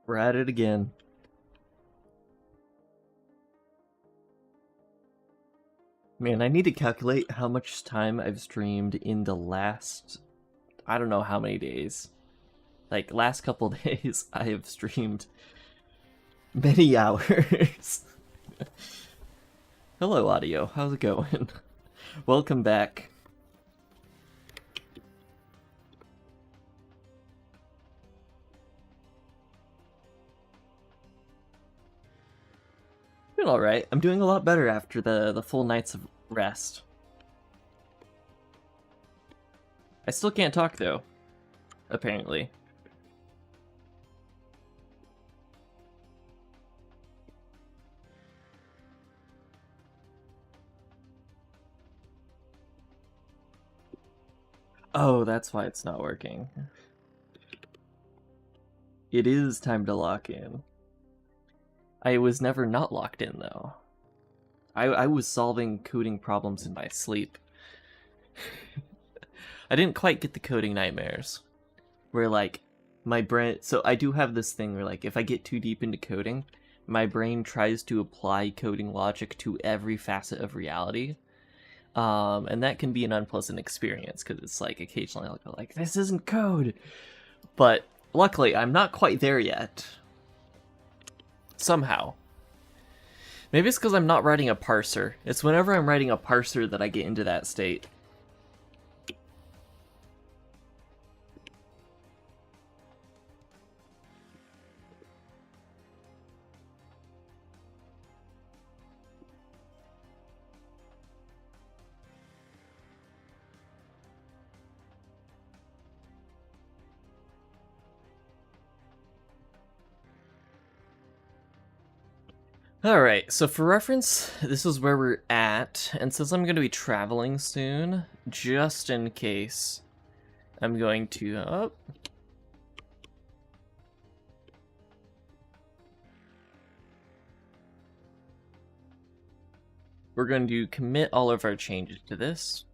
We're at it again. Man, I need to calculate how much time I've streamed in the last, I don't know how many days. Like, last couple days, I have streamed many hours. Hello, audio. How's it going? Welcome back. Doing alright. I'm doing a lot better after the full nights of rest. I still can't talk, though. Apparently. Oh, that's why it's not working. It is time to lock in. I was never not locked in, though. I was solving coding problems in my sleep. I didn't quite get the coding nightmares. Where, like, my brain... So I do have this thing where, like, if I get too deep into coding, my brain tries to apply coding logic to every facet of reality. And that can be an unpleasant experience, because it's, like, occasionally I'll go, like, this isn't code! But, luckily, I'm not quite there yet. Somehow. Maybe it's because I'm not writing a parser. It's whenever I'm writing a parser that I get into that state. Alright, so for reference, this is where we're at, and since I'm going to be traveling soon, just in case, I'm going to... We're going to commit all of our changes to this.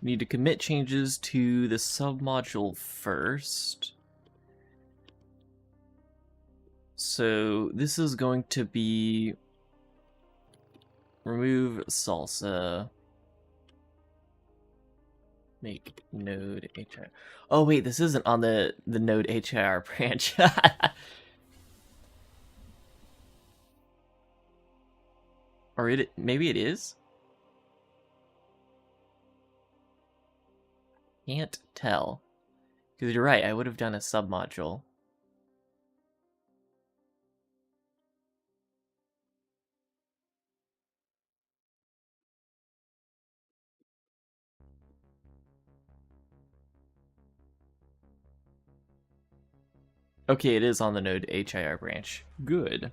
Need to commit changes to the submodule first. So this is going to be remove salsa, make node HIR. Oh wait, this isn't on the node HIR branch. Or maybe it is? Can't tell. Because you're right, I would have done a submodule. Okay, it is on the node HIR branch. Good.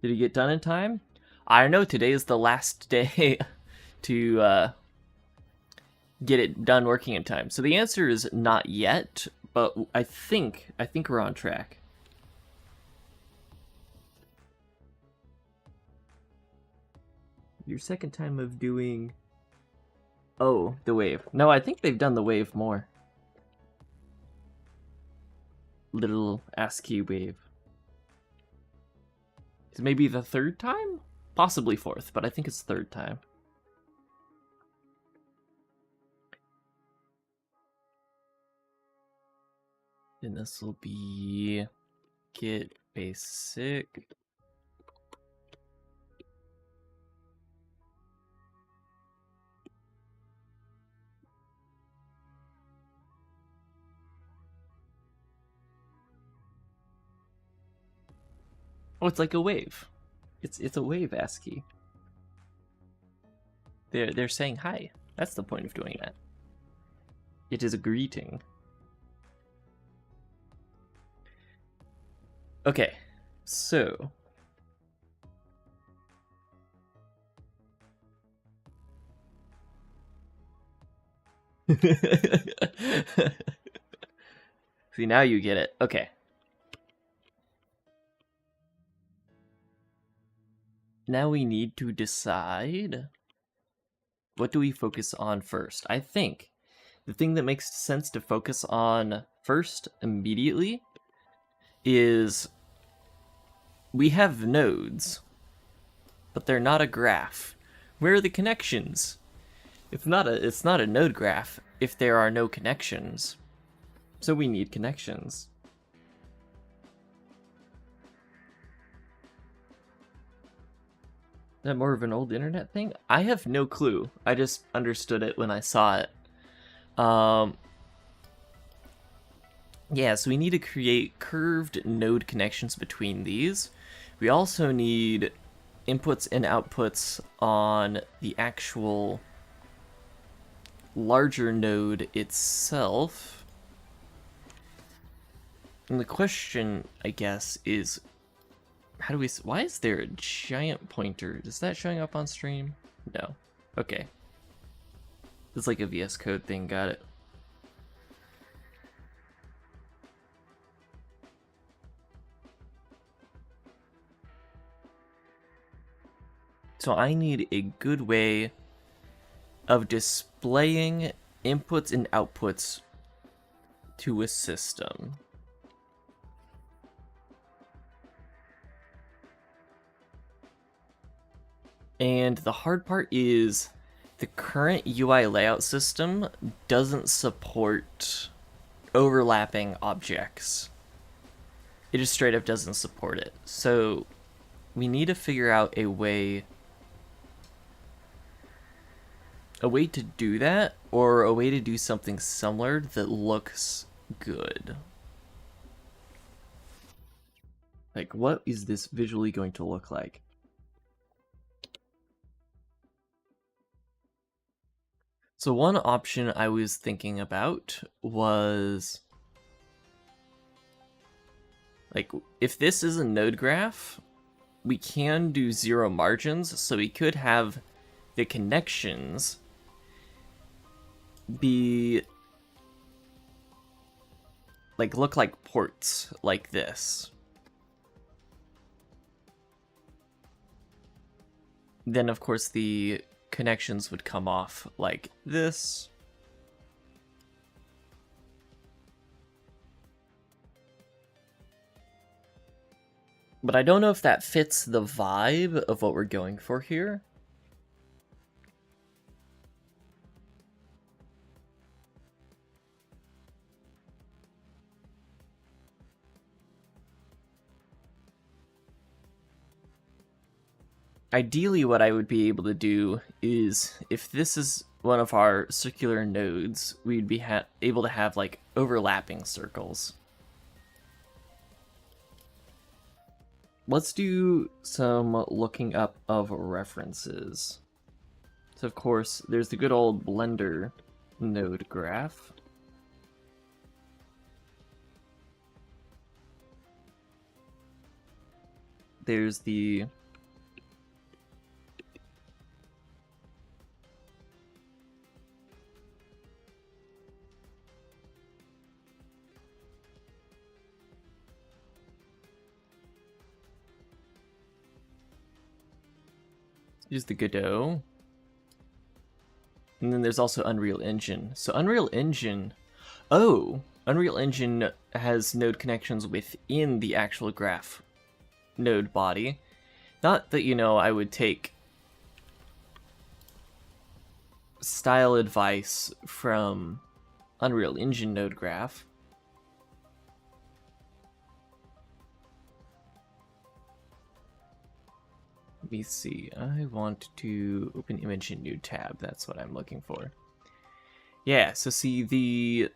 Did it get done in time? I don't know, today is the last day to get it done working in time. So the answer is not yet, but I think we're on track. Your second time of doing... Oh, the wave. No, I think they've done the wave more. Little ASCII wave. Is it maybe the third time? Possibly fourth, but I think it's third time. And this will be get basic. Oh, it's like a wave. It's a wave ASCII. They're saying hi. That's the point of doing that. It is a greeting. Okay, so see, now you get it. Okay. Now we need to decide what do we focus on first? I think the thing that makes sense to focus on first immediately is we have nodes, but they're not a graph. Where are the connections? It's not a node graph if there are no connections. So we need connections. Is that more of an old internet thing? I have no clue. I just understood it when I saw it. Yeah, so we need to create curved node connections between these. We also need inputs and outputs on the actual larger node itself. And the question, I guess, is how do we... Why is there a giant pointer? Is that showing up on stream? No. Okay. It's like a VS Code thing, got it. So I need a good way of displaying inputs and outputs to a system. And the hard part is the current UI layout system doesn't support overlapping objects. It just straight up doesn't support it. So we need to figure out a way to do that, or a way to do something similar that looks good. Like, what is this visually going to look like? So one option I was thinking about was, like, if this is a node graph, we can do zero margins, so we could have the connections be like look like ports like this. Then of course the connections would come off like this. But I don't know if that fits the vibe of what we're going for here. Ideally, what I would be able to do is, if this is one of our circular nodes, we'd be able to have, like, overlapping circles. Let's do some looking up of references. So, of course, there's the good old Blender node graph. There's the use the Godot. And then there's also Unreal Engine. So Unreal Engine... Oh! Unreal Engine has node connections within the actual graph node body. Not that, you know, I would take style advice from Unreal Engine node graph. Let me see, I want to open image in new tab, that's what I'm looking for. Yeah, so see, the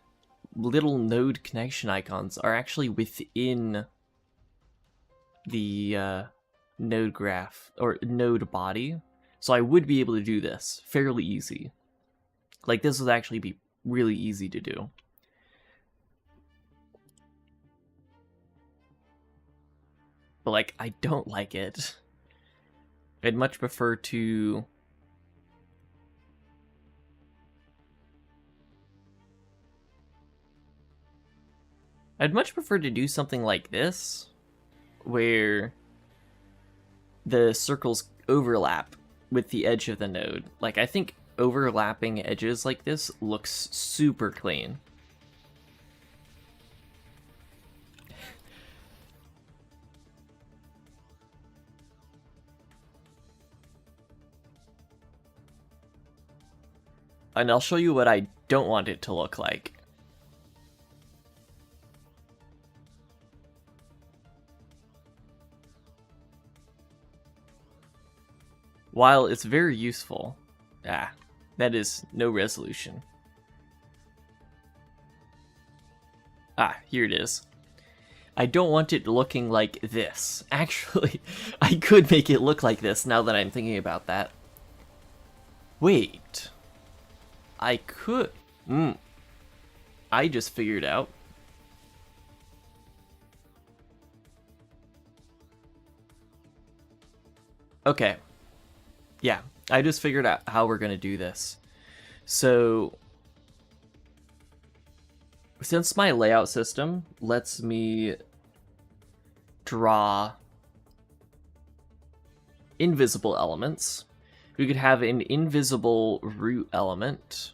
little node connection icons are actually within the node graph, or node body. So I would be able to do this fairly easy. Like, this would actually be really easy to do. But, like, I don't like it. I'd much prefer to... I'd much prefer to do something like this, where the circles overlap with the edge of the node. Like, I think overlapping edges like this looks super clean. And I'll show you what I don't want it to look like. While it's very useful, that is no resolution. Here it is. I don't want it looking like this. Actually, I could make it look like this now that I'm thinking about that. Wait. I could. I just figured out. Okay. Yeah, I just figured out how we're going to do this. So, since my layout system lets me draw invisible elements, we could have an invisible root element.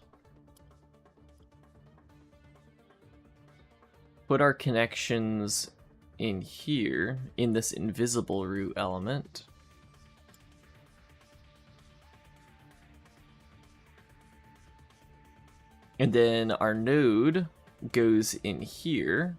Put our connections in here, in this invisible root element. And then our node goes in here.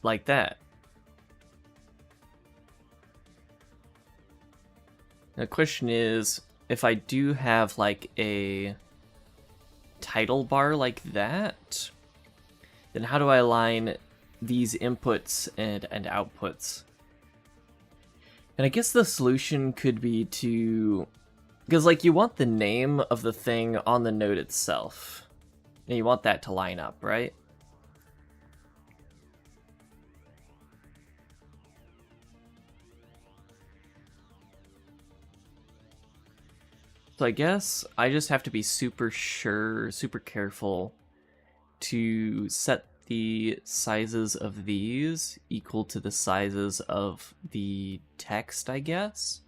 Like that. The question is, if I do have like a title bar like that, then how do I align these inputs and outputs? And I guess the solution could be to, because like you want the name of the thing on the node itself, and you want that to line up, right? So I guess I just have to be super careful to set the sizes of these equal to the sizes of the text, I guess.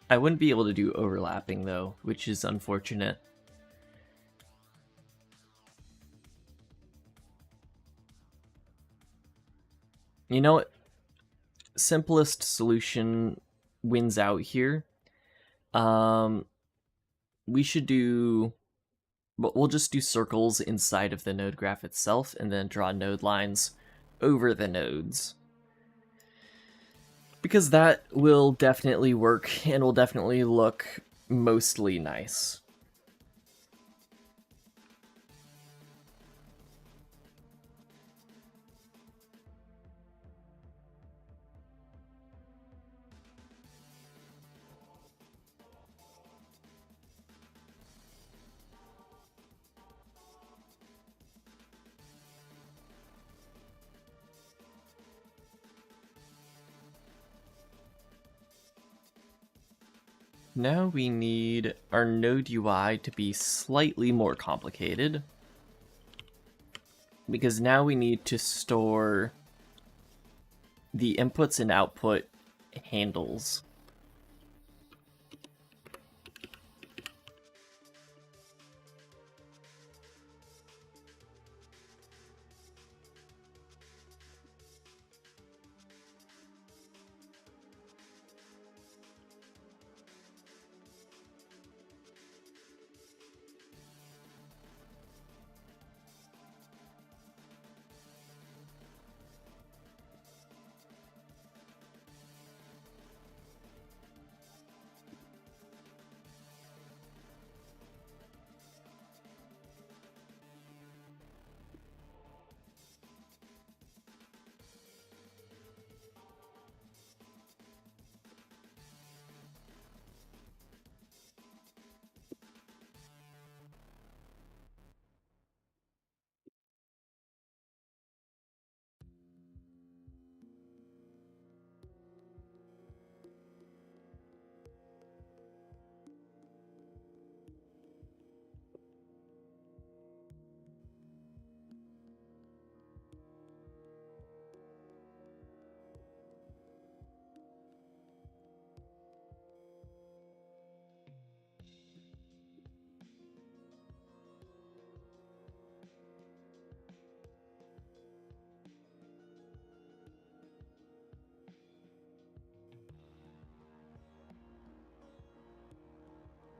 I wouldn't be able to do overlapping though, which is unfortunate. You know what? Simplest solution wins out here. We should do... We'll just do circles inside of the node graph itself and then draw node lines over the nodes. Because that will definitely work and will definitely look mostly nice. Now we need our node UI to be slightly more complicated, because now we need to store the inputs and output handles.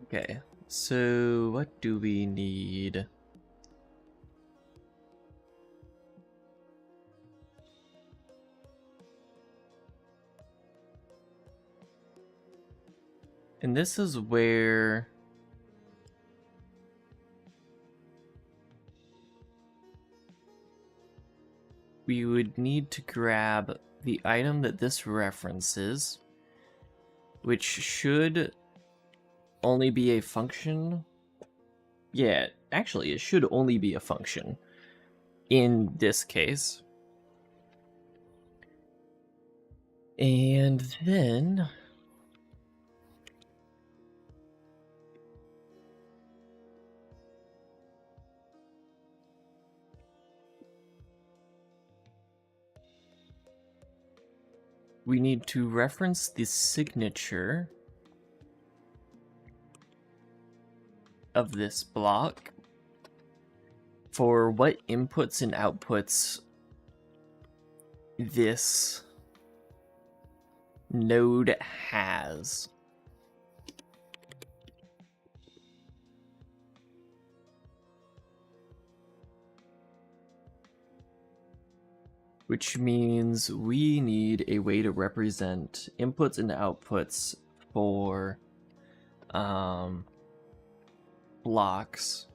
Okay, so what do we need? And this is where we would need to grab the item that this references, which should only be a function. Yeah, actually, it should only be a function in this case. And then we need to reference the signature of this block for what inputs and outputs this node has. Which means we need a way to represent inputs and outputs for blocks.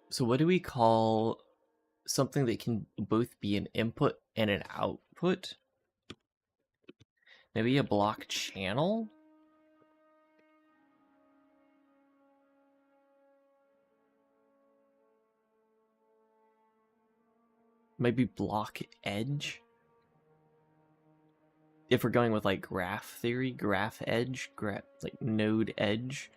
So what do we call something that can both be an input and an output? Maybe a block channel? Maybe block edge? If we're going with like graph theory, graph edge, like node edge.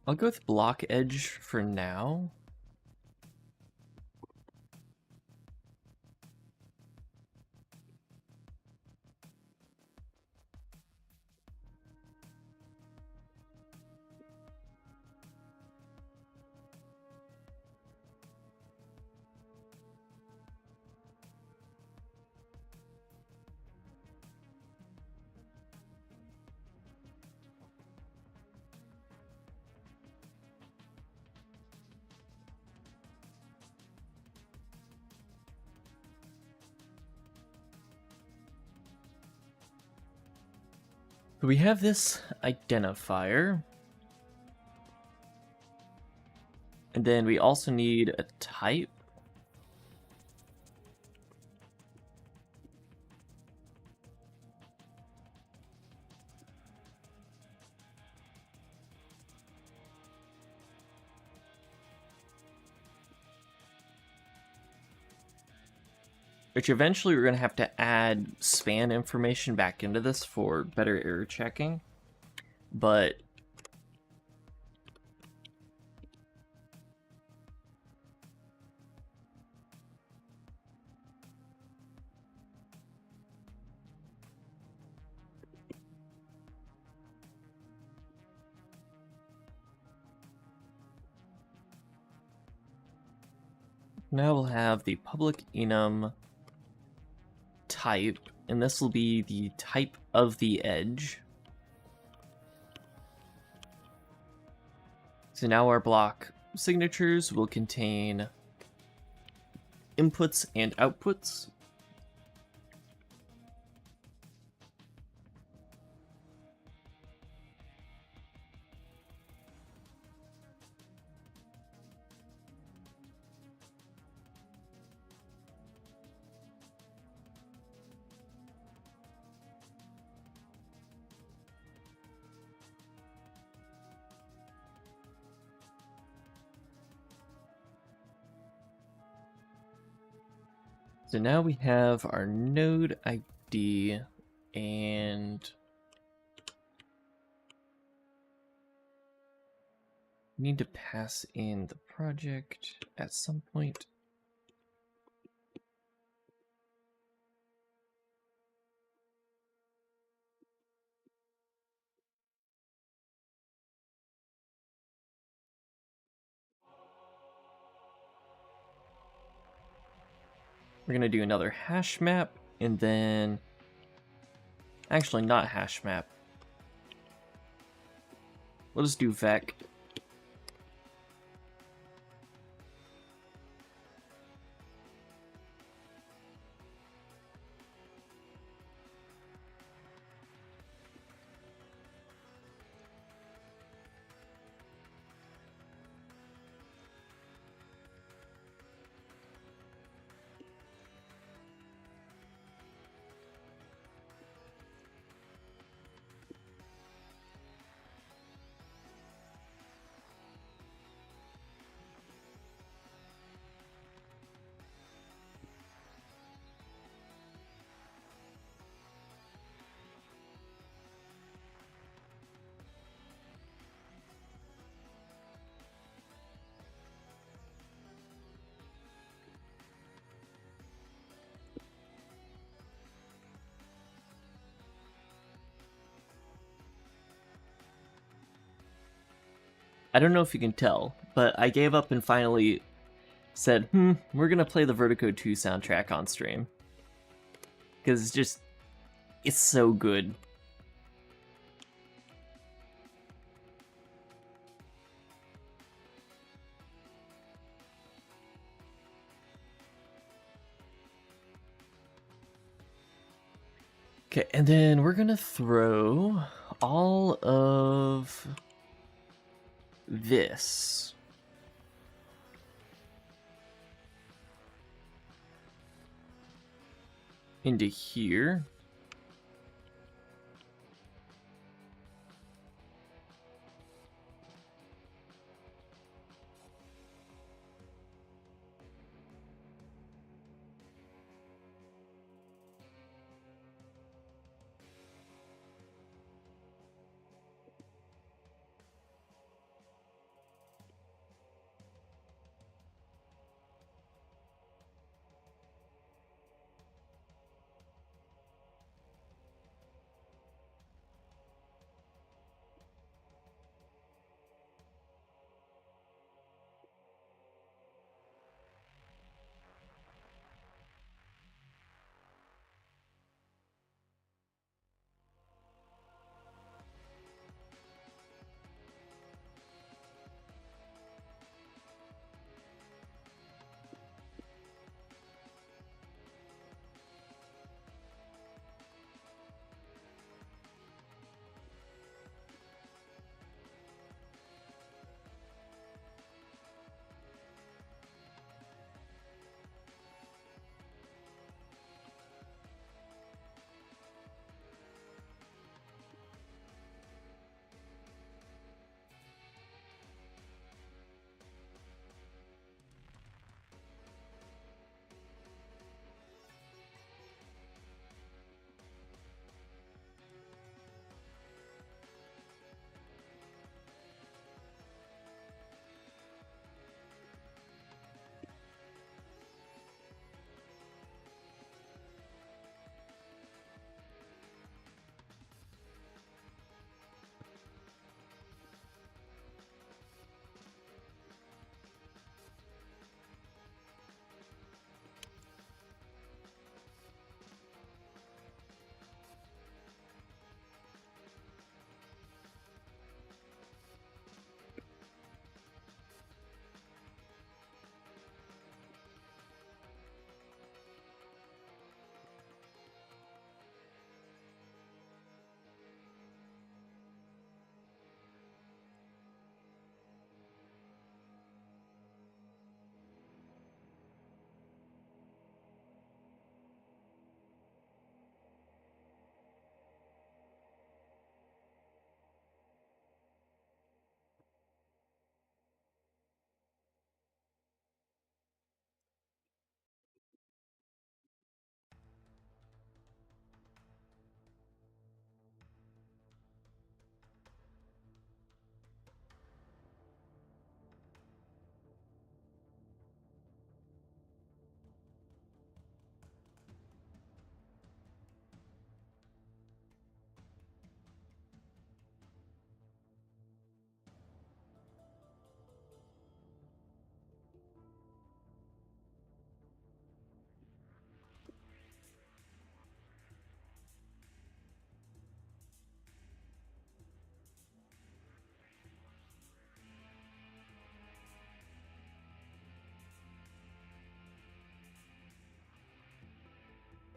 I'll go with block edge for now. We have this identifier. And then we also need a type. Which eventually we're going to have to add span information back into this for better error checking. But now we'll have the public enum type, and this will be the type of the edge. So now our block signatures will contain inputs and outputs. So now we have our node ID And need to pass in the project at some point. We're gonna do another hash map, and then actually not hash map. We'll just do vec. I don't know if you can tell, but I gave up and finally said, we're gonna play the Vertigo 2 soundtrack on stream. Because it's so good. Okay, and then we're gonna throw all of this into here.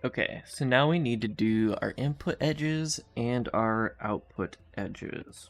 Okay, so now we need to do our input edges and our output edges.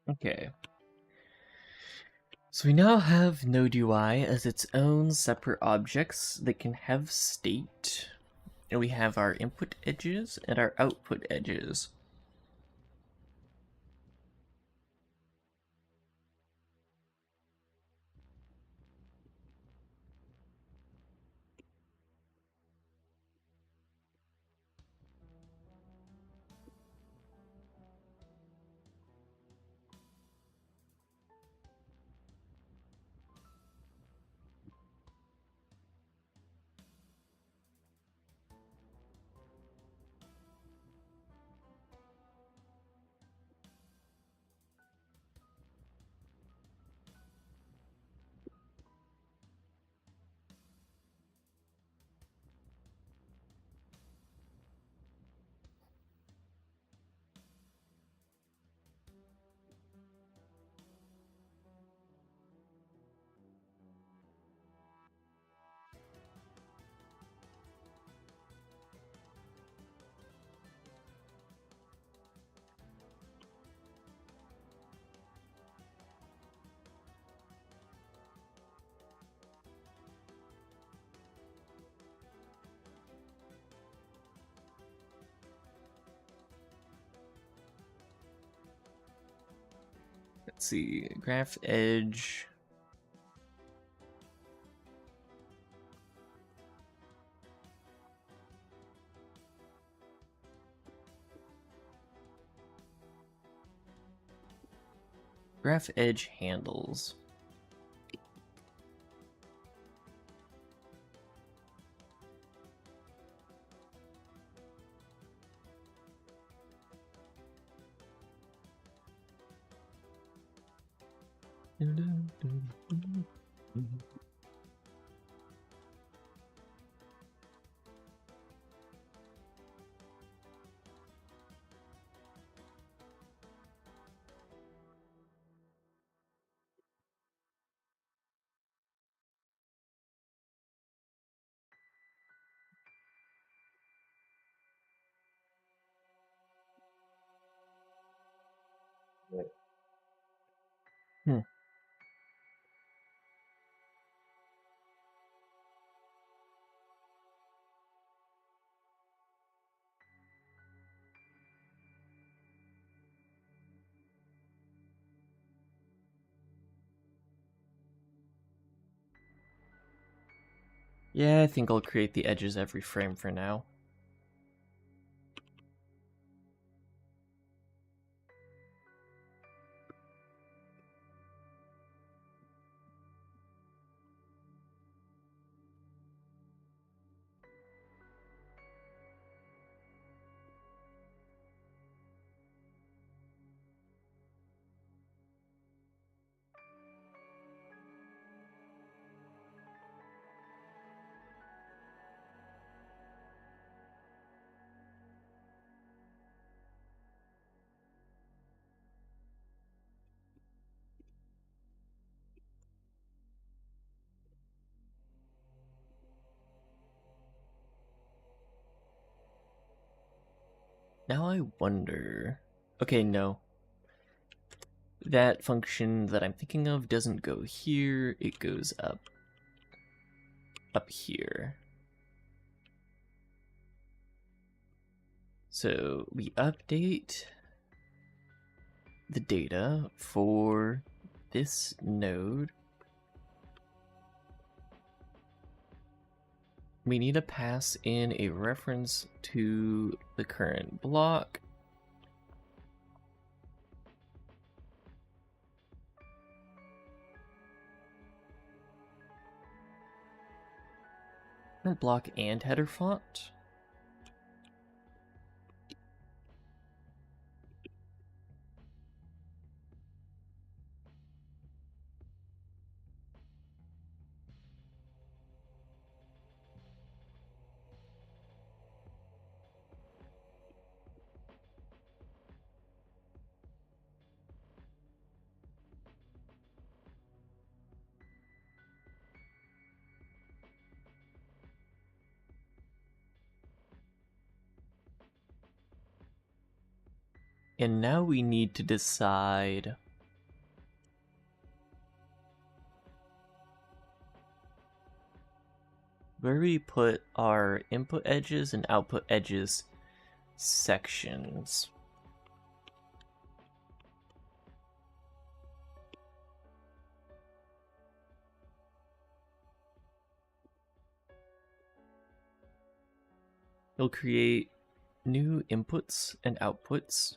Okay. So we now have Node UI as its own separate objects that can have state. And we have our input edges and our output edges. Let's see, graph edge. Graph edge handles. Hmm. Yeah, I think I'll create the edges every frame for now. Now I wonder... Okay, no. That function that I'm thinking of doesn't go here, it goes up here. So we update the data for this node. We need to pass in a reference to the current block. Current block and header font. And now we need to decide where we put our input edges and output edges sections. You'll create new inputs and outputs.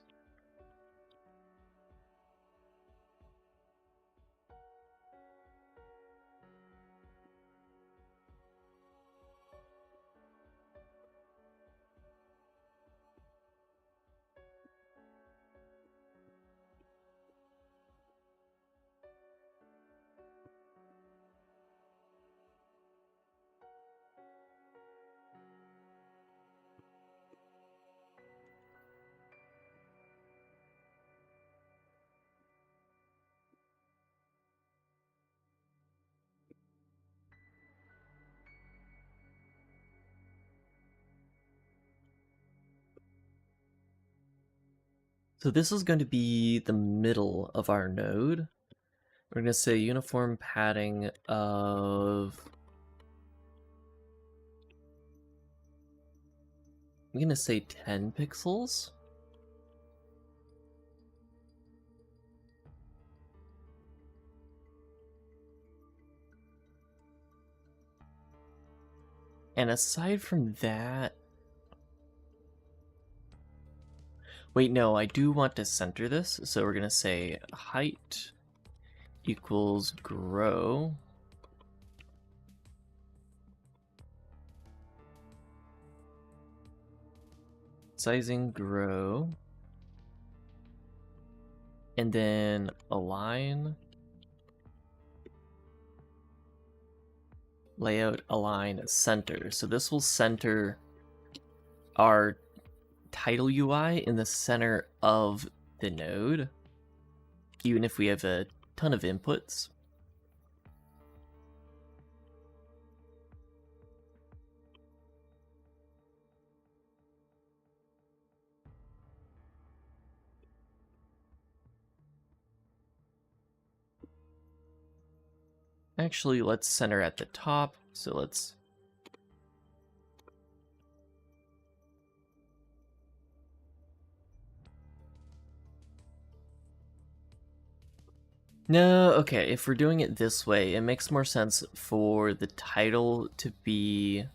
So this is going to be the middle of our node. We're going to say uniform padding of... I'm going to say 10 pixels. And aside from that... Wait, no, I do want to center this, so we're going to say height equals grow. Sizing grow. And then align. Layout, align, center. So this will center our title UI in the center of the node, even if we have a ton of inputs. Actually, let's center at the top. So let's... No, okay, if we're doing it this way, it makes more sense for the title to be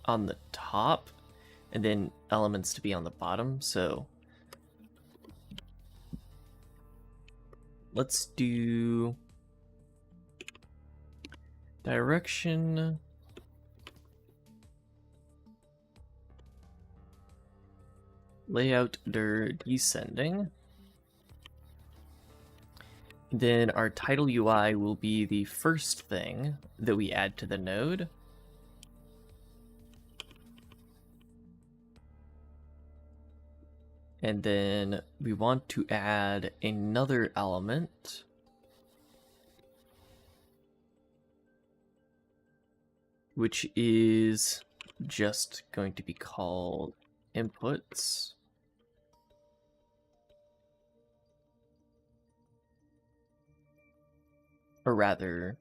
on the top and then elements to be on the bottom. So let's do direction, layout descending. Then our title UI will be the first thing that we add to the node. And then we want to add another element. Which is just going to be called inputs. Or rather,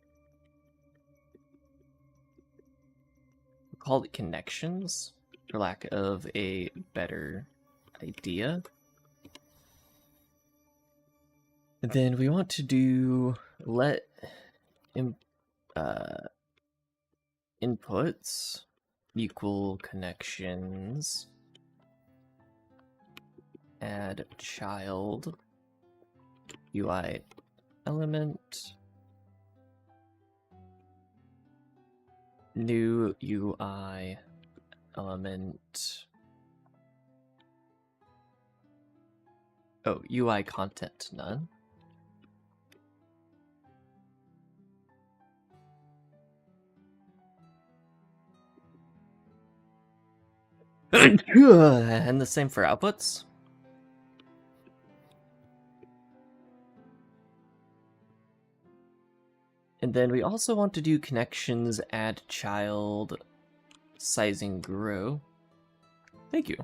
we'll call it connections, for lack of a better idea. And then we want to do let inputs equal connections, add child UI element, new UI element, oh, UI content none. And the same for outputs. And then we also want to do connections, add child, sizing grow. Thank you.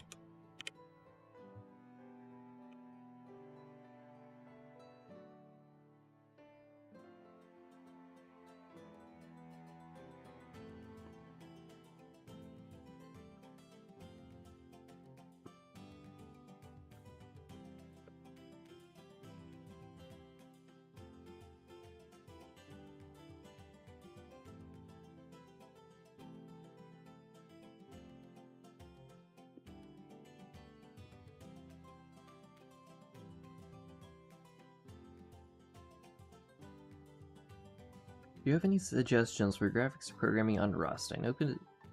Do you have any suggestions for graphics programming on Rust? I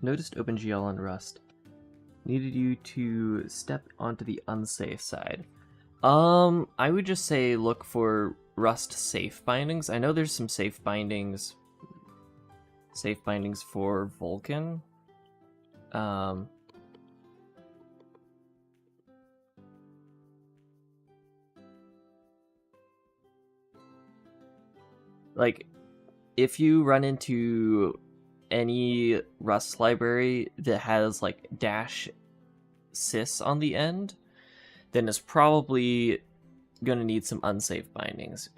noticed OpenGL on Rust needed you to step onto the unsafe side. I would just say look for Rust safe bindings. I know there's some safe bindings for Vulkan. Like, if you run into any Rust library that has like -sys on the end, then it's probably gonna need some unsafe bindings.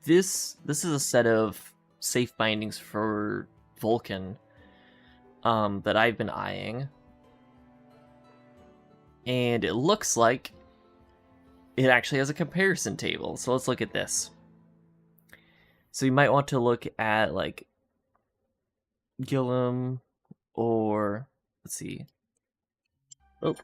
This is a set of safe bindings for Vulkan that I've been eyeing, and it looks like it actually has a comparison table. So let's look at this. So you might want to look at like Gillum, or let's see. Oh,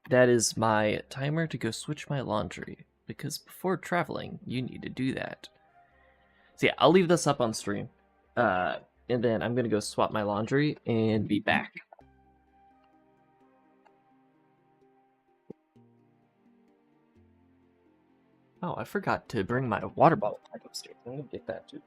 that is my timer to go switch my laundry, because before traveling, you need to do that. So yeah, I'll leave this up on stream. And then I'm gonna go swap my laundry and be back. Oh, I forgot to bring my water bottle back upstairs. I'm gonna get that too.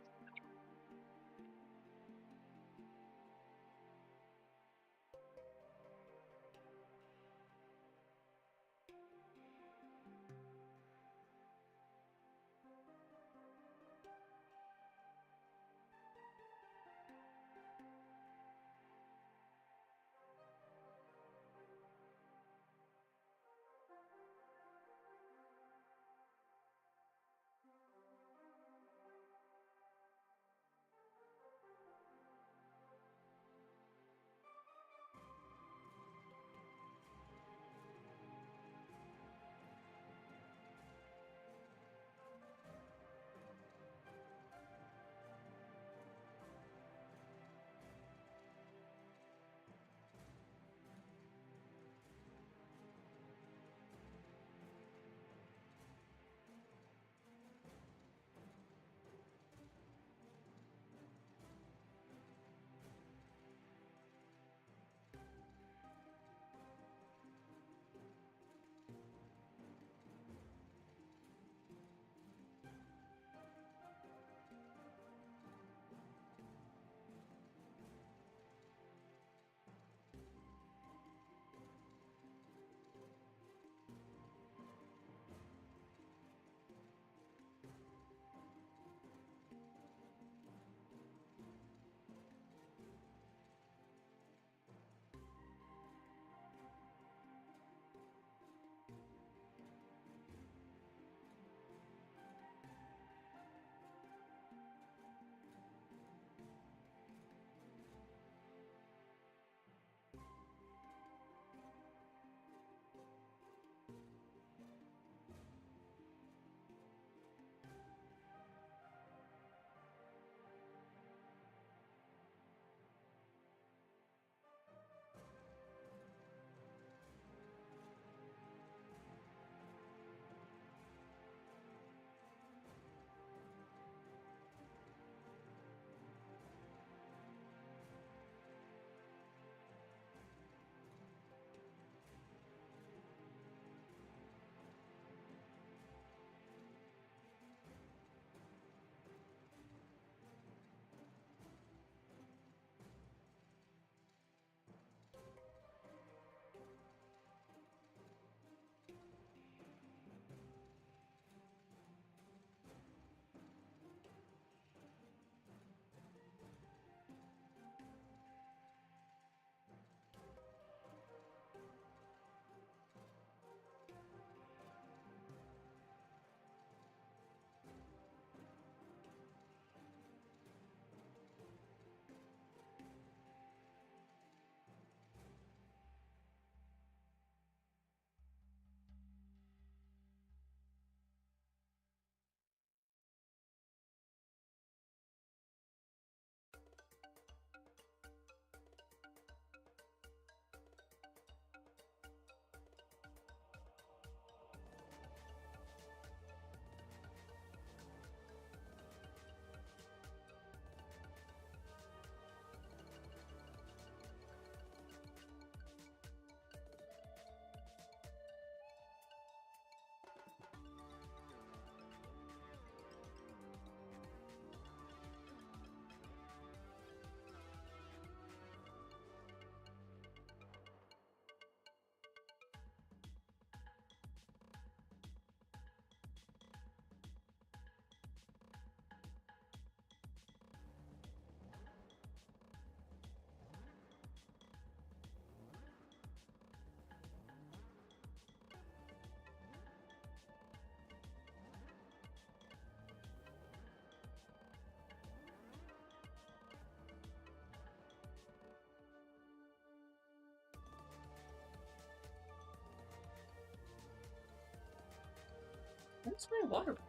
Where's my water bottle?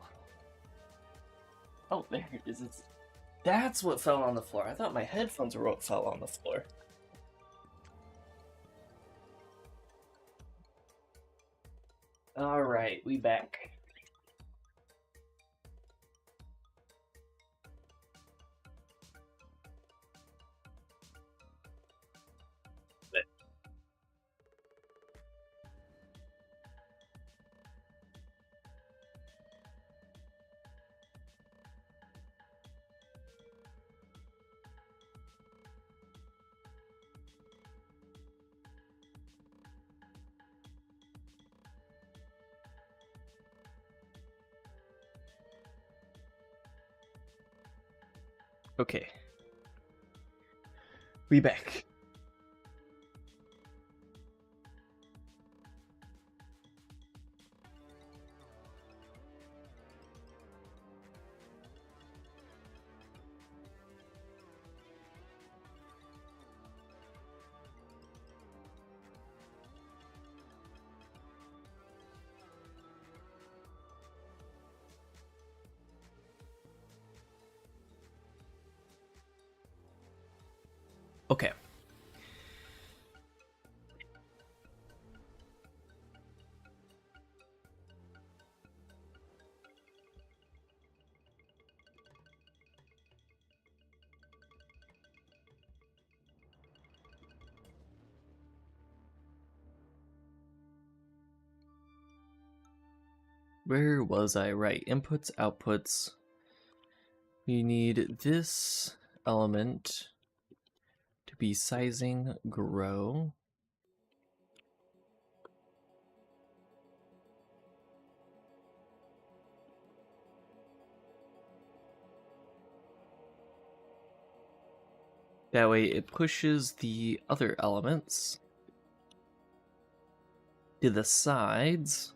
Oh, there it is. That's what fell on the floor. I thought my headphones were what fell on the floor. Alright, we back. Okay. We back. Okay. Where was I? Right. Inputs, outputs. We need this element to be sizing grow. That way it pushes the other elements to the sides.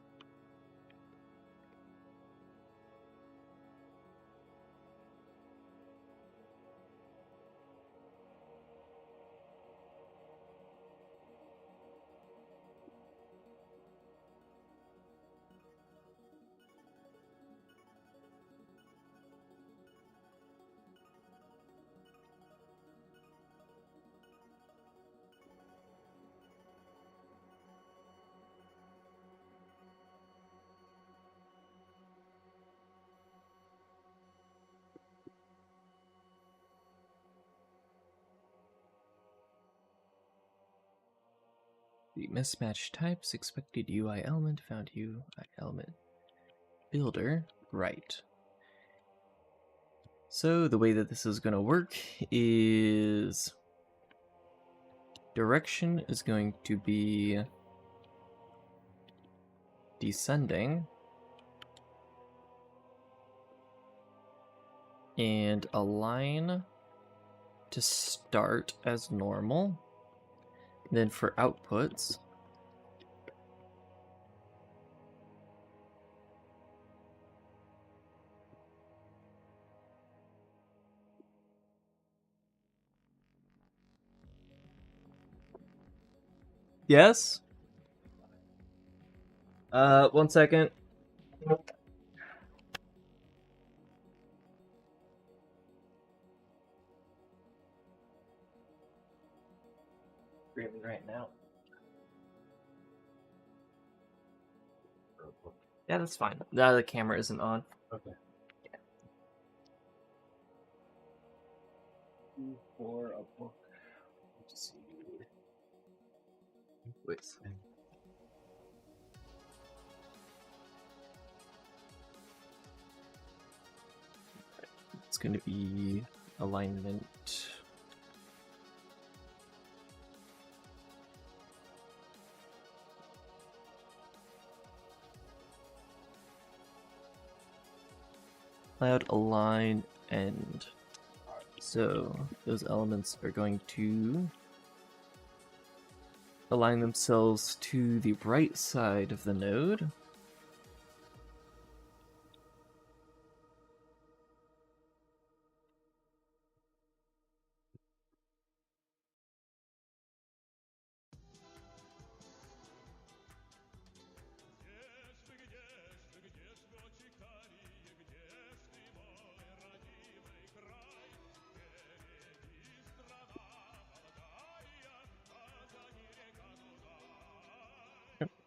The mismatched types, expected UI element, found UI element builder, right. So the way that this is going to work is direction is going to be descending and align to start as normal. Then for outputs, yes? 1 second. Screaming right now. Yeah, that's fine. The camera isn't on. Okay. Yeah. For a book. Let's see. Wait. It's going to be alignment. Cloud align end. So those elements are going to align themselves to the right side of the node.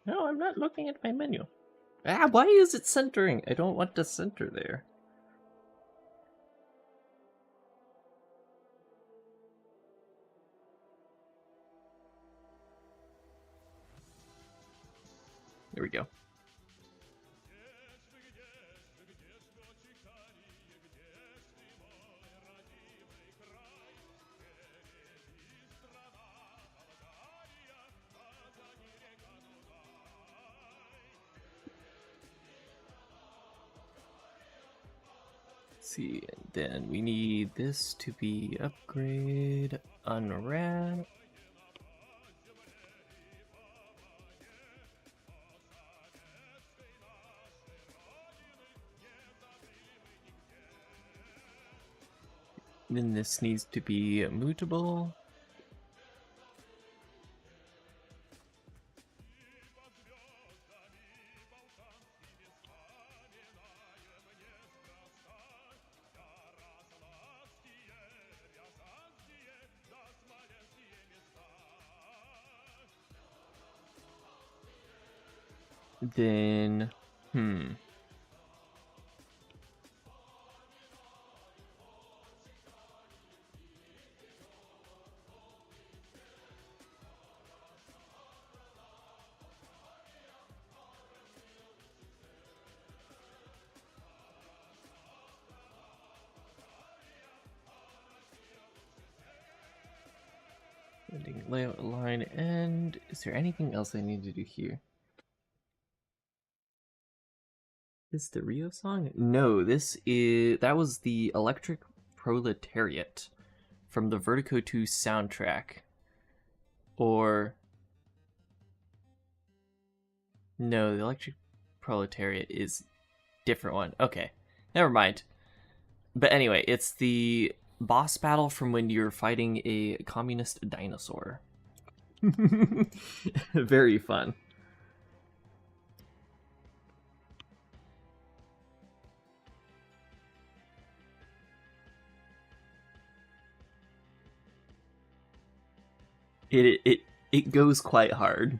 No, I'm not looking at my menu. Ah, why is it centering? I don't want to center there. There we go. See, then we need this to be upgrade, unwrap. Then this needs to be mutable. Then, ending layout line end. Is there anything else I need to do here? Is the Rio song? No, that was the Electric Proletariat from the Vertigo 2 soundtrack. Or no, the Electric Proletariat is different one. Okay, never mind. But anyway, it's the boss battle from when you're fighting a communist dinosaur. Very fun. It goes quite hard.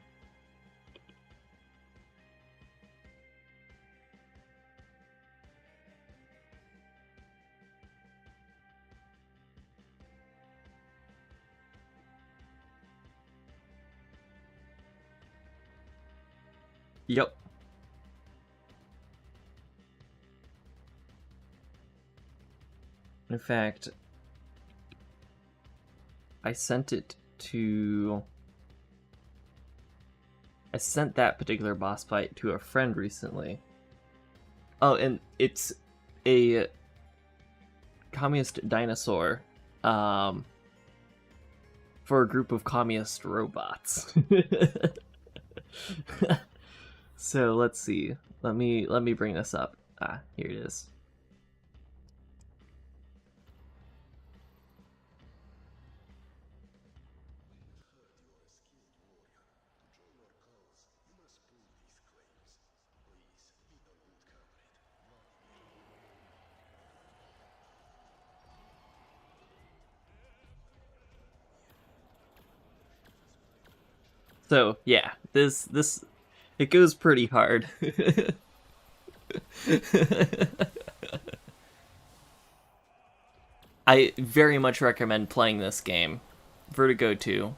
Yep. In fact, I sent that particular boss fight to a friend recently. Oh, and it's a communist dinosaur for a group of communist robots. So let's see. Let me bring this up. Ah, here it is. So yeah, this it goes pretty hard. I very much recommend playing this game, Vertigo 2.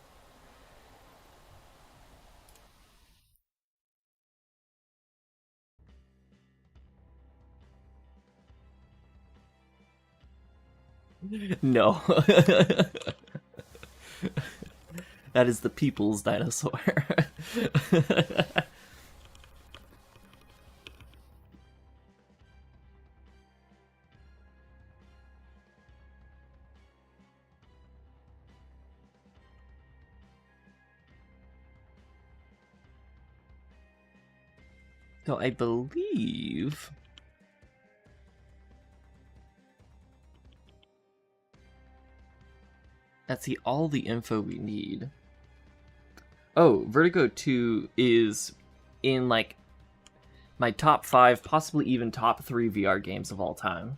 No. That is the people's dinosaur. So I believe that's all the info we need. Oh, Vertigo 2 is in like my top 5, possibly even top 3 VR games of all time.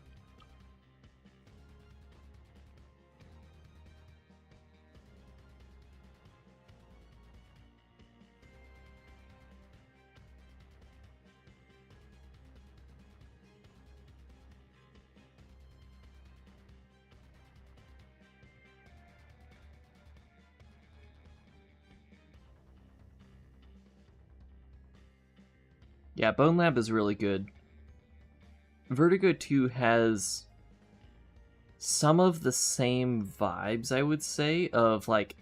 Yeah, Bone Lab is really good. Vertigo 2 has some of the same vibes, I would say, of like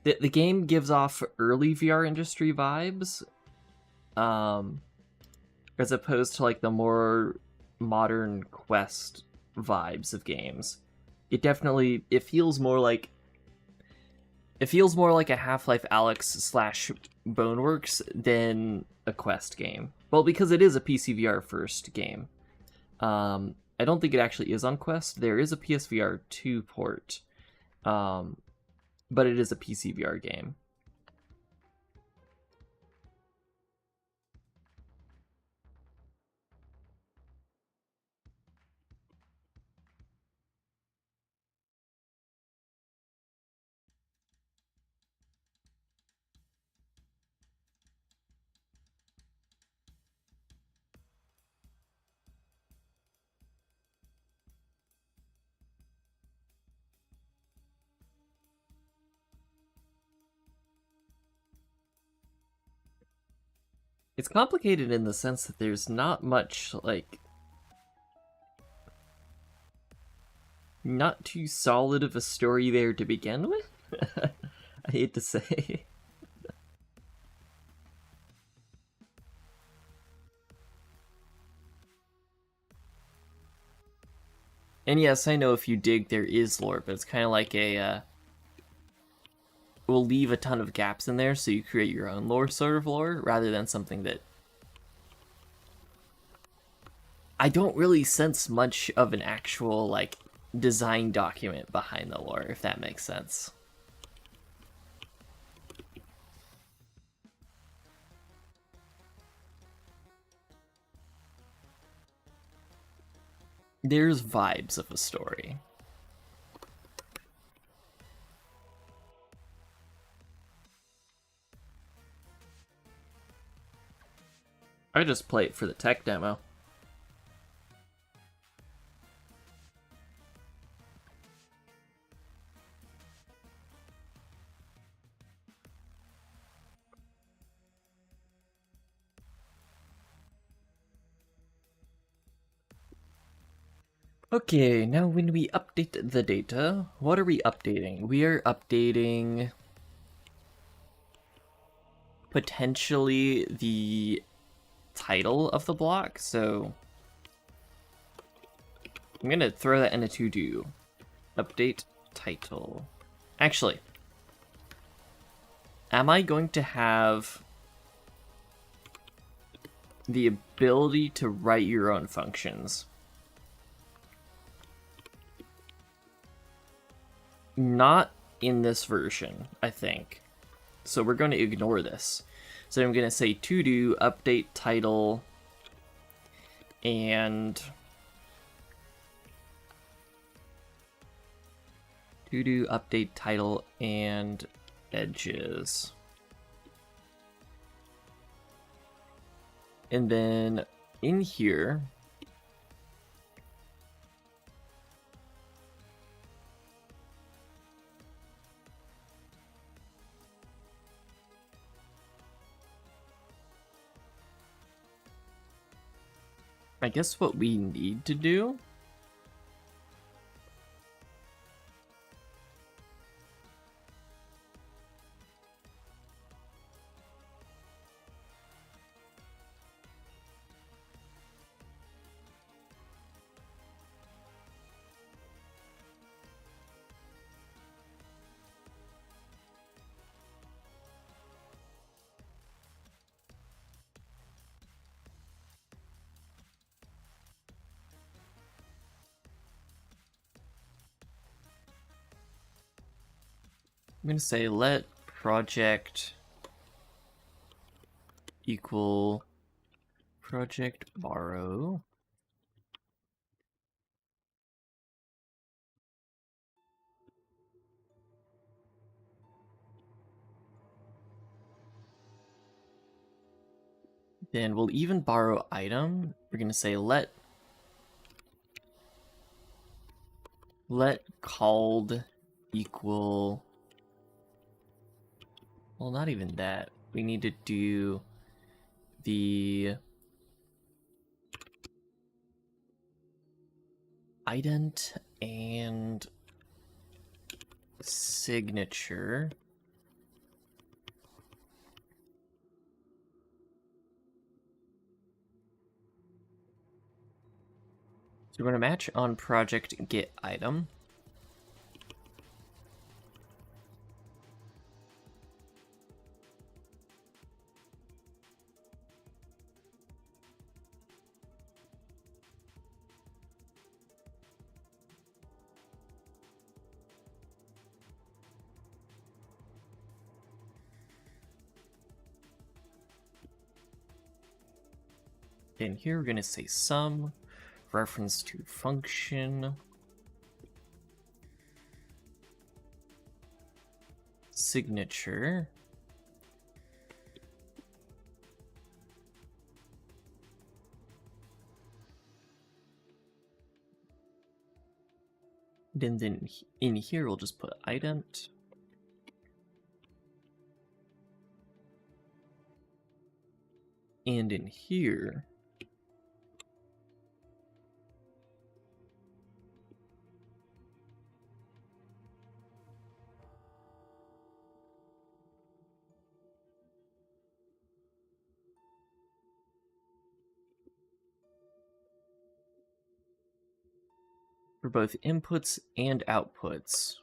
the game gives off early VR industry vibes, as opposed to like the more modern Quest vibes of games. It definitely feels more like a Half-Life Alyx slash Boneworks than a Quest game. Well, because it is a PC VR first game. I don't think it actually is on Quest. There is a PSVR 2 port, but it is a PC VR game. It's complicated in the sense that there's not much, like, not too solid of a story there to begin with. I hate to say. And yes, I know if you dig, there is lore, but it's kind of like a, we'll leave a ton of gaps in there so you create your own lore sort of lore, rather than something that I don't really sense much of an actual, like, design document behind the lore, if that makes sense. There's vibes of a story. I just play it for the tech demo. Okay, now when we update the data, what are we updating? We are updating potentially the title of the block, so I'm gonna throw that in a to-do. Update title. Actually, am I going to have the ability to write your own functions? Not in this version, I think. So we're going to ignore this. So I'm going to say to do update title and to do update title and edges. And then in here, I guess what we need to do I'm going to say let project equal project borrow. Then we'll even borrow item. We're going to say let called equal, well, not even that. We need to do the ident and signature. So we're going to match on project get item. In here, we're going to say sum, reference to function, signature, and then in here, we'll just put ident. And in here, for both inputs and outputs,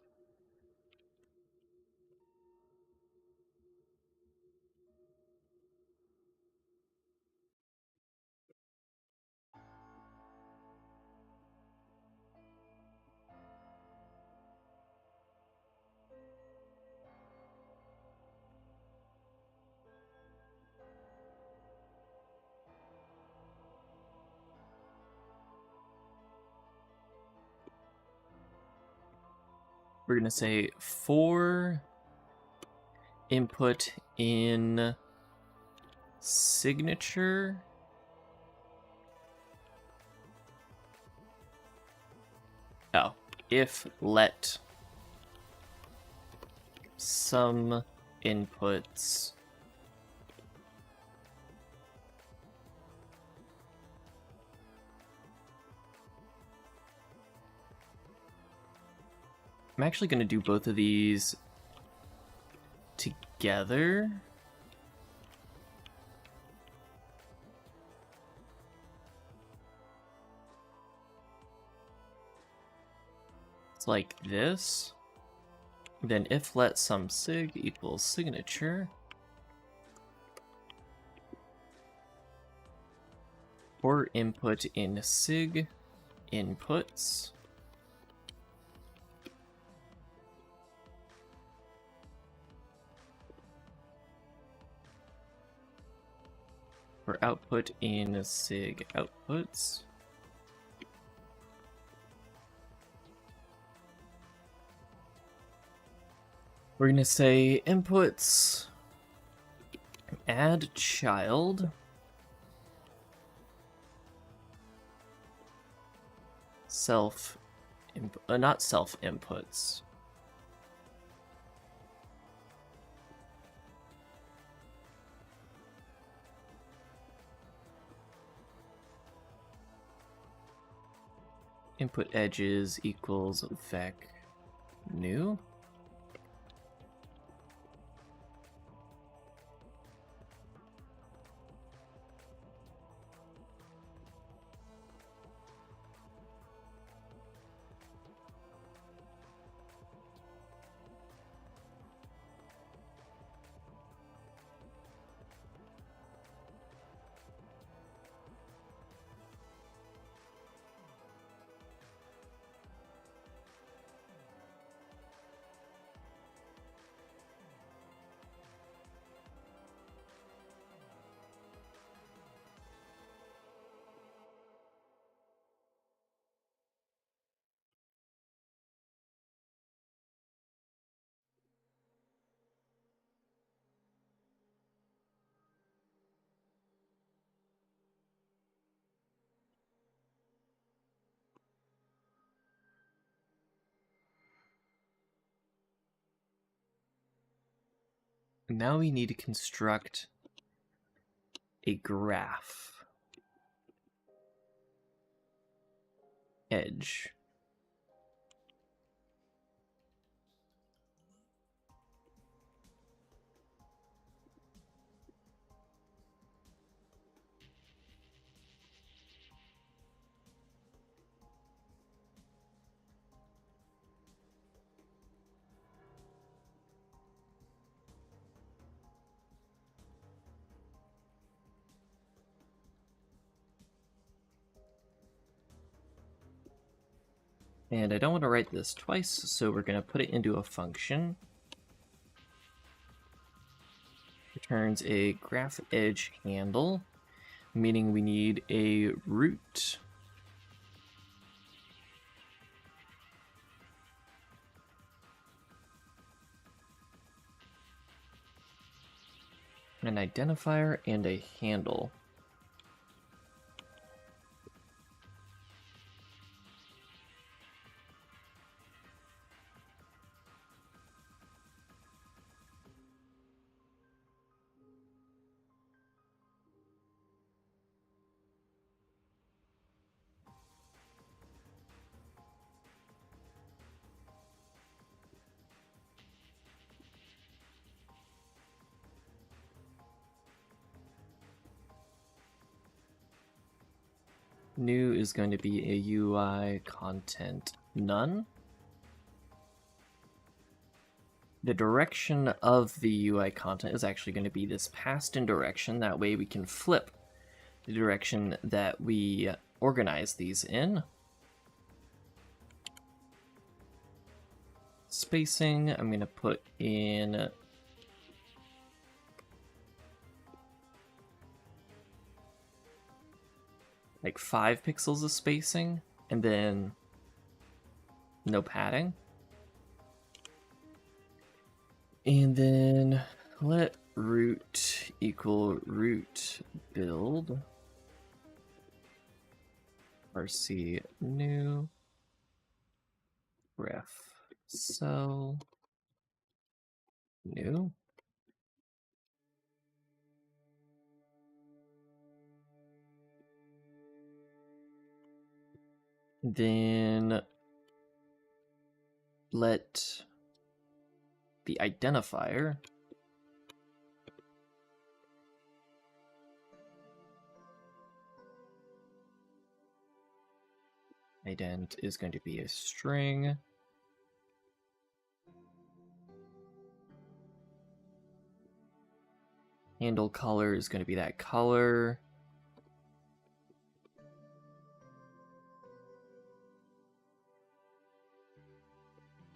we're going to say for input in signature, if let some inputs I'm actually going to do both of these together. It's like this. Then if let some sig equals signature, or input in sig inputs, or output in sig outputs, we're going to say inputs add child self not self inputs, input edges equals vec new. Now we need to construct a graph edge. And I don't want to write this twice, so we're going to put it into a function. Returns a graph edge handle, meaning we need a root. An identifier and a handle. New is going to be a UI content none. The direction of the UI content is actually going to be this passed in direction. That way we can flip the direction that we organize these in. Spacing, I'm going to put in like 5 pixels of spacing, and then no padding. And then let root equal root build RC new ref cell new. Then let the identifier ident is going to be a string. Handle color is going to be that color.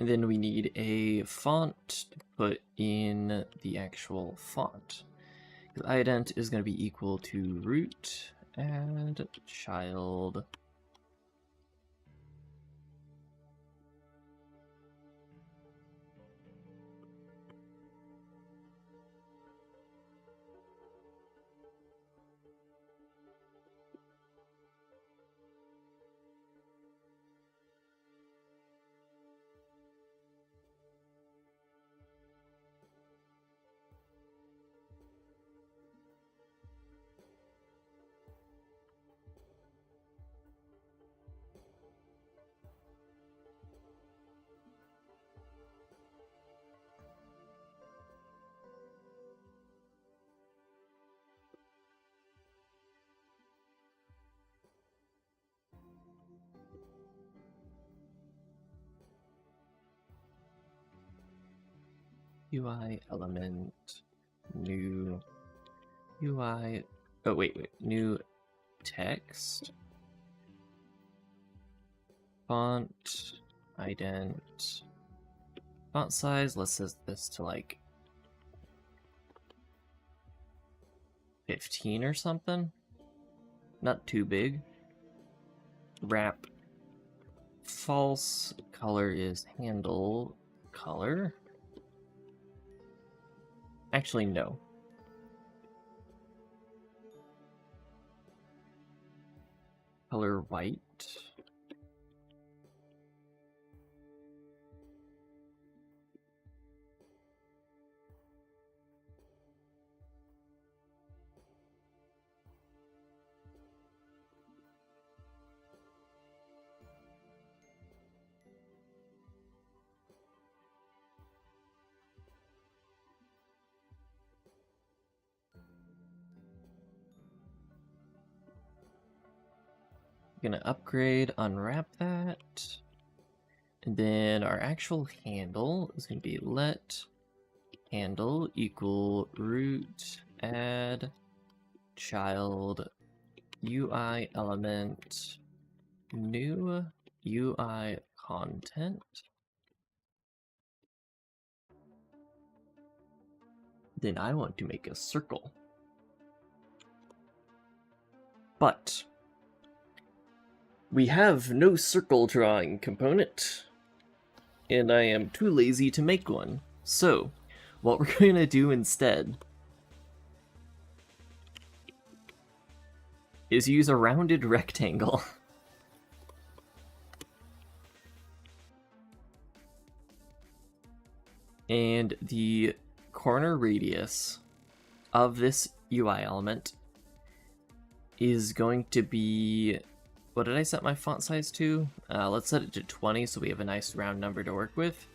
And then we need a font to put in the actual font. Because ident is going to be equal to root add child. UI element, new UI, oh wait, new text, font, ident, font size, let's set this to like 15 or something, not too big. Wrap false, color is handle color. Actually, no. Color white. Gonna upgrade, unwrap that. And then our actual handle is gonna be let handle equal root add child UI element new UI content. Then I want to make a circle. But we have no circle drawing component, and I am too lazy to make one. So what we're going to do instead is use a rounded rectangle. And the corner radius of this UI element is going to be, what did I set my font size to? Let's set it to 20 so we have a nice round number to work with.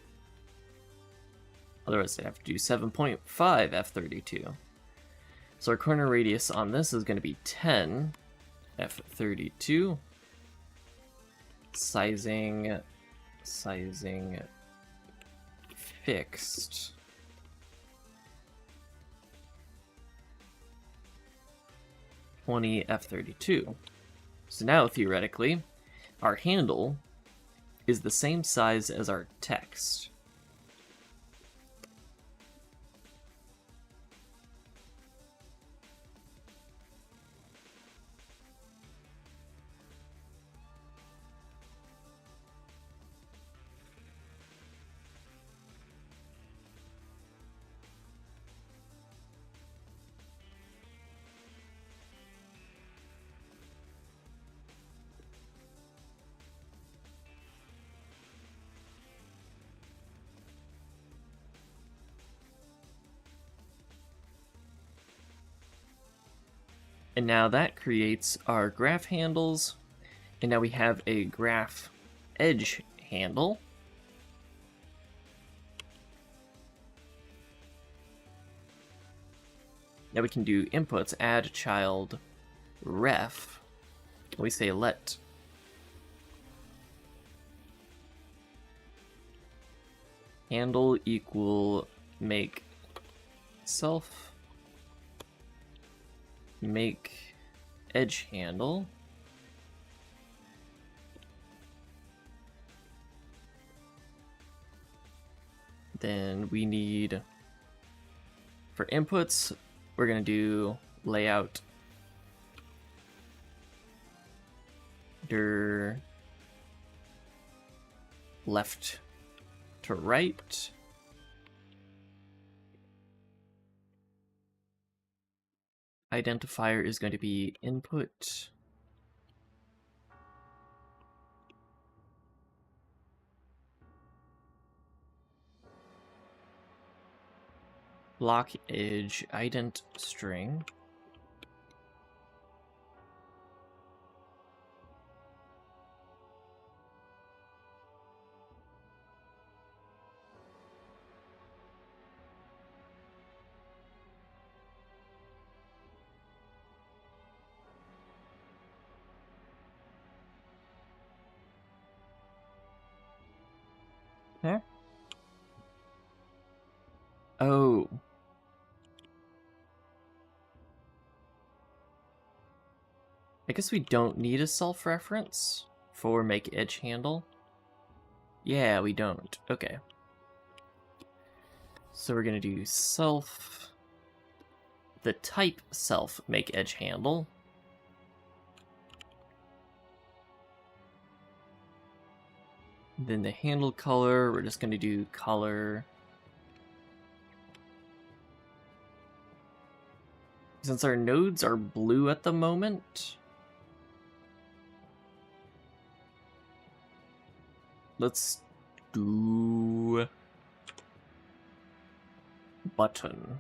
Otherwise I have to do 7.5 F32. So our corner radius on this is going to be 10 F32. Sizing fixed. F32. So now theoretically, our handle is the same size as our text. And now that creates our graph handles. And now we have a graph edge handle. Now we can do inputs, add child ref. We say let handle equal make self make edge handle. Then we need, for inputs, we're going to do layout dir left to right. Identifier is going to be input. Block edge ident string. Huh? Oh. I guess we don't need a self-reference for make edge handle. Yeah, we don't. Okay. So we're gonna do self, the type self make edge handle. Then the handle color, we're just gonna do color. Since our nodes are blue at the moment, let's do button.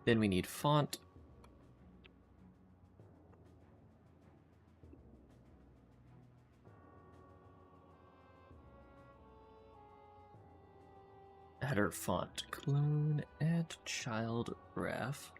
Then we need font. header font. Clone, add child ref.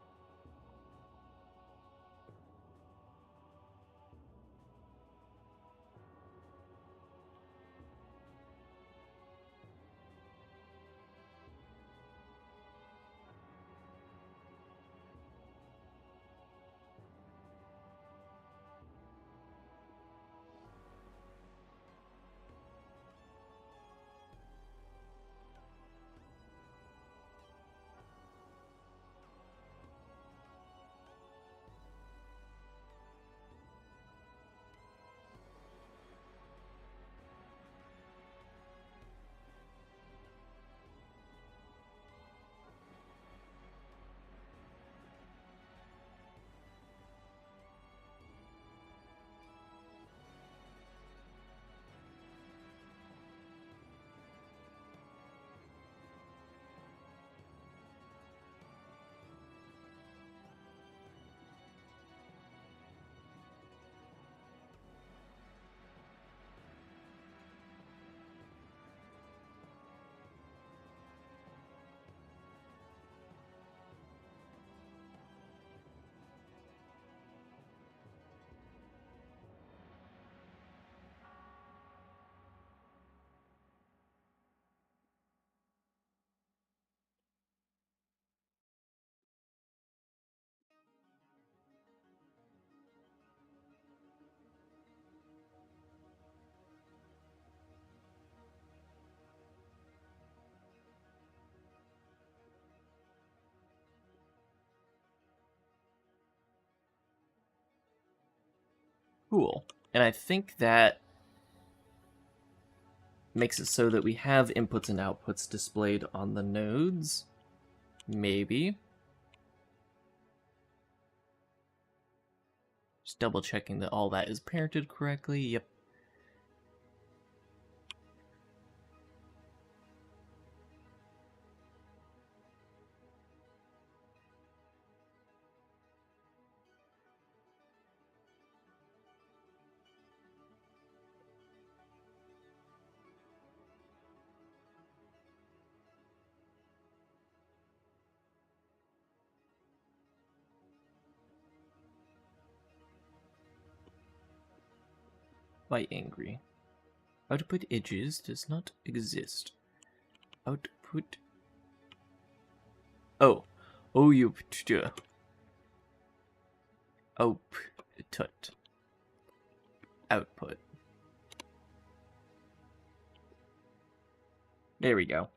Cool. And I think that makes it so that we have inputs and outputs displayed on the nodes. Maybe. Just double checking that all that is parented correctly. Yep. Quite angry. Output edges does not exist. Output. Oh. Oh, you. Output. Output. There we go.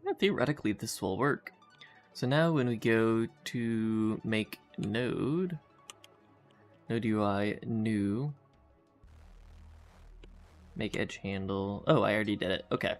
Yeah, theoretically, this will work. So now when we go to make node UI new, make edge handle. Oh, I already did it. Okay.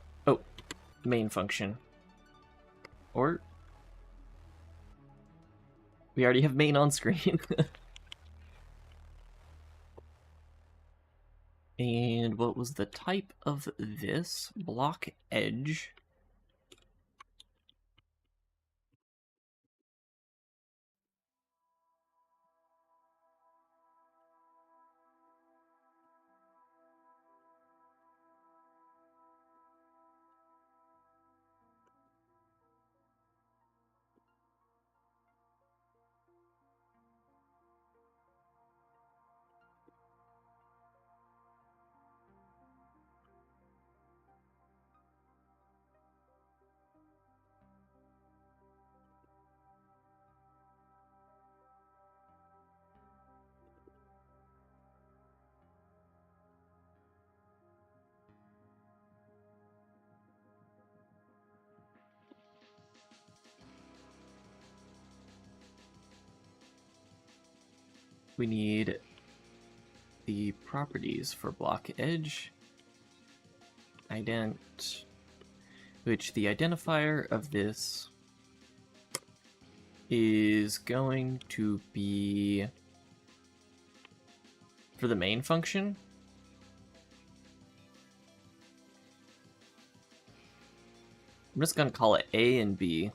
Oh, main function. Or we already have main on screen. And what was the type of this? Block edge. we need the properties for block edge ident, which the identifier of this is going to be for the main function. I'm just going to call it A and B.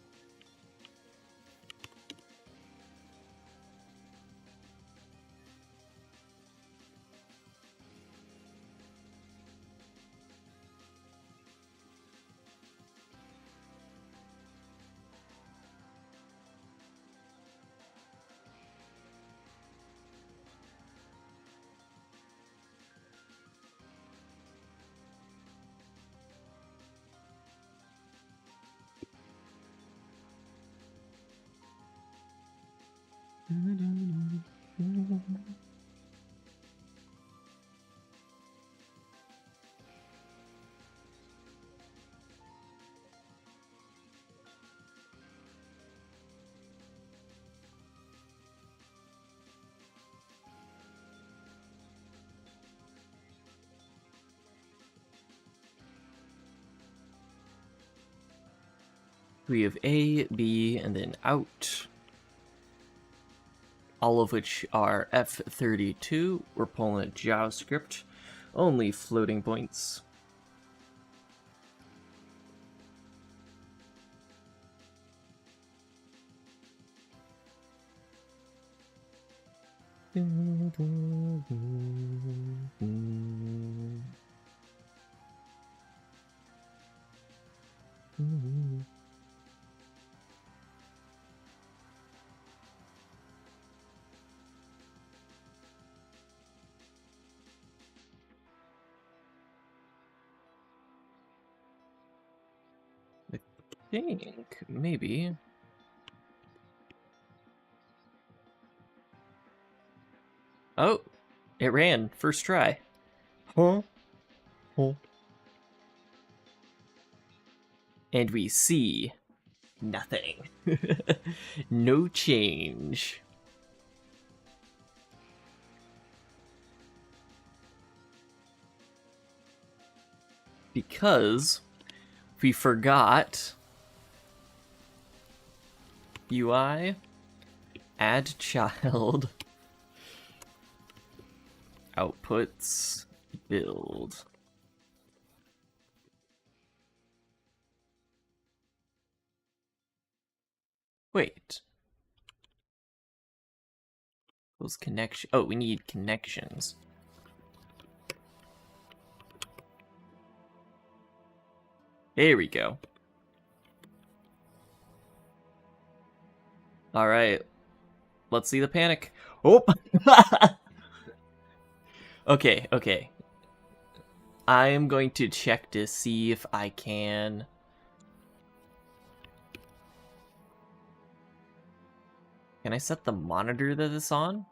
We have A, B, and then out, all of which are F32. We're pulling a JavaScript, only floating points. I think maybe. Oh, it ran first try. Huh? Huh? And we see nothing. No change. Because we forgot UI add child outputs build. Wait. Those connection. Oh, we need connections. There we go. All right. Let's see the panic. Oh. Okay, okay. I am going to check to see if I can. Can I set the monitor that it's on?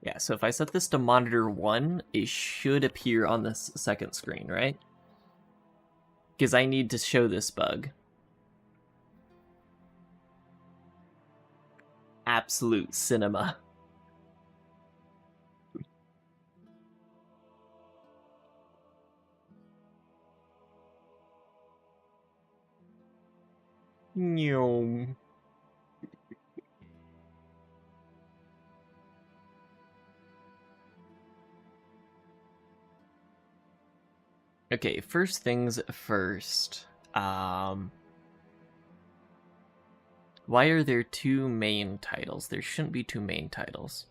Yeah, so if I set this to monitor 1, it should appear on this second screen, right? Because I need to show this bug. Absolute cinema. No. Okay, first things first. Why are there two main titles? There shouldn't be two main titles.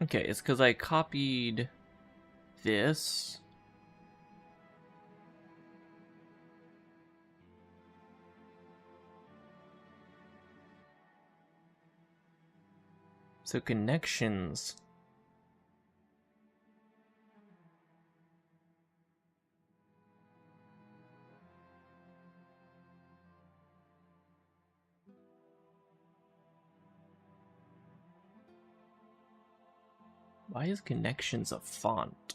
Okay, it's because I copied this. So connections. Why is connections a font?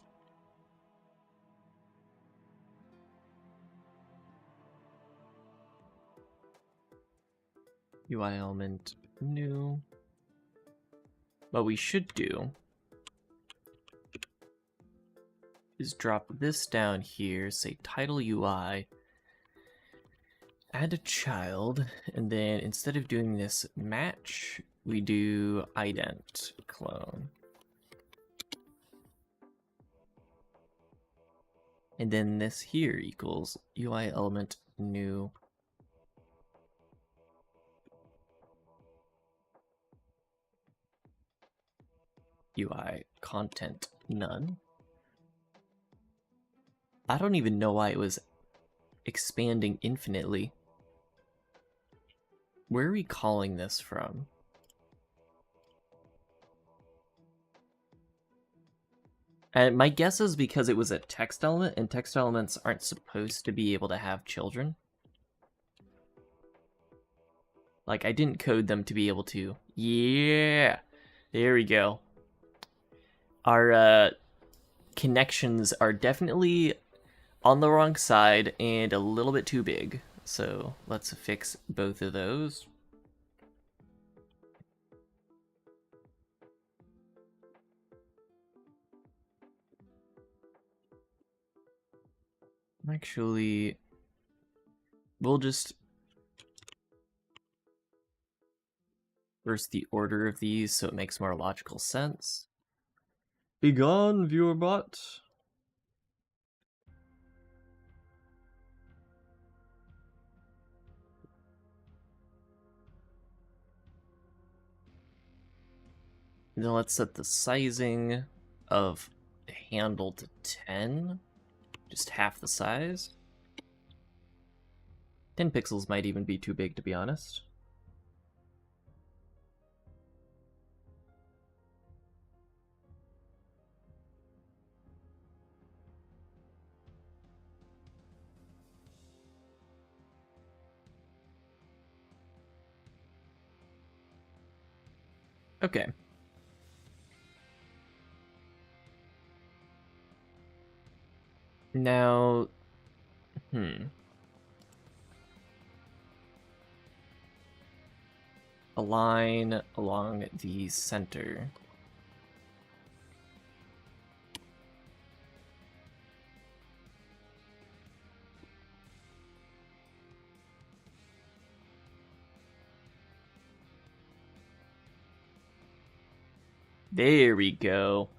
UI element new. What we should do is drop this down here, say title UI, add a child, and then instead of doing this match, we do ident clone. And then this here equals UI element new UI content none. I don't even know why it was expanding infinitely. Where are we calling this from? And my guess is because it was a text element, and text elements aren't supposed to be able to have children. Like, I didn't code them to be able to. Yeah! There we go. Our connections are definitely on the wrong side and a little bit too big. So let's fix both of those. Actually, we'll just reverse the order of these so it makes more logical sense. Be gone, viewer bot. Then let's set the sizing of handle to 10. Just half the size. 10 pixels might even be too big, to be honest. Okay. Now, align along the center. There we go.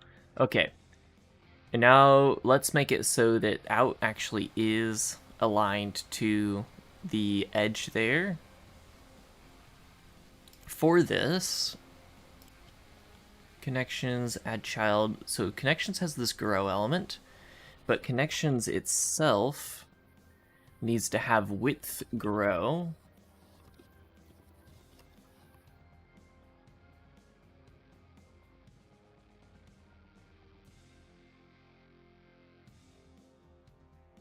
Okay. And now let's make it so that out actually is aligned to the edge there. For this, connections, add child. So connections has this grow element, but connections itself needs to have width grow.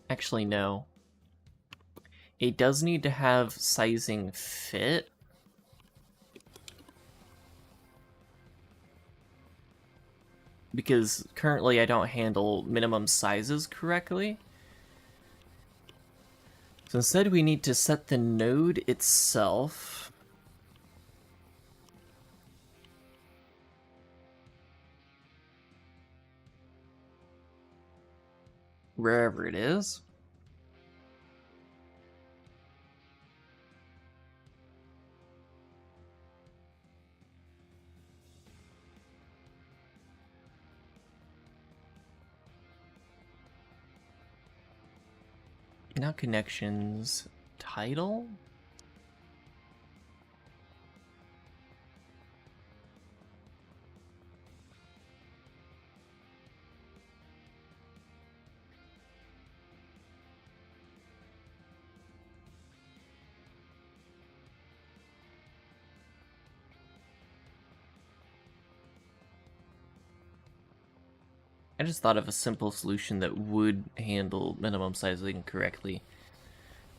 Actually, no. It does need to have sizing fit. Because currently I don't handle minimum sizes correctly. So instead we need to set the node itself. Wherever it is. Now connections title. I just thought of a simple solution that would handle minimum sizing correctly,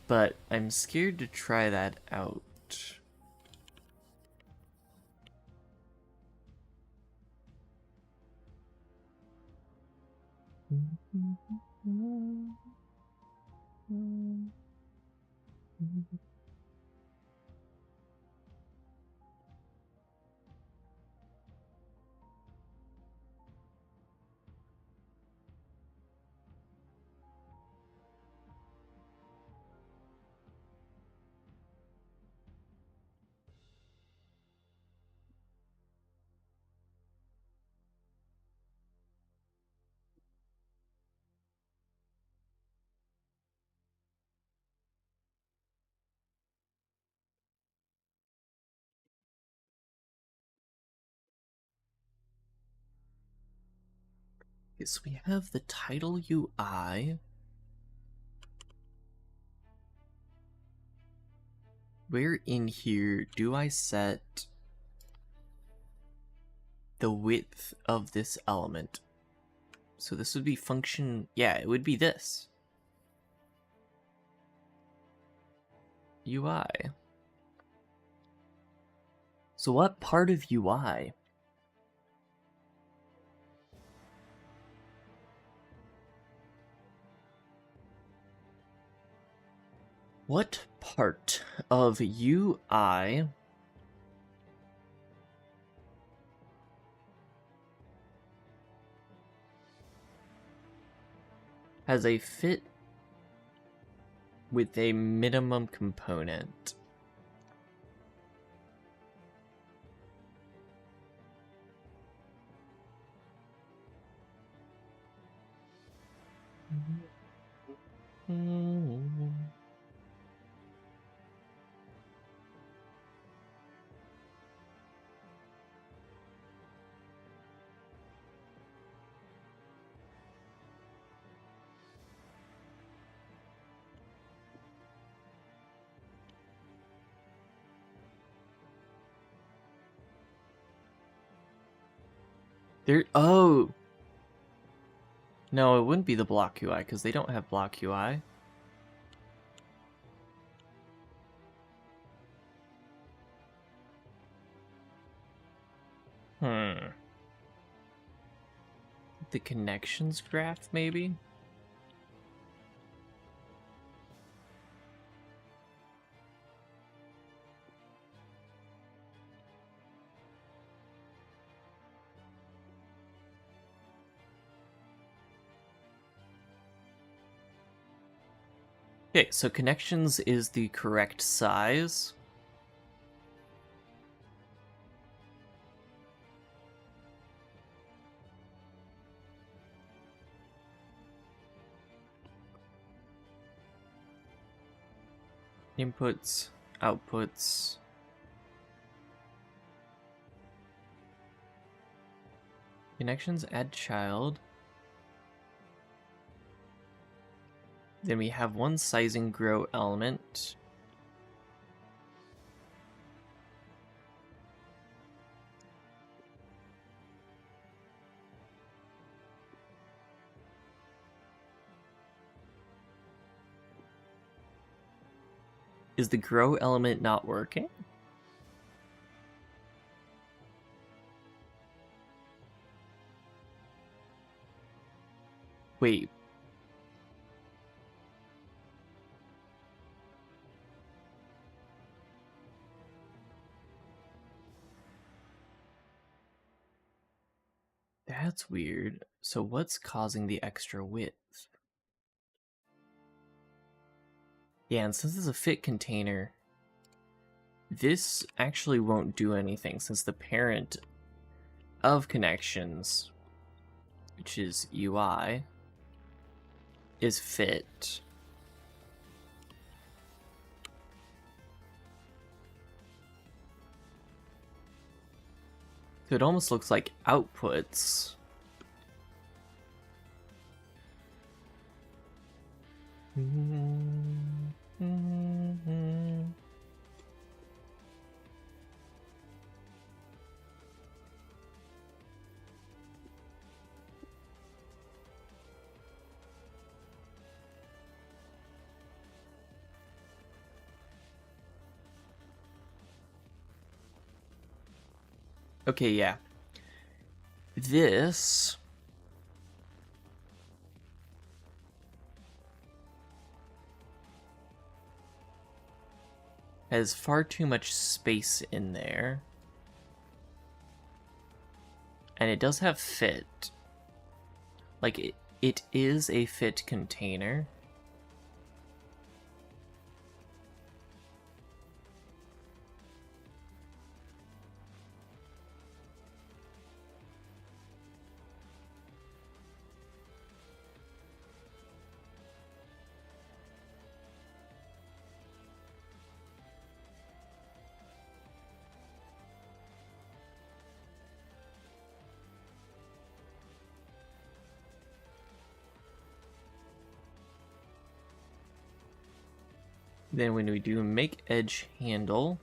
but I'm scared to try that out. Okay, so we have the title UI. Where in here do I set the width of this element? So this would be function, yeah, it would be this. UI. So what part of UI? What part of UI has a fit with a minimum component? Oh! No, it wouldn't be the block UI, because they don't have block UI. The connections graph, maybe? Okay, so connections is the correct size. Inputs, outputs. Connections, add child. Then we have one sizing grow element. Is the grow element not working? Wait. That's weird. So what's causing the extra width? Yeah, and since it's a fit container, this actually won't do anything since the parent of connections, which is UI, is fit. So it almost looks like outputs. Okay, yeah. This has far too much space in there. And it does have fit. Like, it is a fit container. Then when we do make edge handle,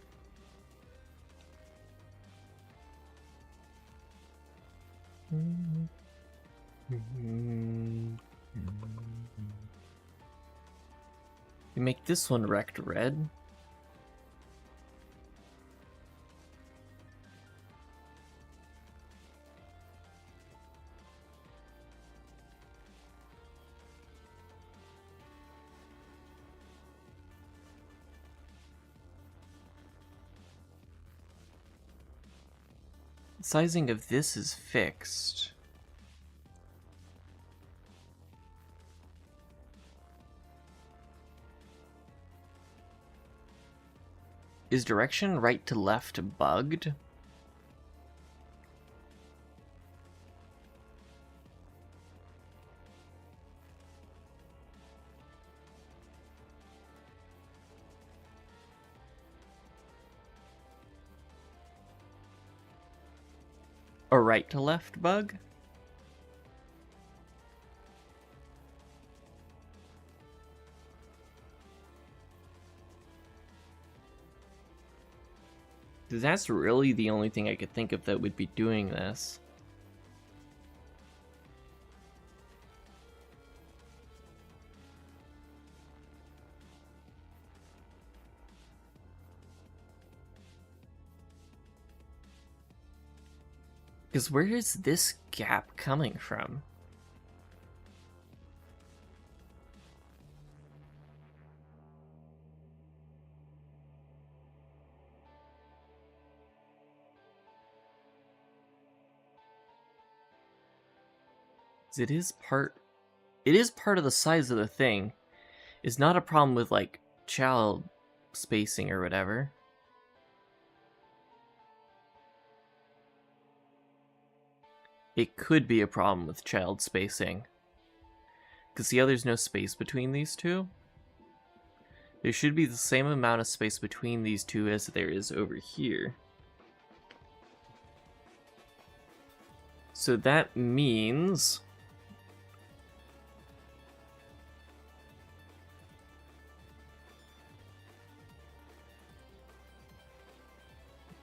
we make this one rect red. The sizing of this is fixed. Is direction right to left bugged? A right to left bug? That's really the only thing I could think of that would be doing this. Because where is this gap coming from? It is part of the size of the thing. It's not a problem with like child spacing or whatever. It could be a problem with child spacing. Because see how there's no space between these two? There should be the same amount of space between these two as there is over here. So that means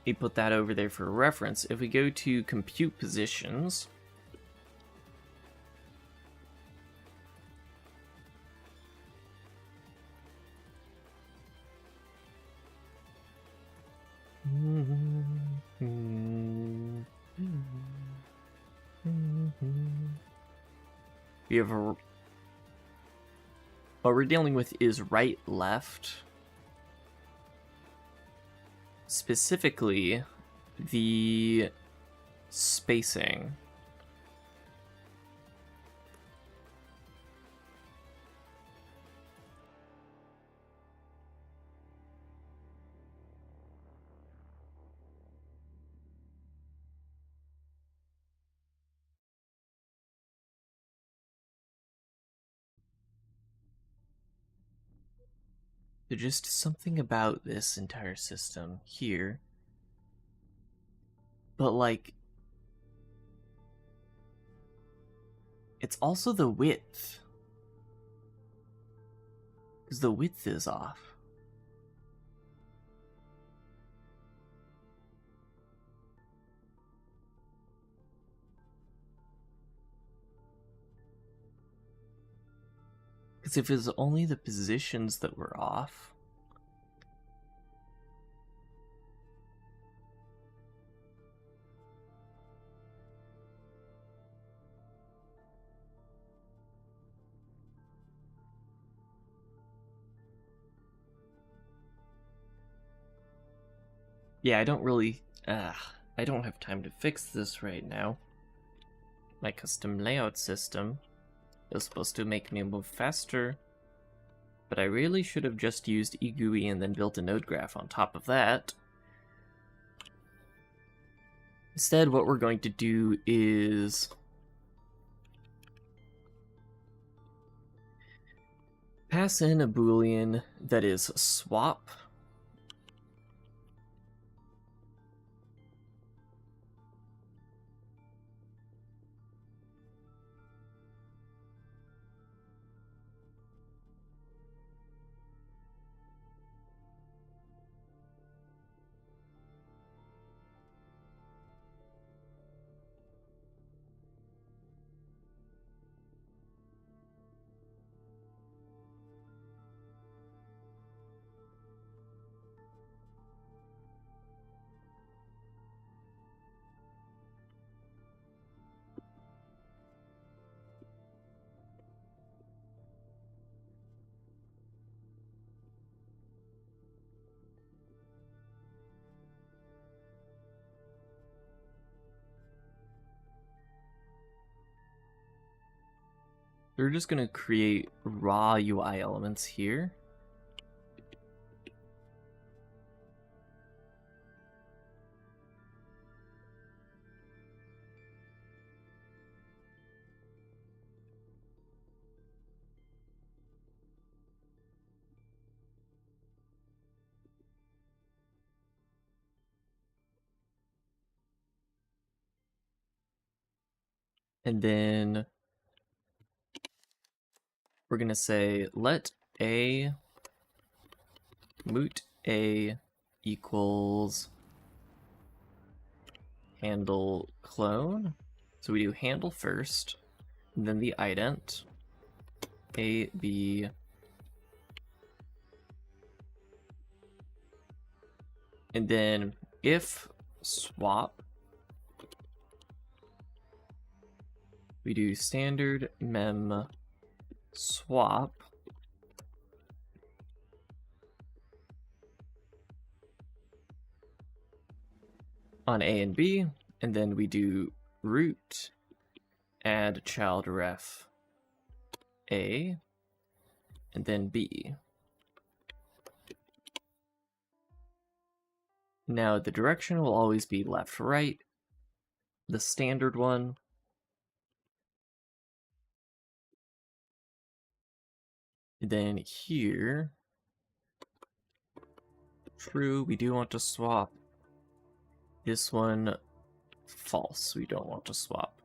we put that over there for reference. If we go to compute positions, we have what we're dealing with is right left. Specifically, the spacing. There's just something about this entire system here. But like, it's also the width. Because the width is off. Because if it was only the positions that were off, Yeah, I don't really... I don't have time to fix this right now. My custom layout system is supposed to make me move faster, but I really should have just used eGUI and then built a node graph on top of that. Instead, what we're going to do is pass in a boolean that is swap. We're just going to create raw UI elements here. And then we're going to say let a moot a equals handle clone. So we do handle first, and then the ident, a, b, and then if swap, we do standard mem swap on A and B, and then we do root add child ref A, and then B. Now the direction will always be left, right, the standard one. And then here, true, we do want to swap. This one, false, we don't want to swap.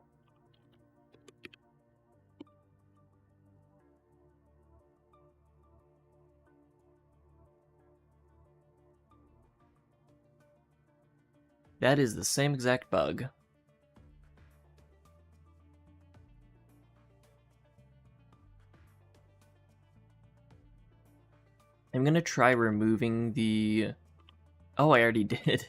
That is the same exact bug. I'm gonna try removing the... Oh, I already did.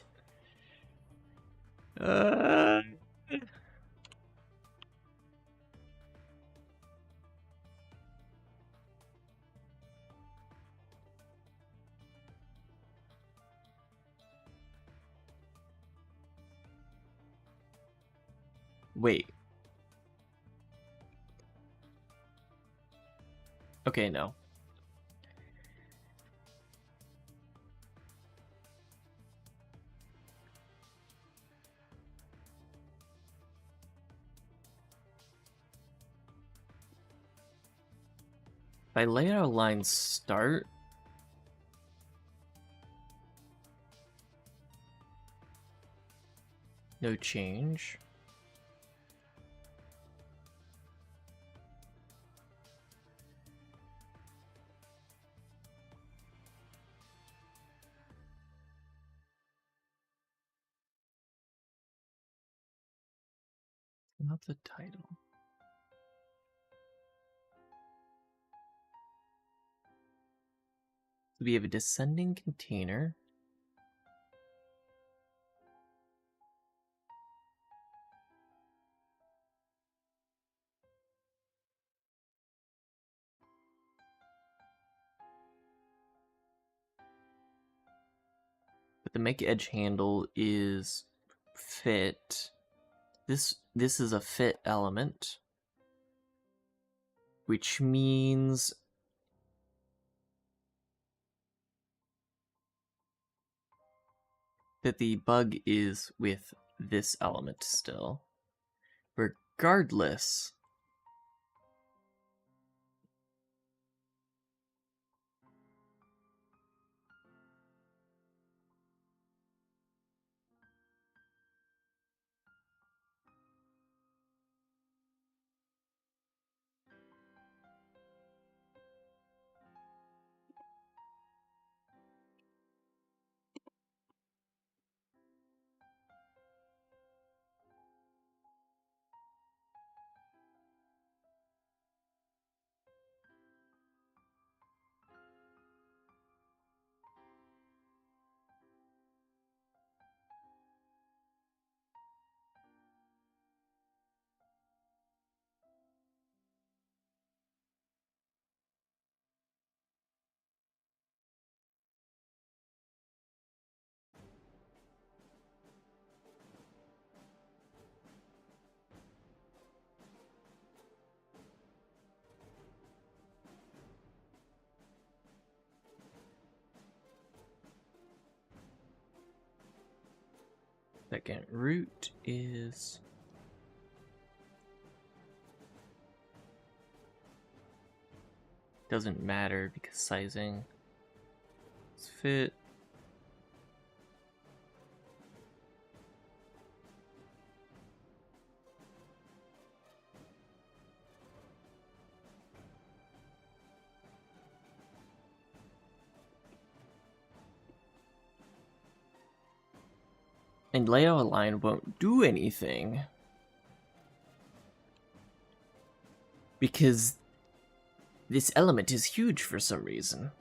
Wait. Okay, no. If I lay out a line start, no change. Not the title. So we have a descending container. the make edge handle is fit. This is a fit element, which means that the bug is with this element still. Regardless, second root is doesn't matter because sizing is fit. And layout align won't do anything because this element is huge for some reason.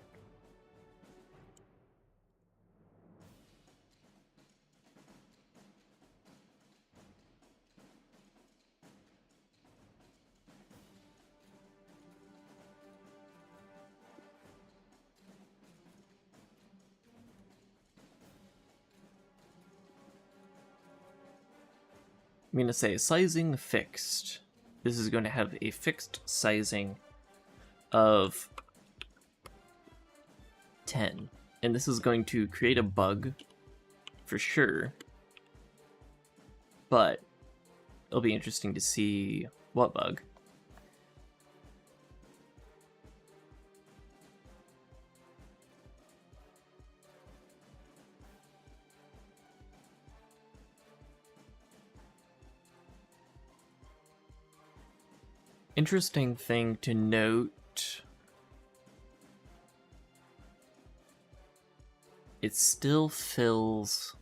I'm going to say sizing fixed. This is going to have a fixed sizing of 10. And this is going to create a bug for sure. But it'll be interesting to see what bug. Interesting thing to note, it still fills,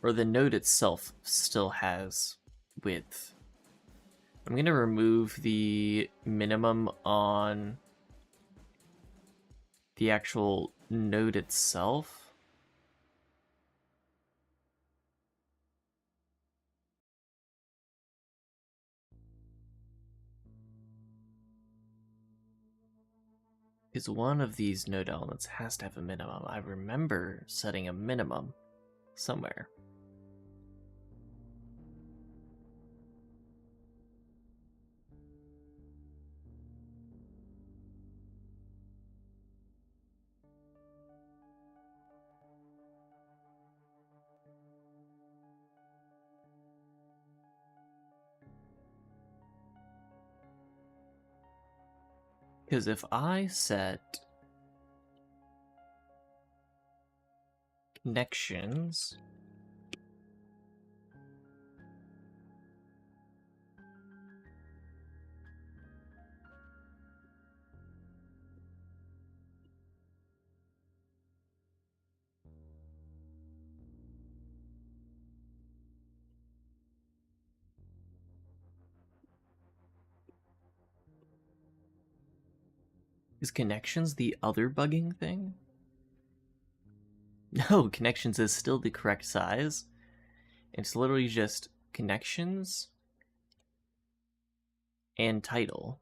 or the node itself still has width. I'm going to remove the minimum on the actual node itself. Because one of these node elements has to have a minimum. I remember setting a minimum somewhere. Because if I set connections is connections the other bugging thing? No, connections is still the correct size. It's literally just connections and title.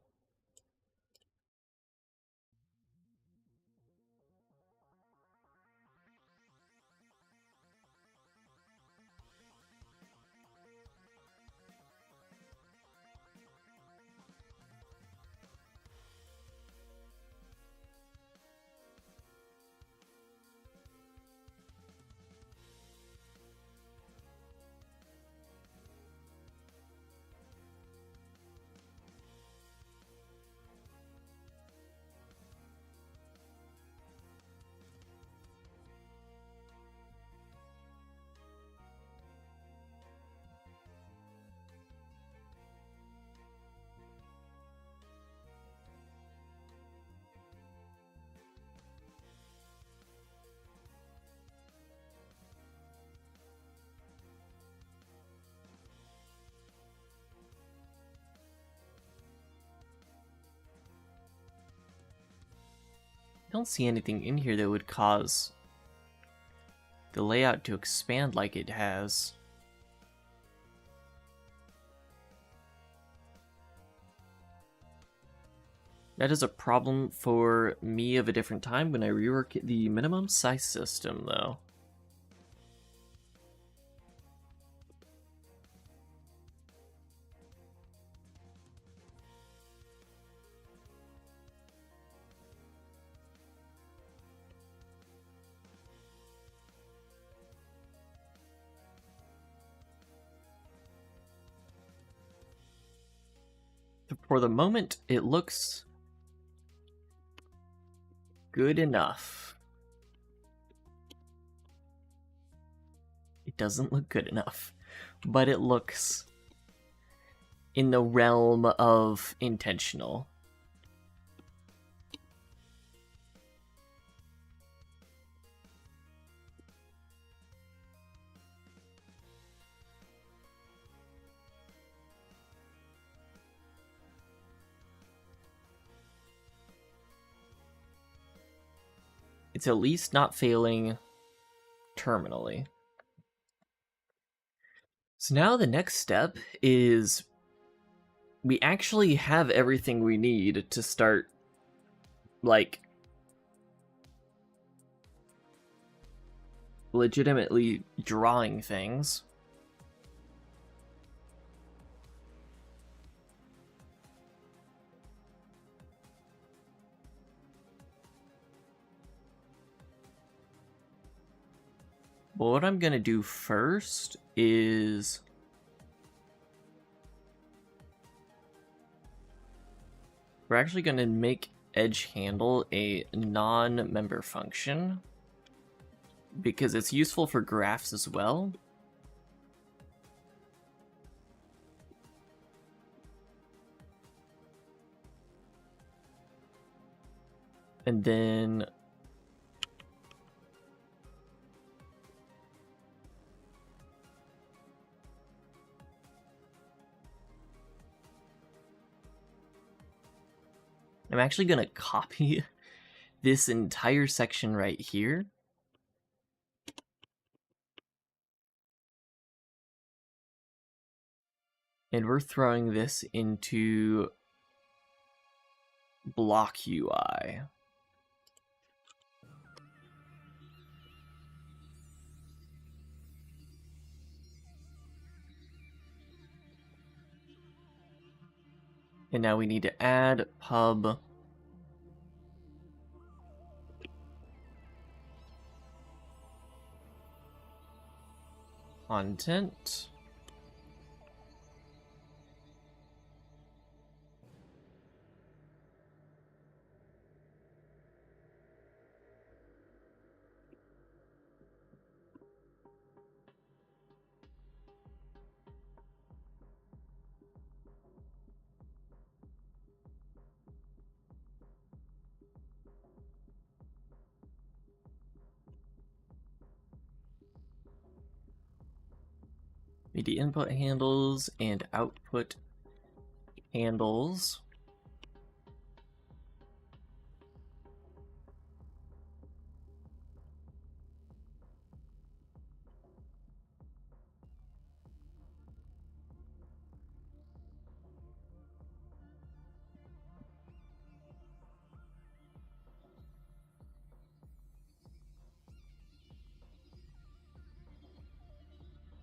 I don't see anything in here that would cause the layout to expand like it has. That is a problem for me of a different time when I rework the minimum size system, though. For the moment, it looks good enough. It doesn't look good enough, but it looks in the realm of intentional. It's at least not failing terminally. So now the next step is we actually have everything we need to start, like, legitimately drawing things. Well, what I'm gonna do first is we're actually gonna make edge handle a non-member function because it's useful for graphs as well. And then I'm actually going to copy this entire section right here. And we're throwing this into block UI. And now we need to add pub content. Media input handles and output handles.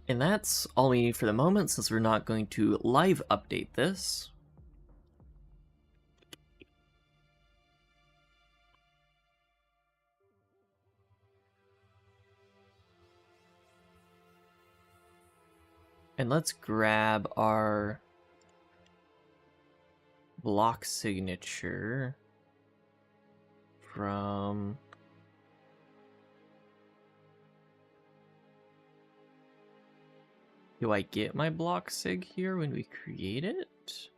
And that's all we need for the moment, since we're not going to live update this. And let's grab our block signature from... Do I get my block sig here when we create it?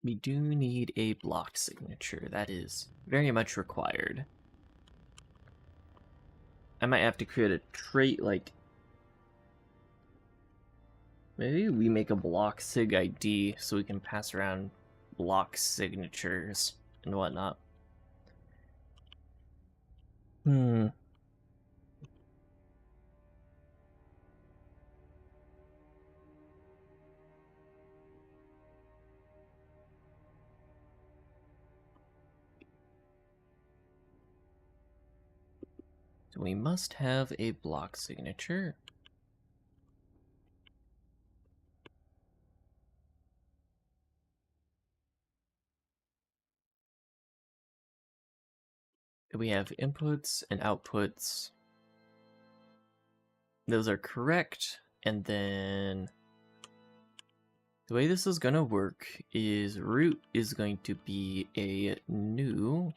We do need a block signature. That is very much required. I might have to create a trait, like... Maybe we make a block sig ID so we can pass around block signatures and whatnot. So we must have a block signature. We have inputs and outputs. Those are correct. And then the way this is going to work is root is going to be a new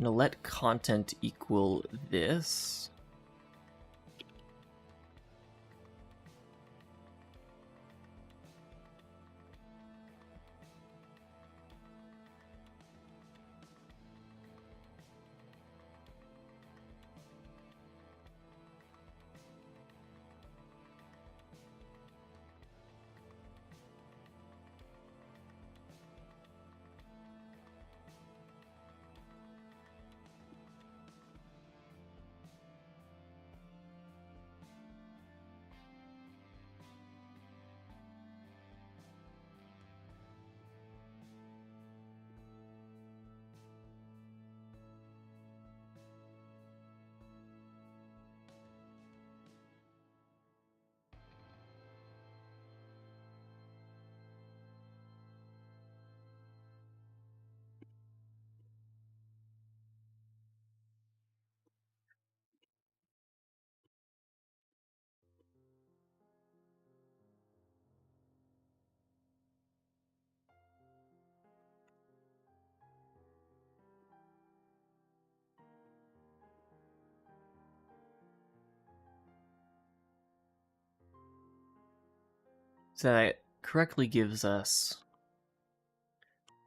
I'm gonna let content equal this. So that correctly gives us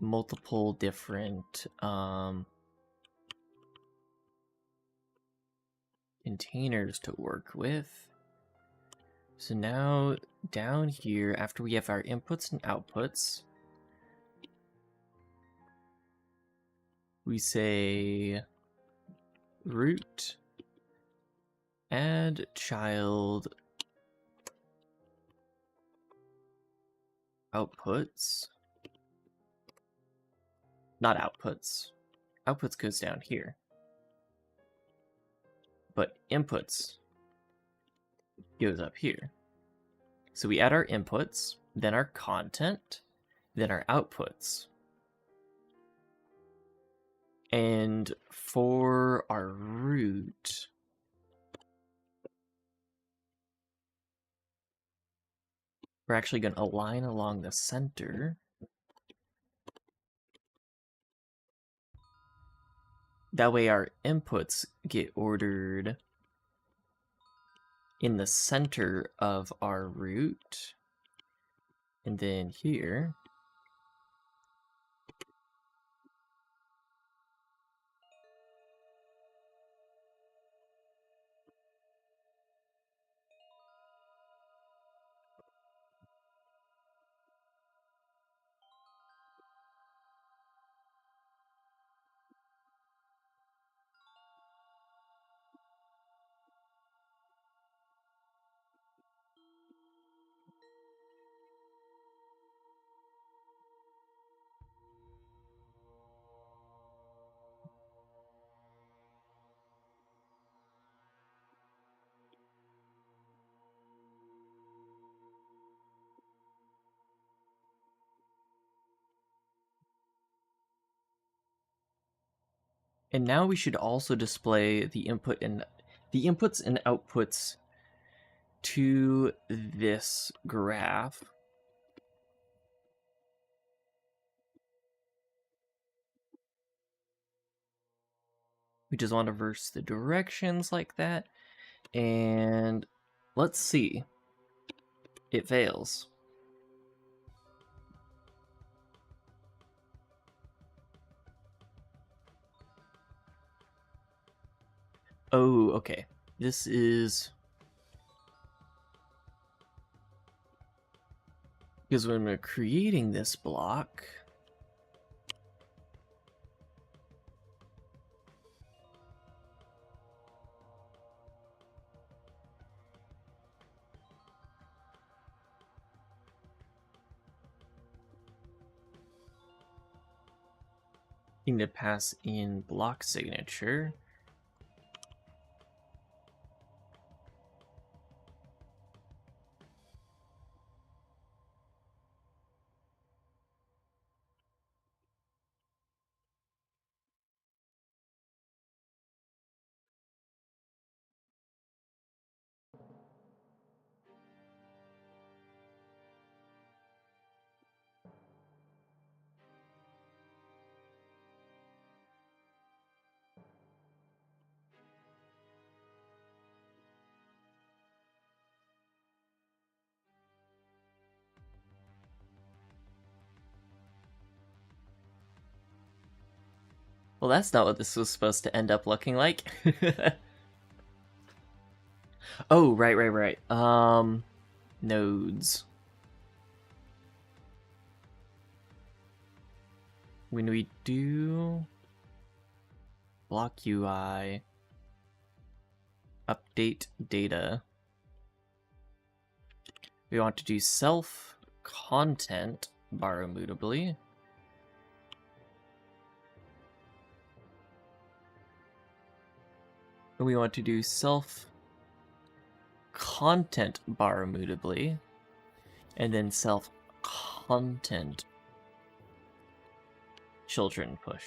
multiple different containers to work with. So now down here, after we have our inputs and outputs, we say root add child outputs, not outputs. Outputs goes down here, but inputs goes up here. So we add our inputs, then our content, then our outputs. And for our root, we're actually going to align along the center. That way our inputs get ordered in the center of our root. And then here, and now we should also display the input and the inputs and outputs to this graph we just want to reverse the directions like that, and let's see. It fails. Oh, okay. This is because when we're creating this block, need to pass in block signature. Well, that's not what this was supposed to end up looking like. Oh, right. Nodes. When we do block UI, update data, we want to do self content borrow mutably. And we want to do self content borrow mutably, and then self content children push.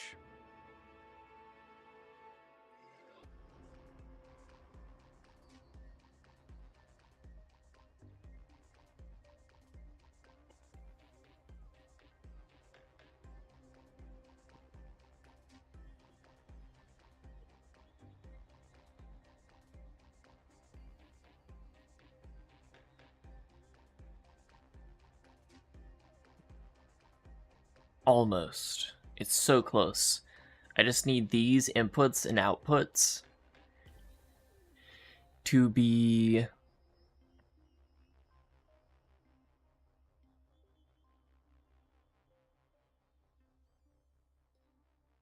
Almost. It's so close. I just need these inputs and outputs to be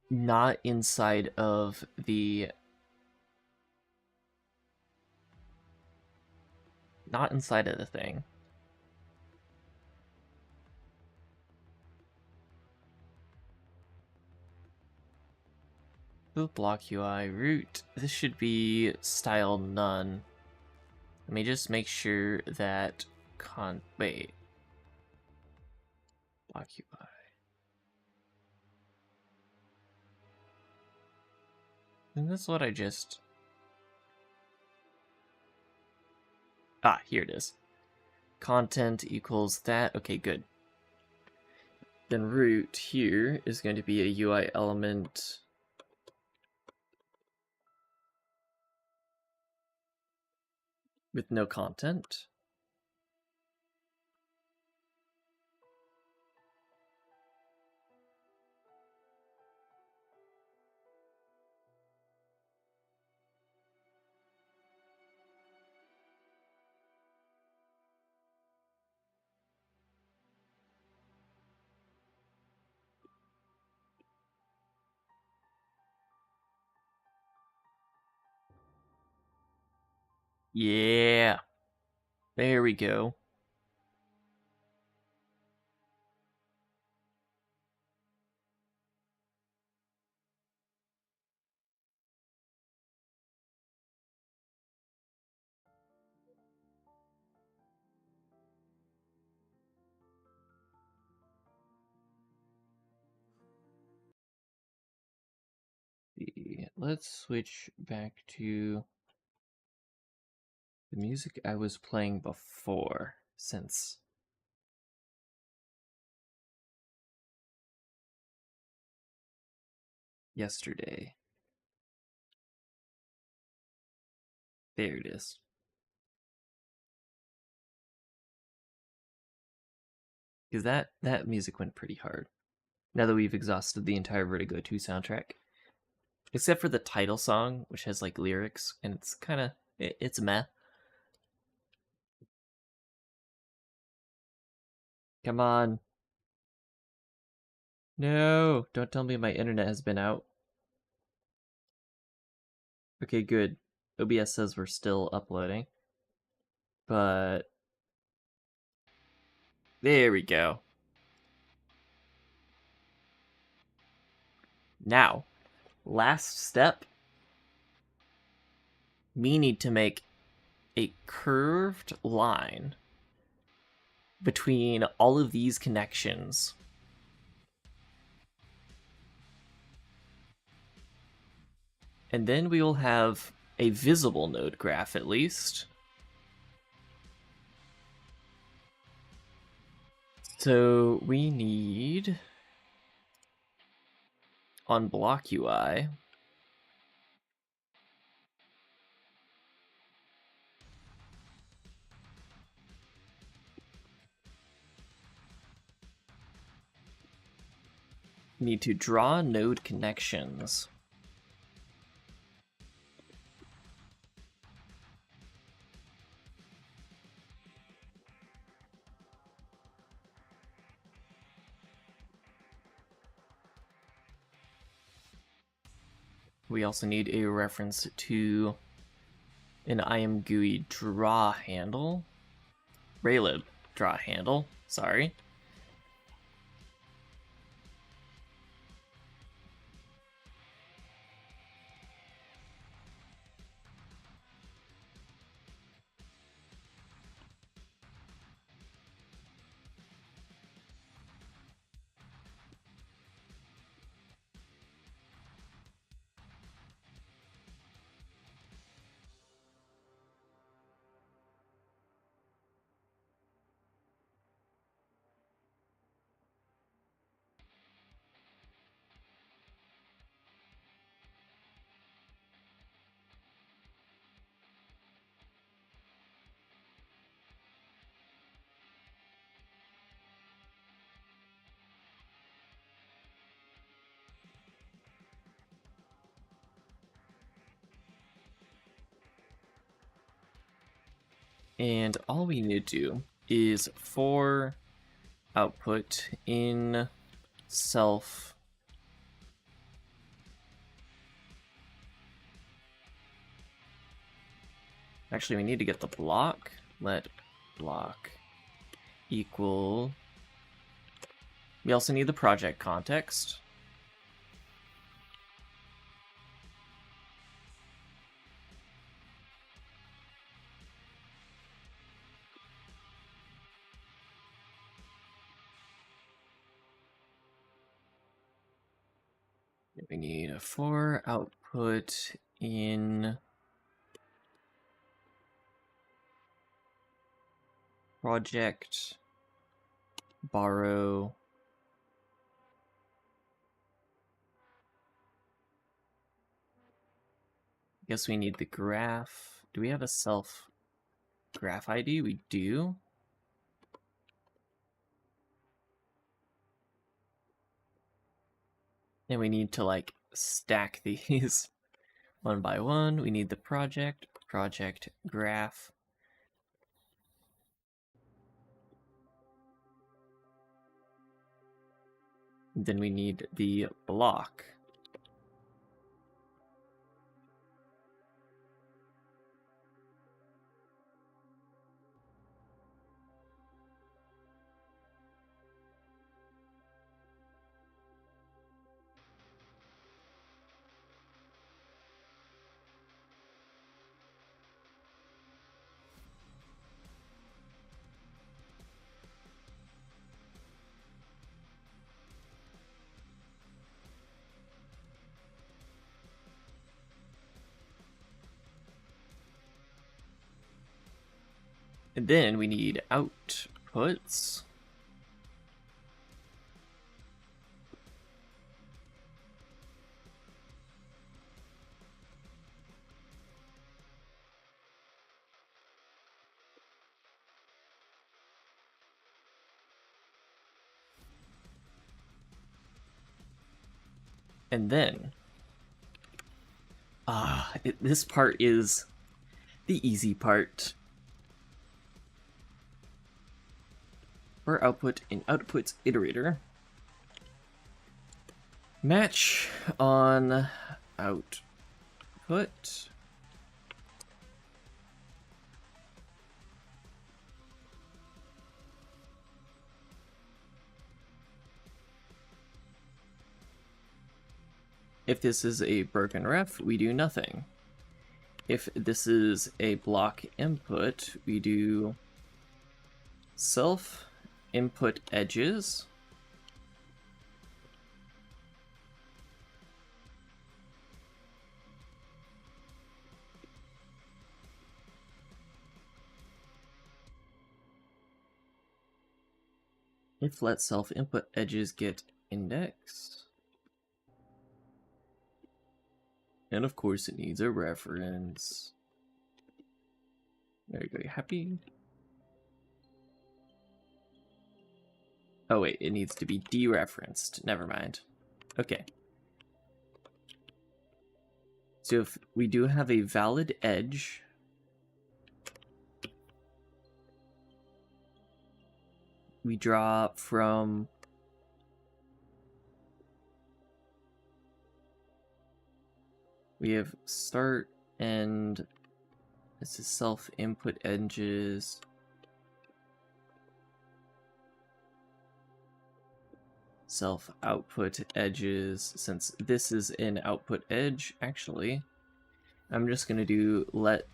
not inside of the thing. Boot block UI root. This should be style none. Let me just make sure that wait. Block UI. And this is what I just... Ah, here it is. Content equals that. Okay, good. Then root here is going to be a UI element with no content. Yeah. There we go. Let's switch back to The music I was playing before, since yesterday. There it is. Because that music went pretty hard. Now that we've exhausted the entire Vertigo 2 soundtrack. Except for the title song, which has like lyrics, and it's kind of, it's meh. Come on. No, don't tell me my internet has been out. Okay, good. OBS says we're still uploading. But there we go. Now, last step. We need to make a curved line between all of these connections. And then we will have a visible node graph at least. So we need, on block UI, need to draw node connections. We also need a reference to an IMGUI draw handle. Raylib draw handle, sorry. And all we need to do is for output in self actually we need to get the block. Let block equal, we also need the project context. We need a for output in project borrow guess we need the graph. Do we have a self graph ID? We do. And we need to like stack these one by one. We need the project graph. Then we need the block. And then we need outputs. And then, this part is the easy part. For output in outputs iterator, match on output if this is a broken ref, we do nothing. If this is a block input, we do self input edges if let self input edges get indexed. And of course it needs a reference. There you go, you happy? Oh wait, it needs to be dereferenced. Never mind. Okay. So if we do have a valid edge, we draw from we have start and this is self input edges. Self output edges. Since this is an output edge, actually, I'm just gonna do let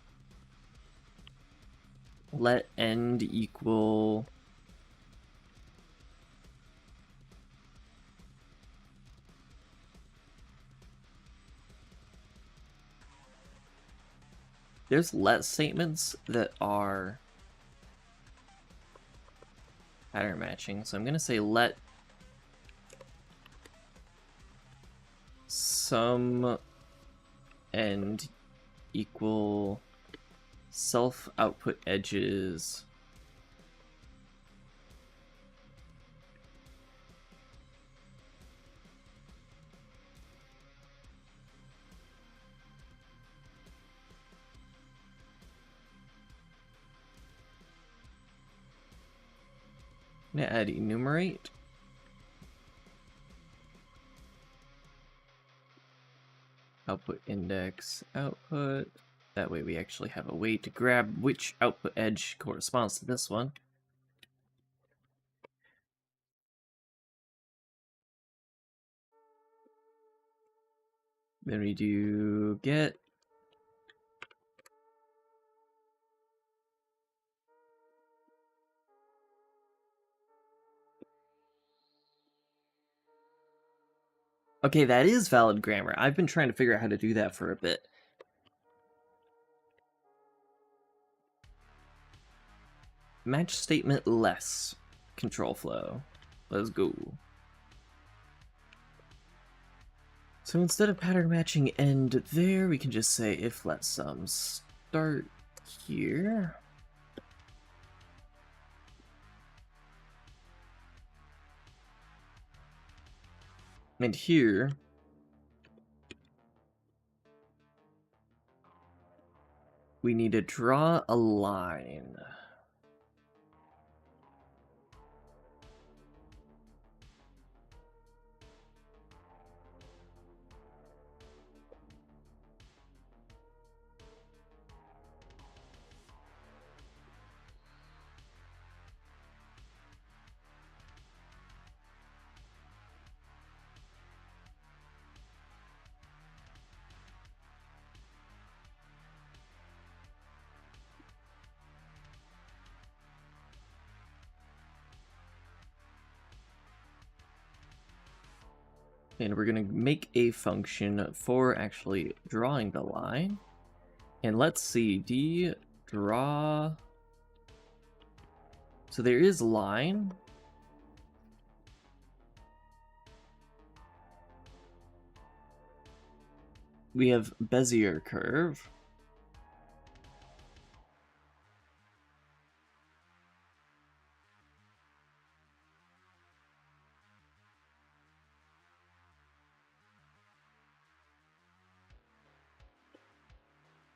end equal there's let statements that are pattern matching, so I'm gonna say let sum end equal self output edges I'm gonna add enumerate. Output index output. That way we actually have a way to grab which output edge corresponds to this one. Then we do get okay, that is valid grammar. I've been trying to figure out how to do that for a bit. Match statement less control flow. Let's go. So instead of pattern matching end there, we can just say if let sum start here. And here, we need to draw a line. And we're going to make a function for actually drawing the line. And let's see, draw So there is line. We have Bezier curve.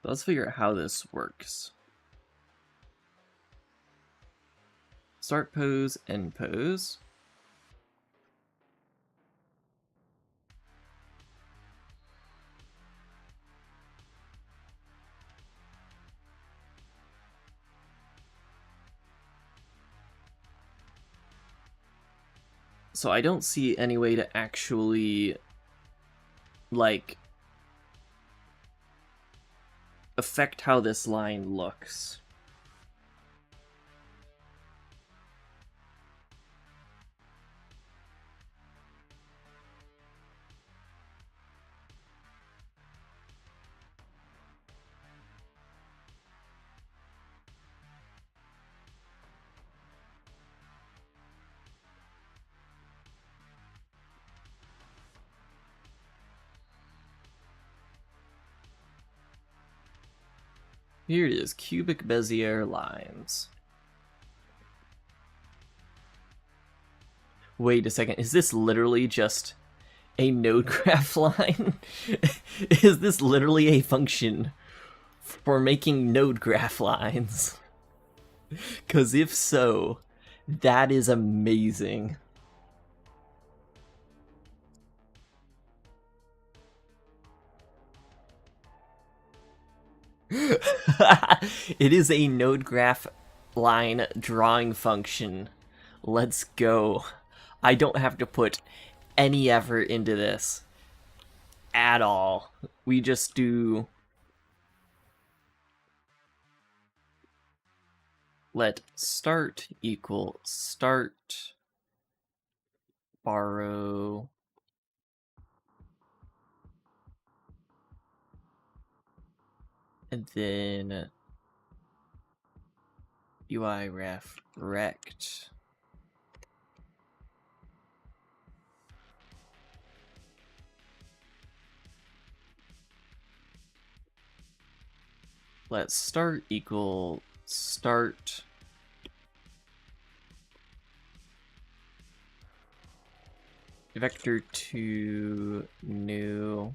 Let's figure out how this works. Start pose, end pose. So I don't see any way to actually, like, affect how this line looks. Here it is, cubic Bezier lines. Wait a second, is this literally just a node graph line? Is this literally a function for making node graph lines? Because if so, that is amazing. It is a node graph line drawing function. Let's go. I don't have to put any effort into this at all. We just do let start equal start borrow and then UI ref rect. Let start equal start vector to new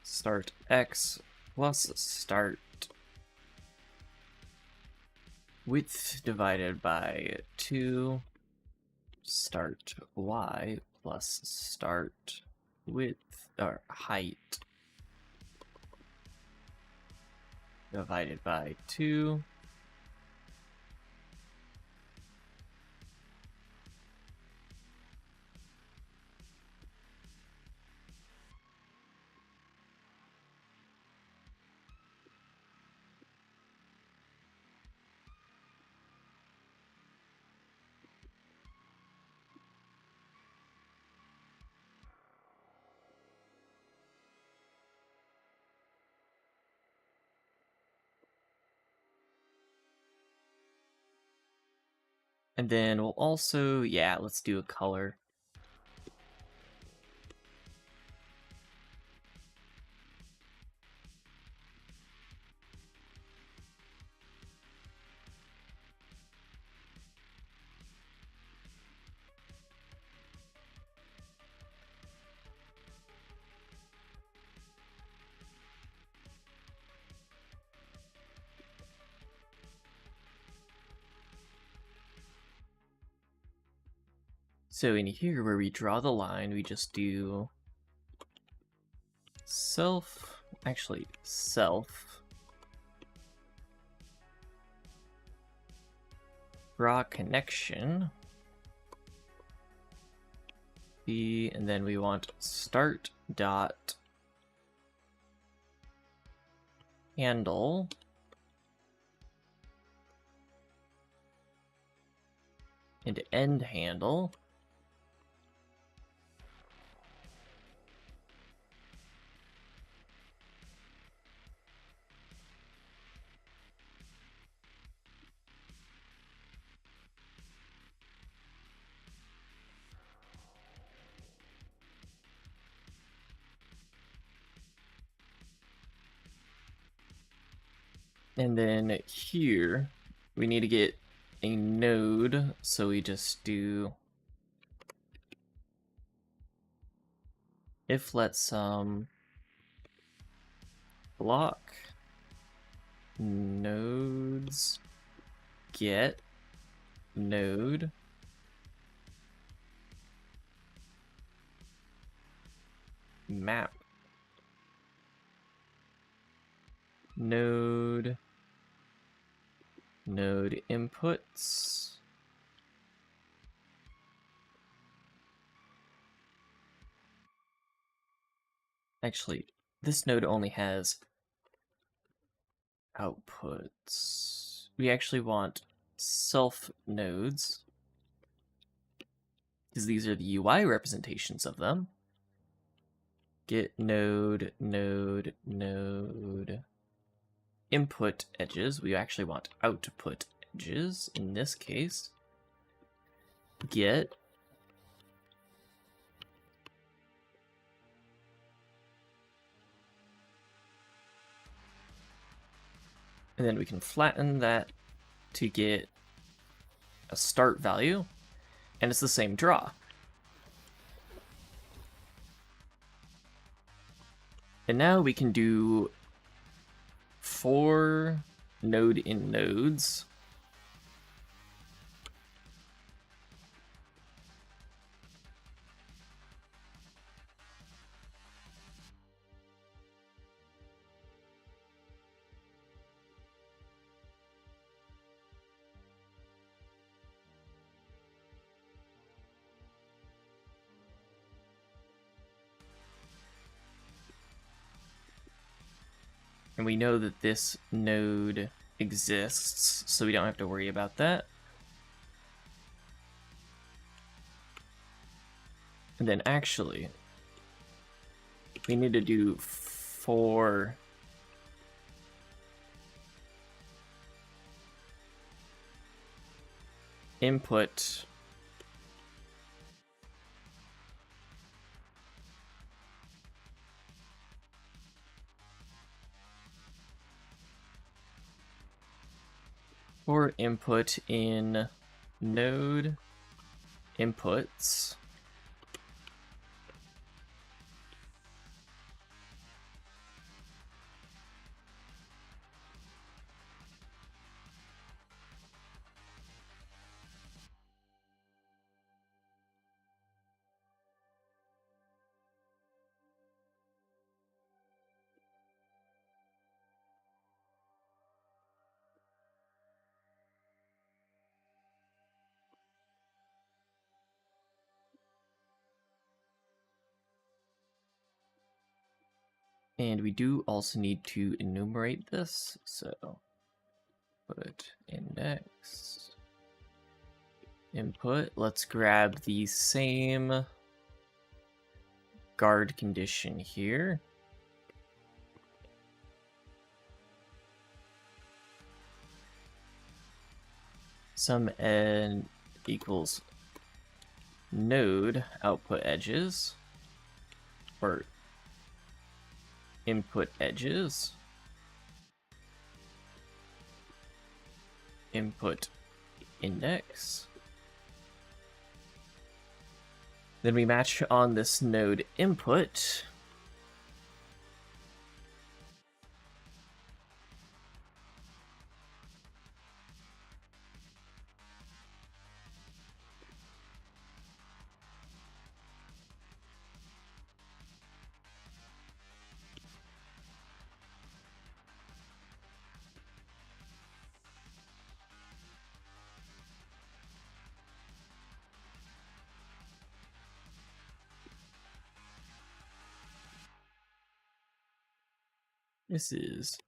start x plus start width divided by 2 start y plus start width or height divided by 2. And then we'll also, yeah, let's do a color. So in here where we draw the line, we just do self draw connection B, and then we want start dot handle and end handle. And then here, we need to get a node, so we just do if let's block nodes get node map node inputs. Actually, this node only has outputs. We actually want self nodes, because these are the UI representations of them. Get node input edges. We actually want output edges in this case. Get and then we can flatten that to get a start value, and it's the same draw. And now we can do for node in nodes. And we know that this node exists, so we don't have to worry about that. And then actually, we need to do for input or input in node inputs and we do also need to enumerate this, so put index input. Let's grab the same guard condition here. Sum n equals node output edges or input edges input index. Then we match on this node input. This is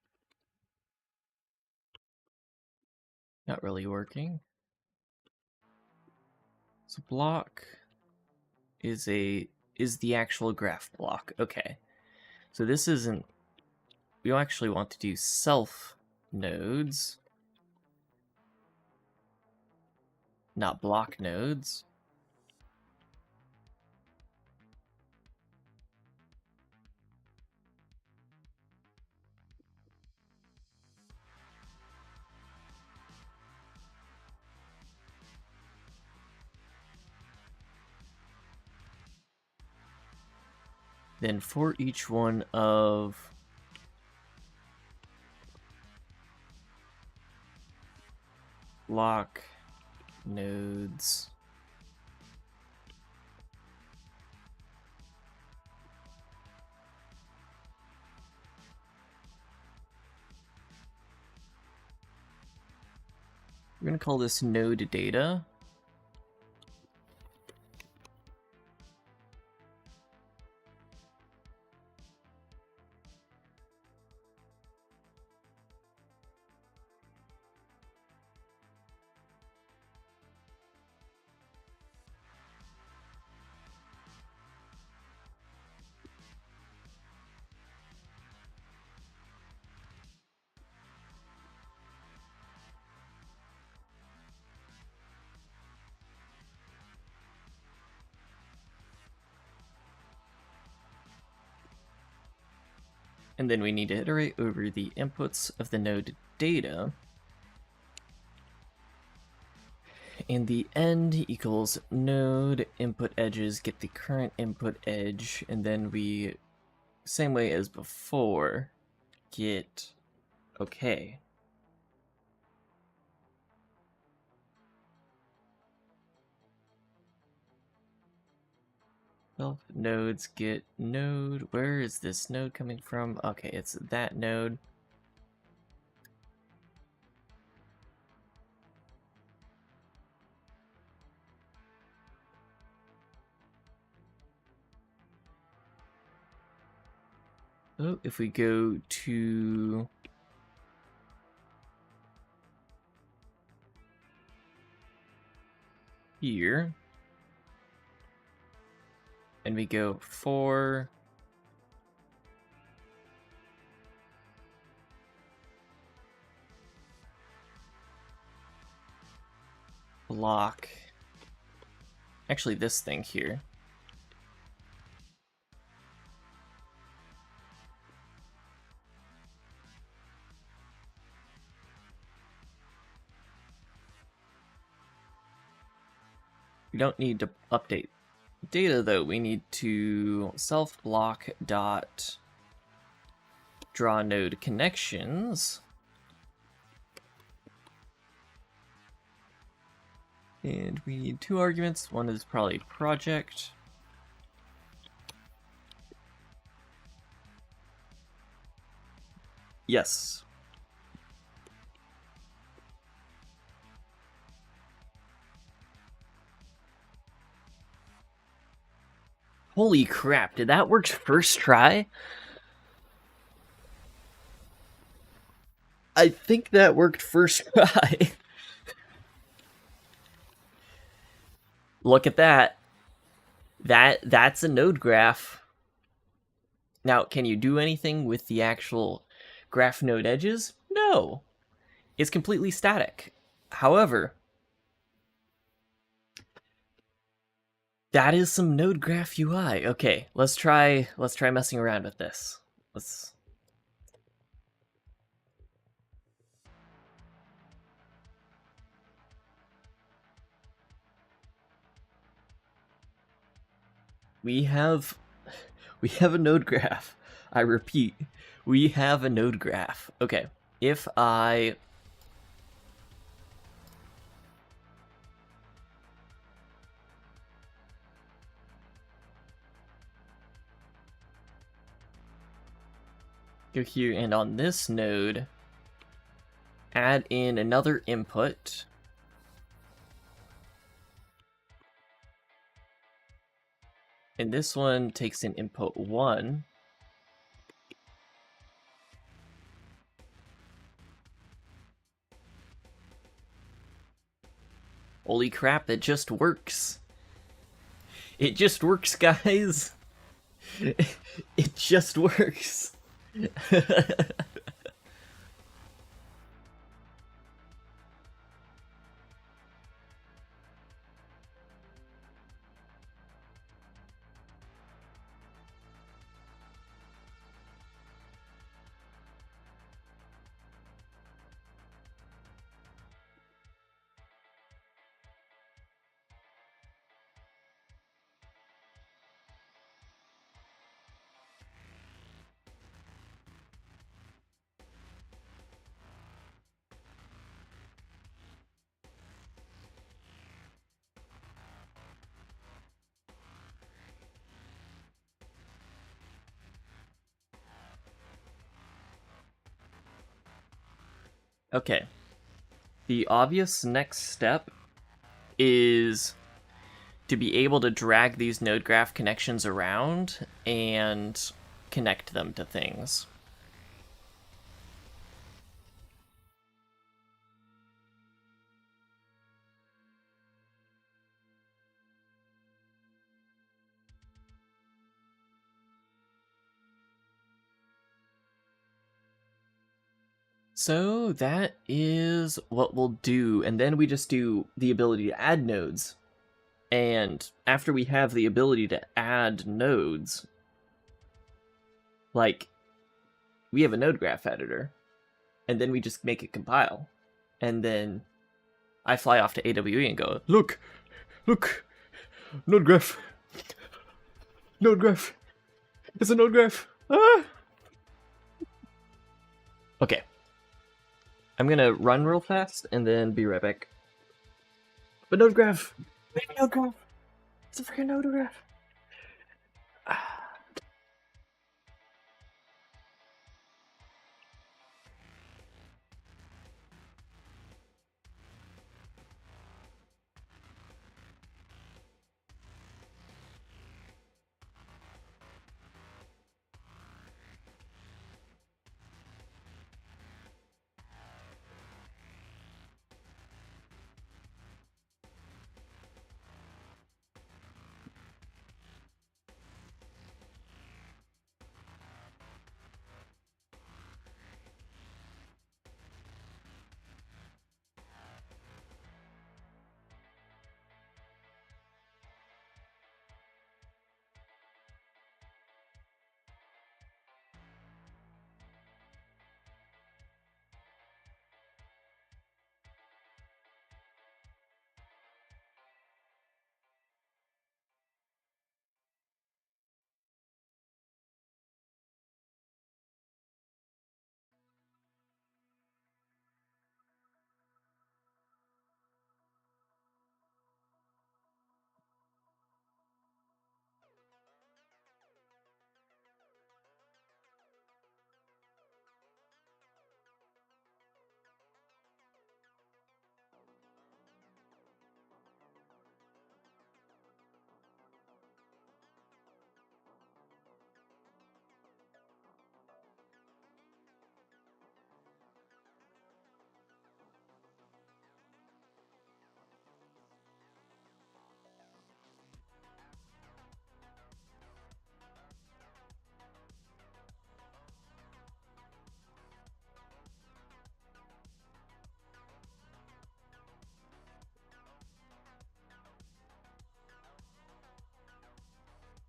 not really working. So block is the actual graph block. Okay. So this isn't, we actually want to do self nodes, not block nodes. Then for each one of lock nodes, we're going to call this node data. And then we need to iterate over the inputs of the node data. And the end equals node input edges, get the current input edge, and then we, same way as before, get okay. Well, nodes get node. Where is this node coming from? Okay, it's that node. Oh, if we go to here, and we go for block, actually this thing here. We don't need to update data though. We need to self block dot draw node connections. And we need two arguments. One is probably project. Yes. Holy crap, did that work first try? I think that worked first try. Look at that. That's a node graph. Now, can you do anything with the actual graph node edges? No. It's completely static. However, that is some node graph UI. Okay, let's try messing around with this. We have a node graph. I repeat, we have a node graph. Okay, if I go here and on this node, add in another input. And this one takes in input 1. Holy crap, it just works. It just works, guys. It just works. Okay. The obvious next step is to be able to drag these node graph connections around and connect them to things. So that is what we'll do, and then we just do the ability to add nodes. And after we have the ability to add nodes, like, we have a node graph editor, and then we just make it compile. And then I fly off to AWE and go, look, node graph, it's a node graph. Ah! Okay. I'm gonna run real fast and then be right back. But node graph! Baby node graph! It's a freaking node graph!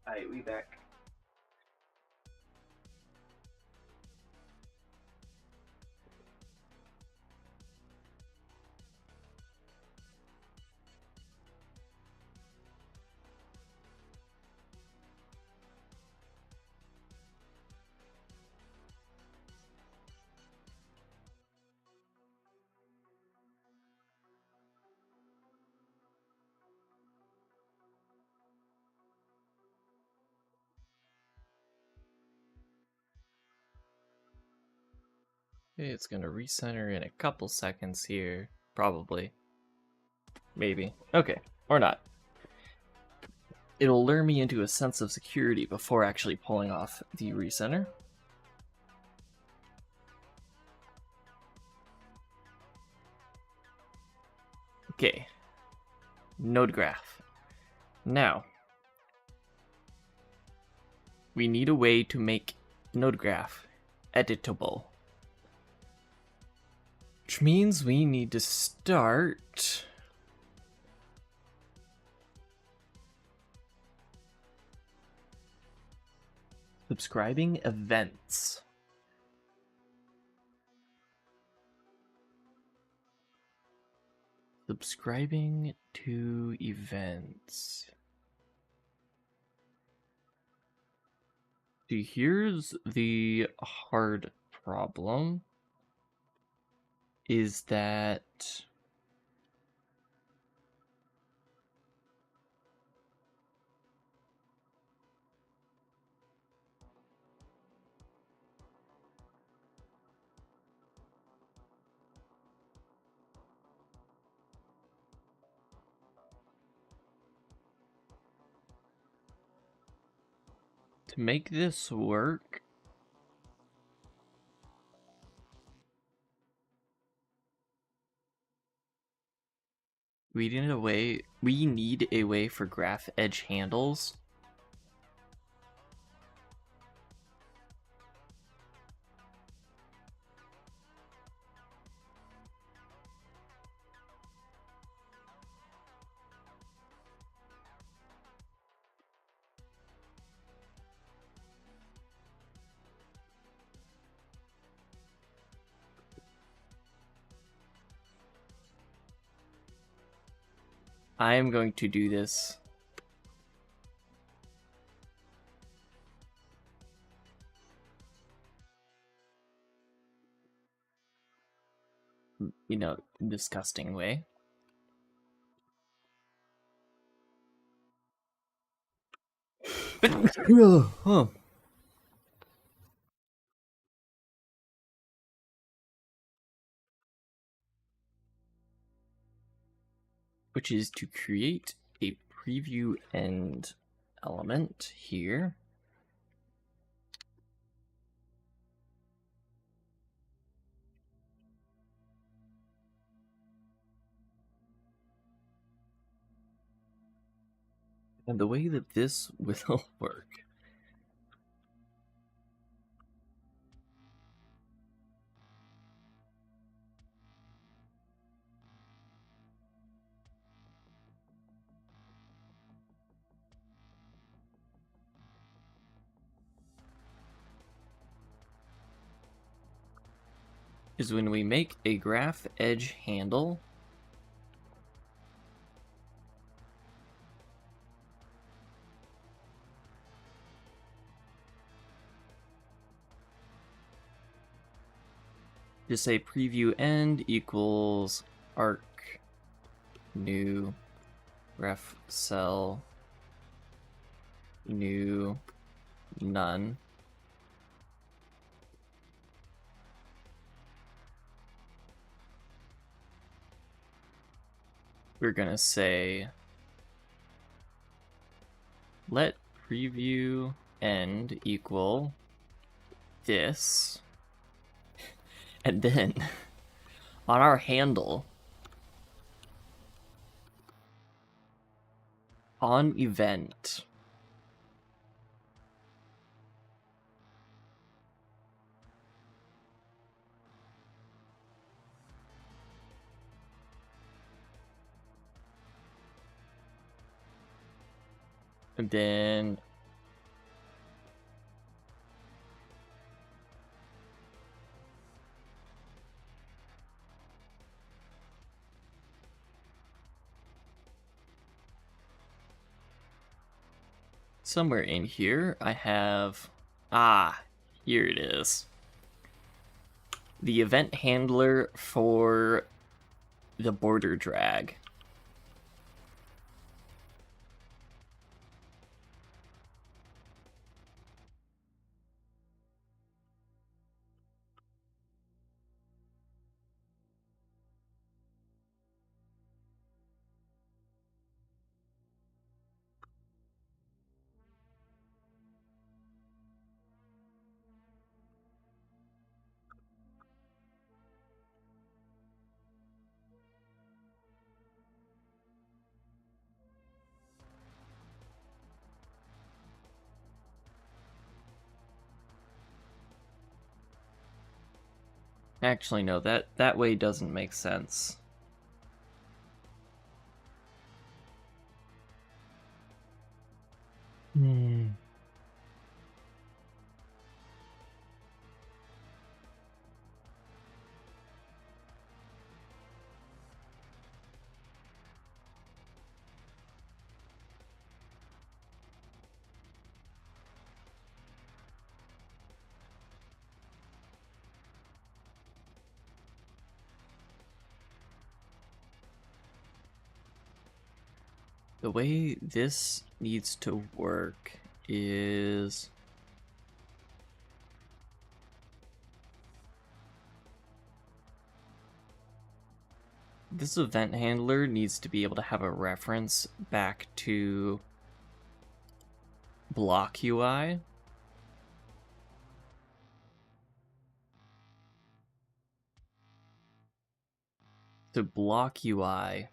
Alright, we back. Okay, it's gonna recenter in a couple seconds here. Probably. Maybe. Okay, or not. It'll lure me into a sense of security before actually pulling off the recenter. Okay. Node graph. Now, we need a way to make node graph editable. Which means we need to start subscribing events. Subscribing to events. See, here's the hard problem. Is that To make this work, we need a way for graph edge handles. I am going to do this disgusting way. Which is to create a preview end element here. And the way that this will work is when we make a graph edge handle, just say preview end equals arc new ref cell new none. We're gonna say let preview end equal this, and then on our handle on event and then somewhere in here I have, here it is, the event handler for the border drag. Actually, no, that way doesn't make sense. The way this needs to work is this event handler needs to be able to have a reference back to block UI. So block UI.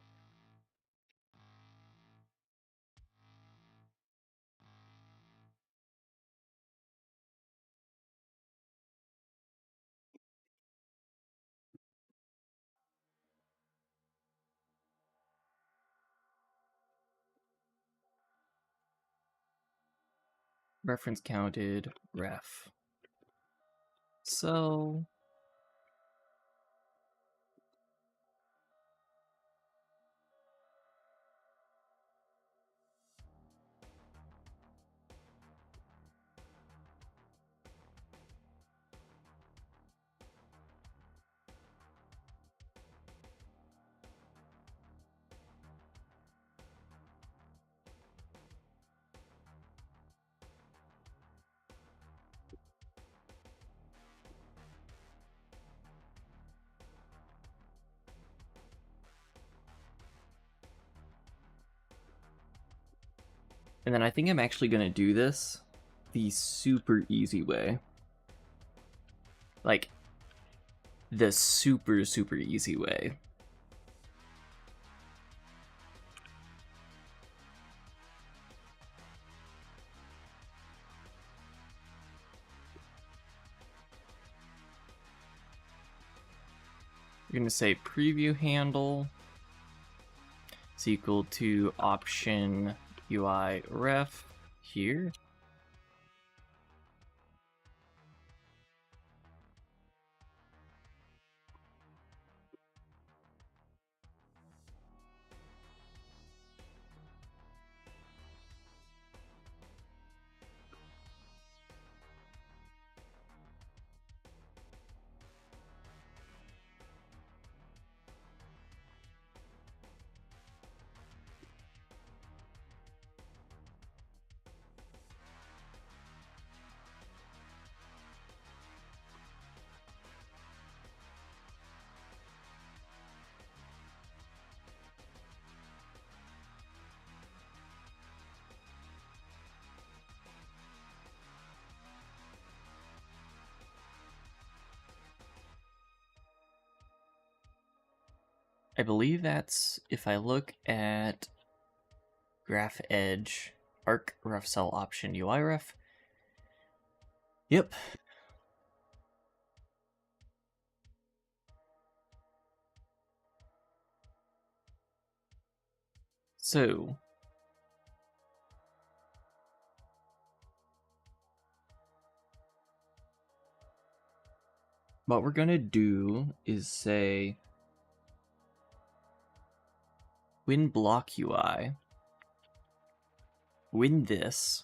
Reference counted ref. So and then I think I'm actually gonna do this the super easy way. Like, the super easy way. You're gonna say preview handle is equal to option UI ref here. I believe that's, if I look at graph edge, arc ref cell option UI ref. Yep. So what we're gonna do is say when block UI, when this,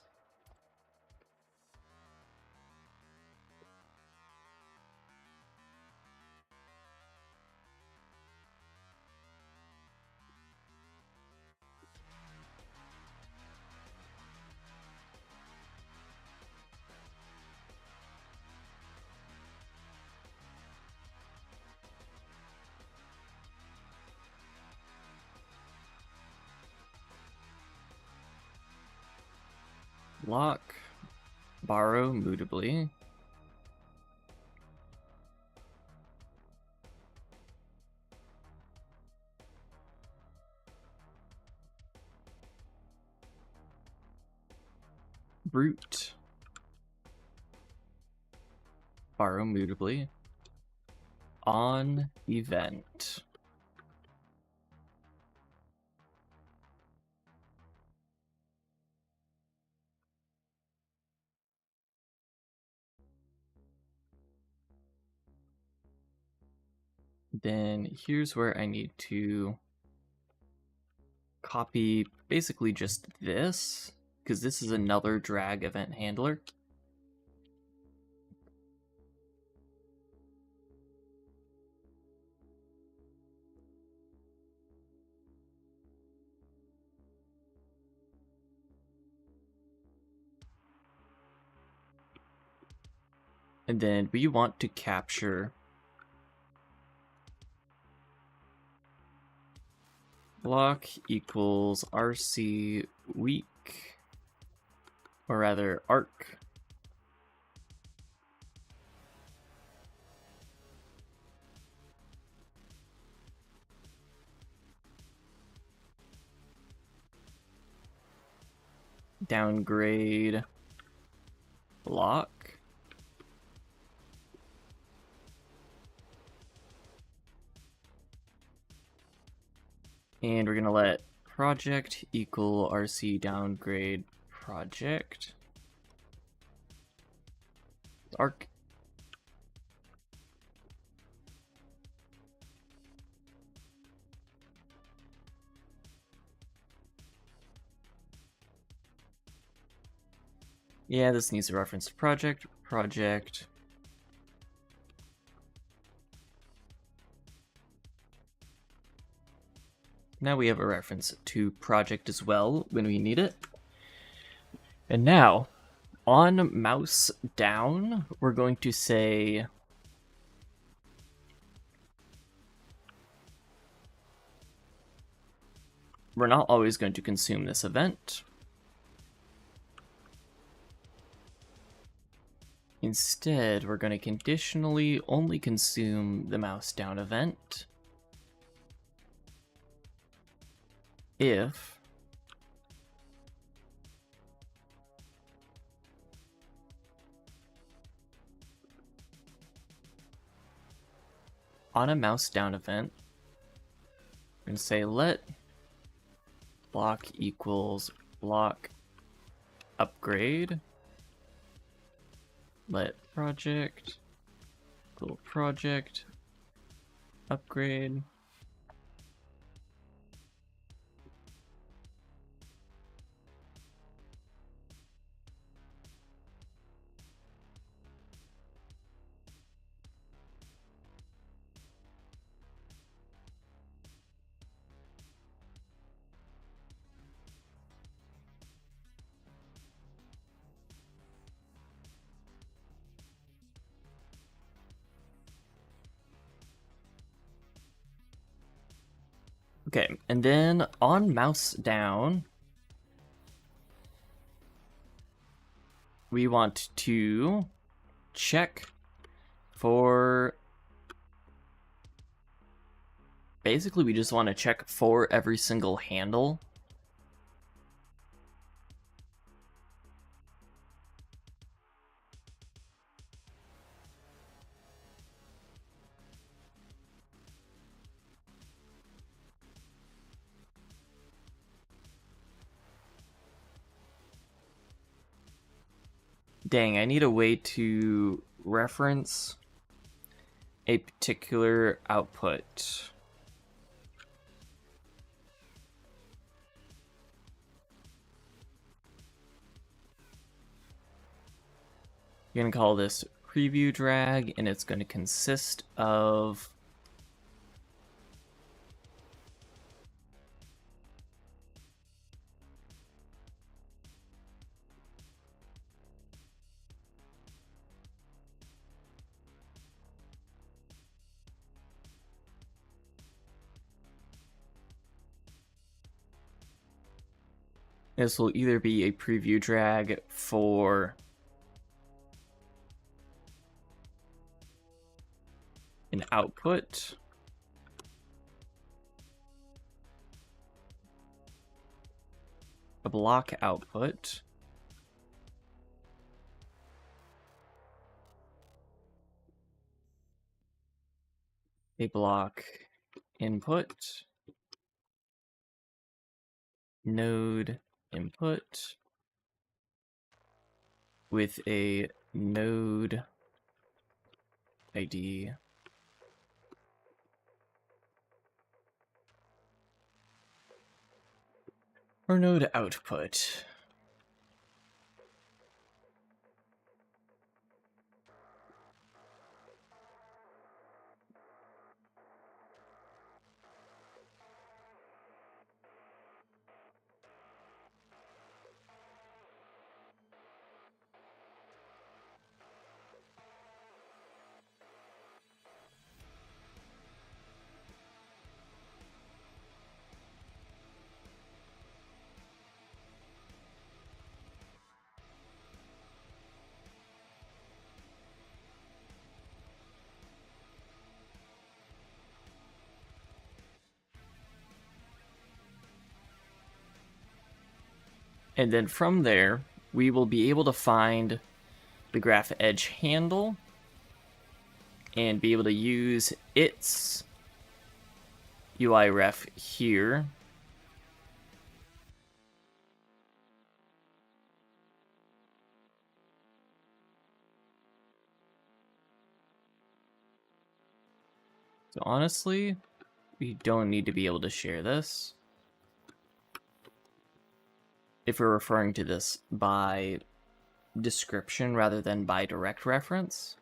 lock, borrow mutably, root, borrow mutably, on event. Then here's where I need to copy basically just this, because this is another drag event handler. And then we want to capture block equals RC weak, or rather arc. downgrade block. And we're gonna let project equal RC downgrade project. Arc. Yeah, this needs a reference to project. Project. Now we have a reference to project as well when we need it. And now, on mouse down, we're going to say we're not always going to consume this event. Instead, we're going to conditionally only consume the mouse down event if on a mouse down event, we're going to say let block equals block upgrade, let project equal project upgrade. Okay, and then on mouse down, we want to check for, basically we just want to check for every single handle. Dang, I need a way to reference a particular output. You're going to call this preview drag, and it's going to consist of this will either be a preview drag for an output, a block output, a block input, node input with a node ID or node output. And then from there, we will be able to find the graph edge handle and be able to use its UI ref here. So honestly, we don't need to be able to share this if we're referring to this by description rather than by direct reference.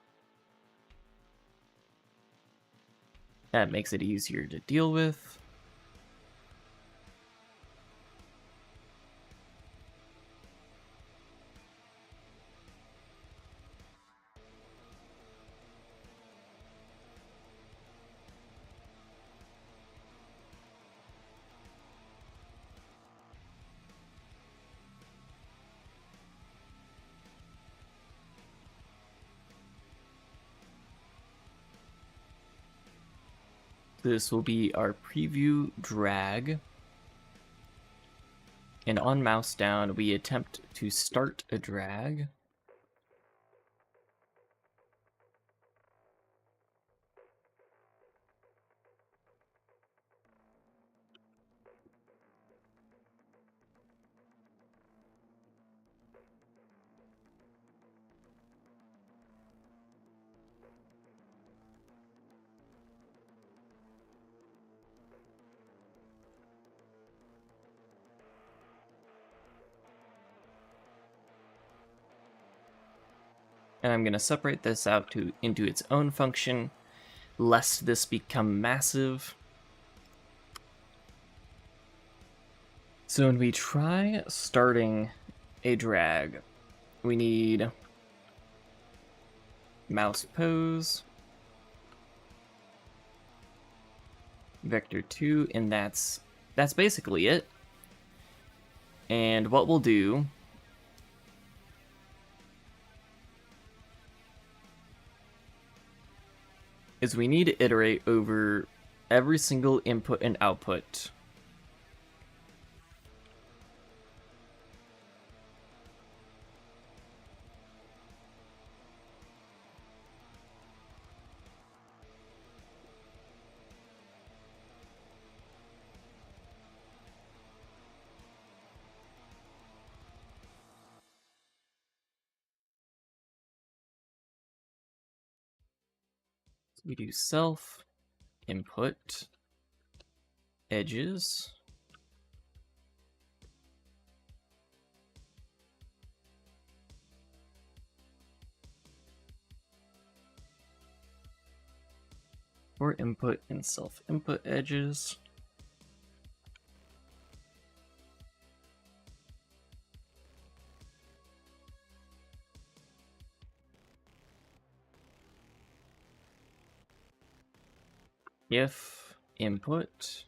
That makes it easier to deal with. This will be our preview drag. And on mouse down, we attempt to start a drag. And I'm going to separate this out into its own function, lest this become massive. So when we try starting a drag, we need mouse pose, vector 2, and that's basically it. And what we'll do is we need to iterate over every single input and output. So we do self, input, edges, for input and self input edges. If input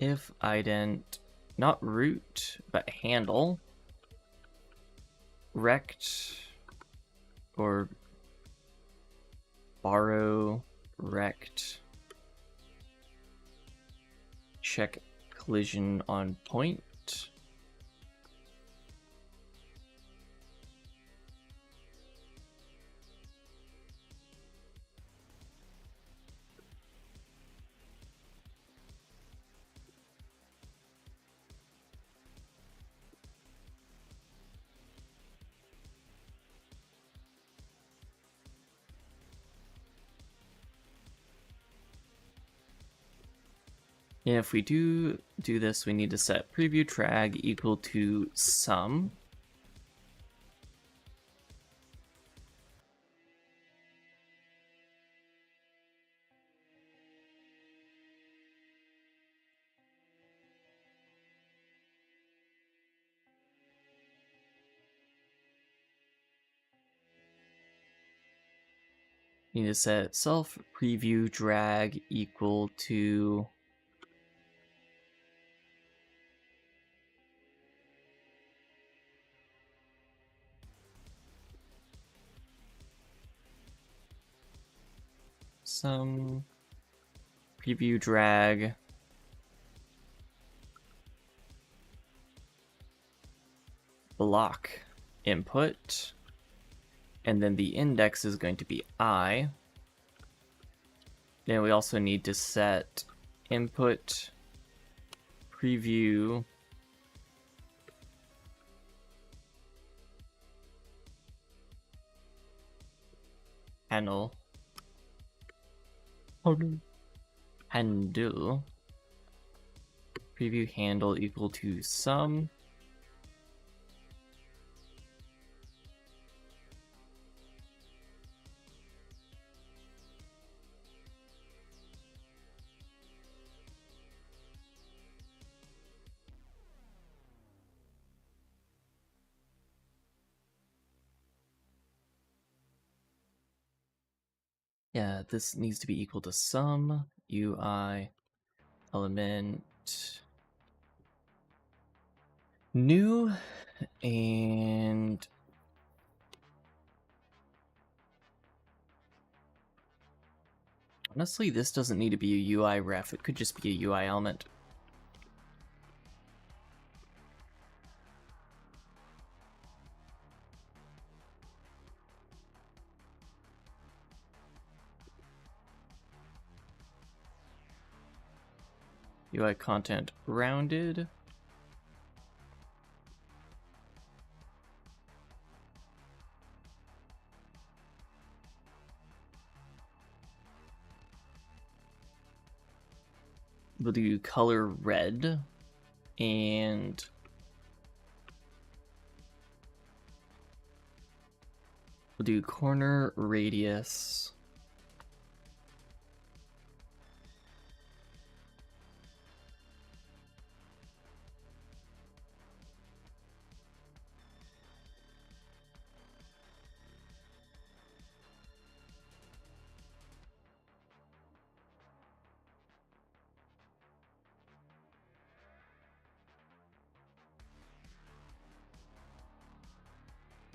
if ident, not root, but handle, rect, or borrow, rect, check collision on point. And if we do this, we need to set preview drag equal to sum. You need to set self preview drag equal to some preview drag block input, and then the index is going to be I. Then we also need to set input preview handle preview handle equal to sum Yeah, this needs to be equal to sum UI element new, and honestly, this doesn't need to be a UI ref. It could just be a UI element. UI content rounded. We'll do color red, and we'll do corner radius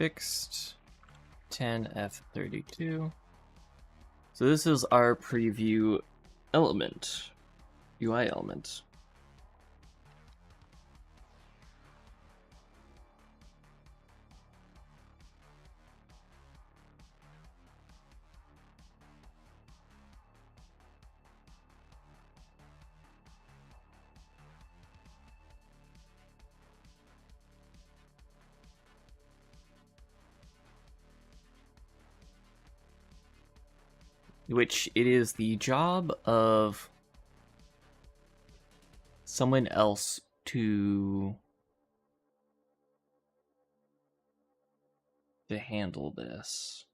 fixed 10F32. So this is our preview element, UI element. Which it is the job of someone else to handle this.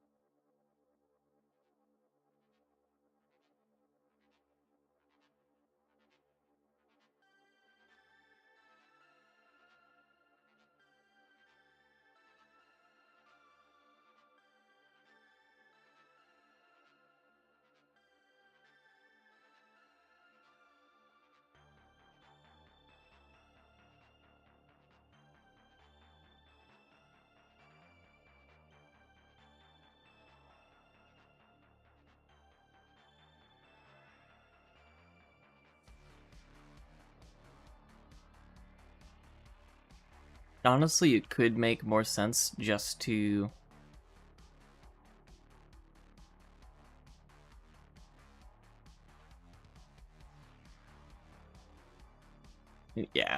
Honestly, it could make more sense just to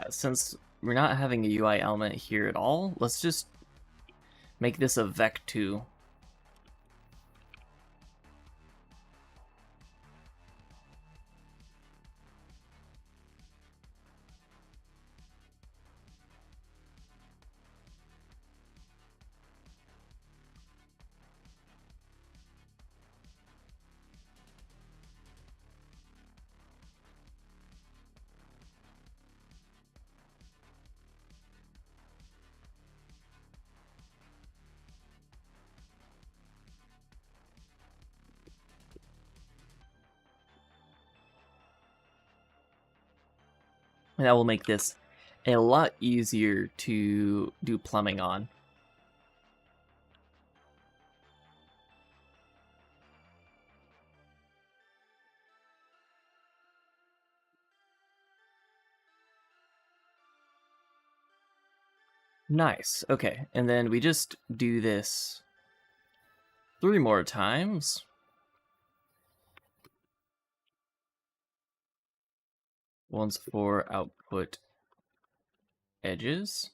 since we're not having a UI element here at all, let's just make this a vec2. And that will make this a lot easier to do plumbing on. Nice. Okay, and then we just do this 3 more times. Once for output edges.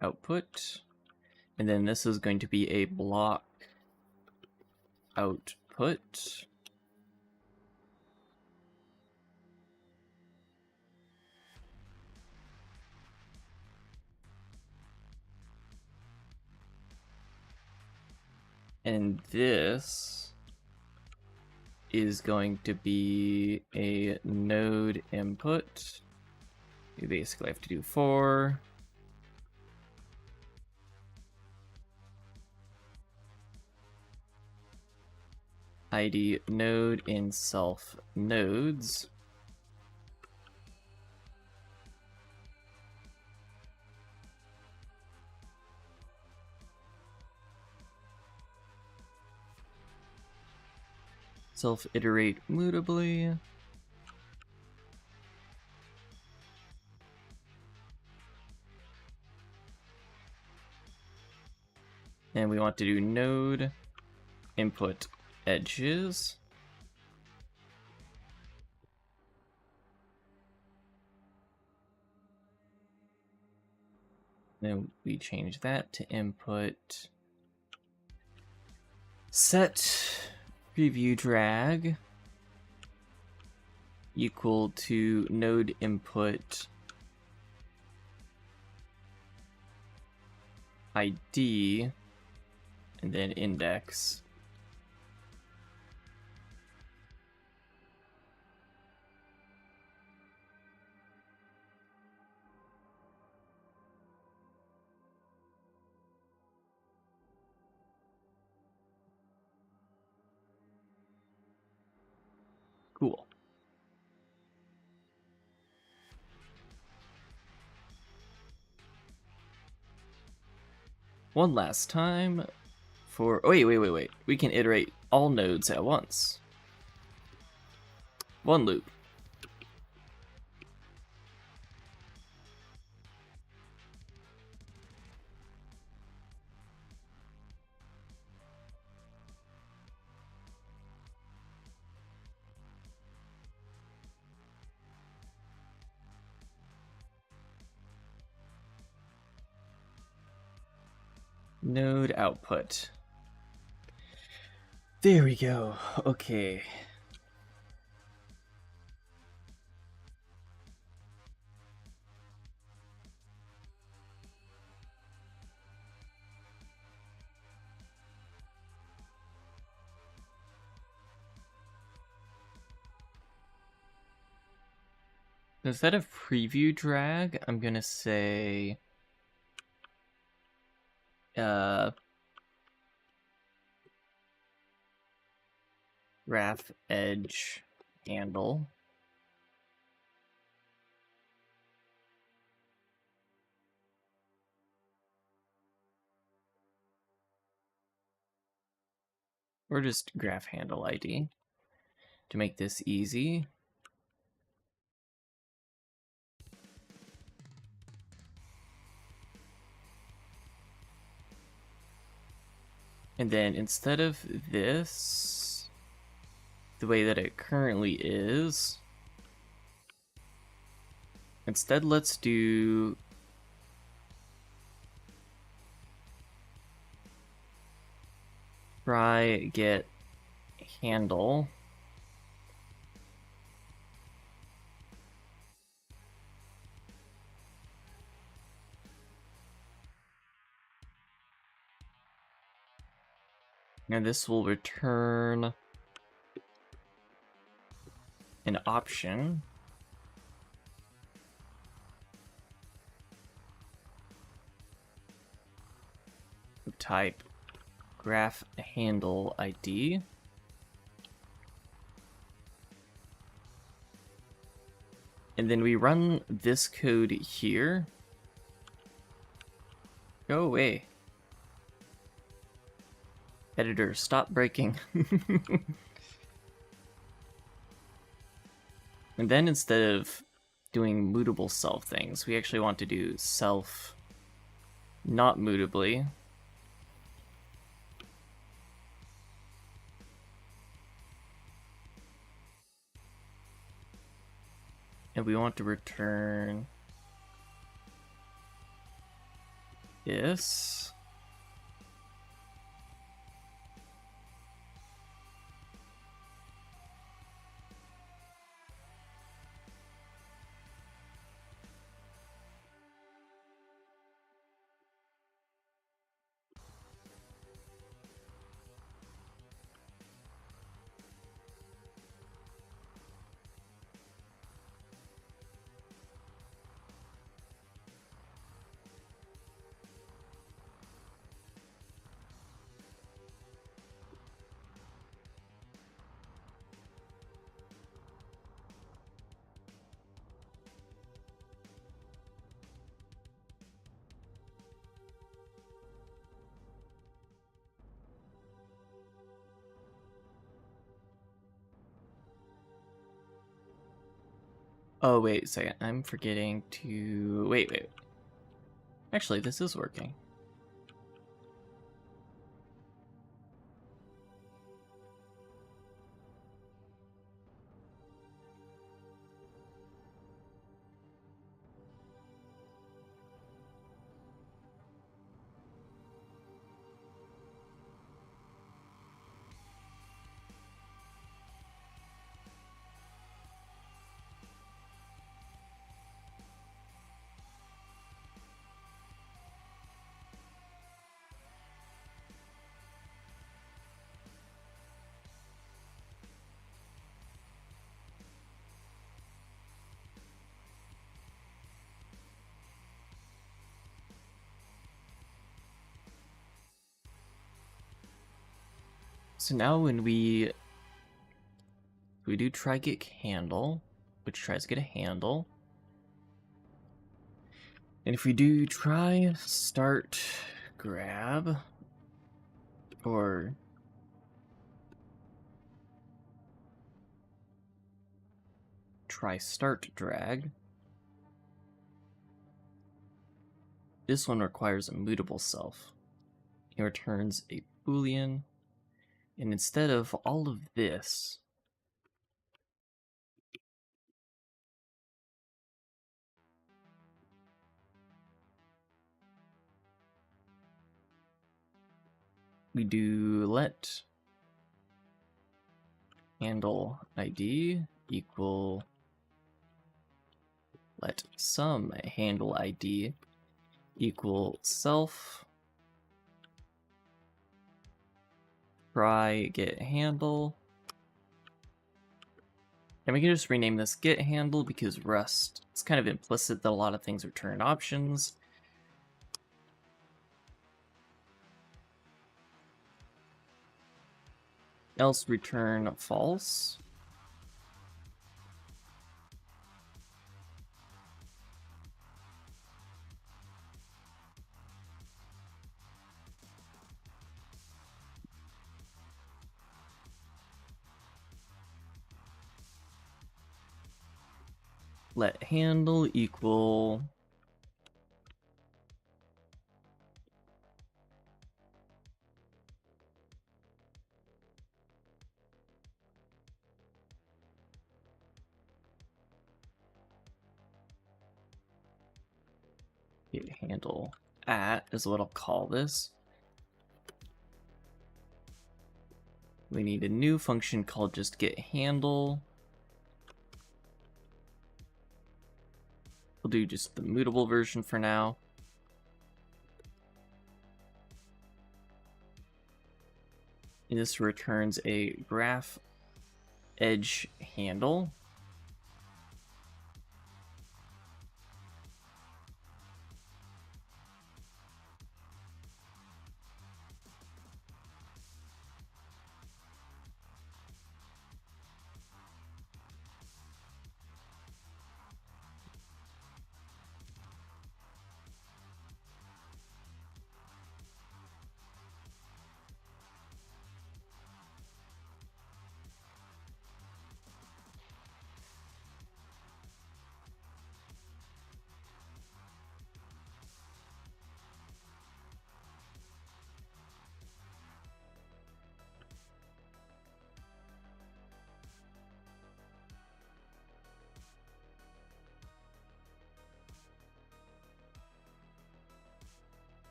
Output. And then this is going to be a block output. And this is going to be a node input. You basically have to do for id node in self nodes. Self iterate mutably. And we want to do node input edges. Then we change that to input set preview drag equal to node input ID and then index. Cool. One last time for... Oh, wait. We can iterate all nodes at once. One loop. Node output. There we go. Okay. Instead of preview drag, I'm gonna say graph edge handle. Or just graph handle ID to make this easy. And then instead of this, the way that it currently is, instead let's do try get handle and this will return an option of type graph handle ID. And then we run this code here. Go away. Editor, stop breaking. And then instead of doing mutable self things, we actually want to do self not mutably. And we want to return this. Oh, wait a second. I'm forgetting to... Wait. Actually, this is working. So now when we do try get handle, which tries to get a handle, and if we do try start grab, or try start drag, this one requires a mutable self. It returns a boolean, and instead of all of this, we do let handle ID equal let some handle ID equal self try get handle. And we can just rename this get handle because Rust, it's kind of implicit that a lot of things return options. Else return false. Let handle equal get handle at is what I'll call this. We need a new function called just get handle. We'll do just the mutable version for now. And this returns a graph edge handle.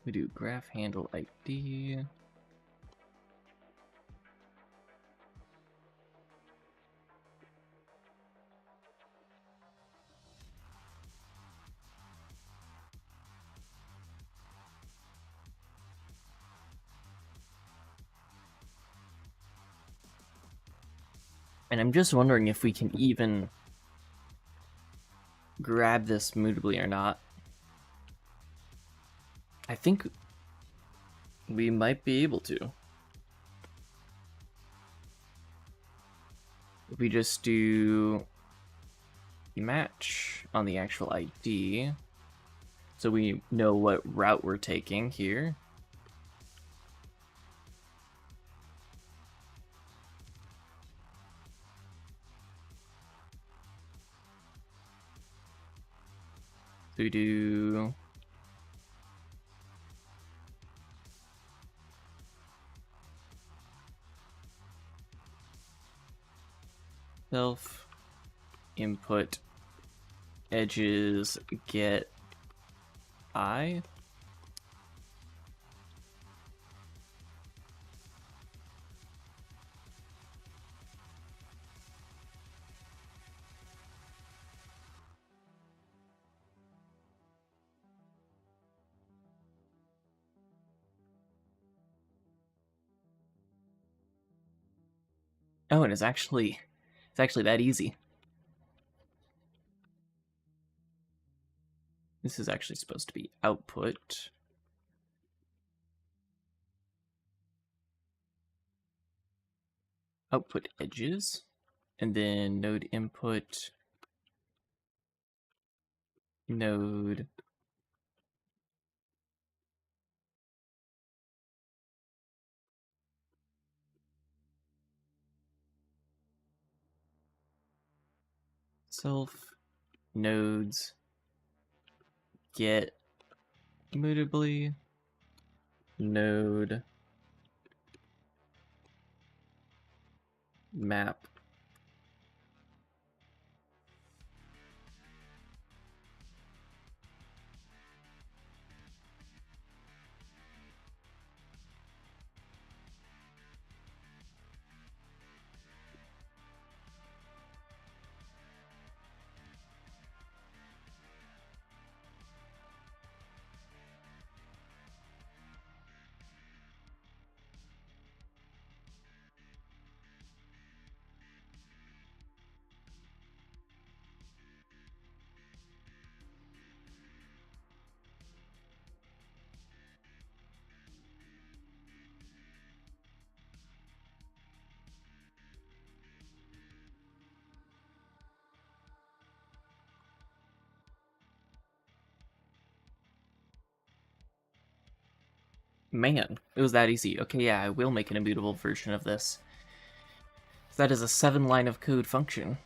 We do graph handle ID. And I'm just wondering if we can even grab this mutably or not. I think we might be able to. If we just do match on the actual ID, so we know what route we're taking here. So we do self input edges get I. Oh, and it's actually that easy. This is actually supposed to be output. Output edges, and then node input, node self nodes get mutably node map Man, it was that easy. Okay, yeah, I will make an immutable version of this. That is a 7-line of code function.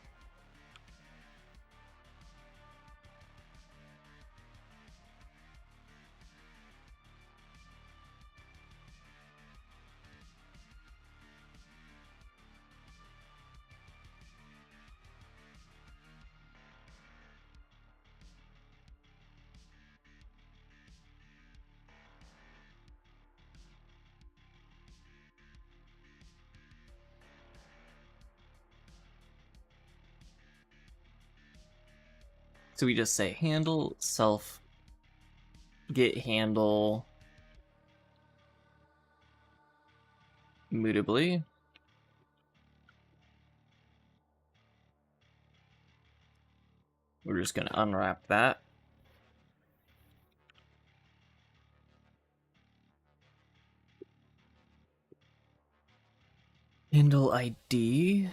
So we just say handle self get handle mutably. We're just going to unwrap that. Handle ID.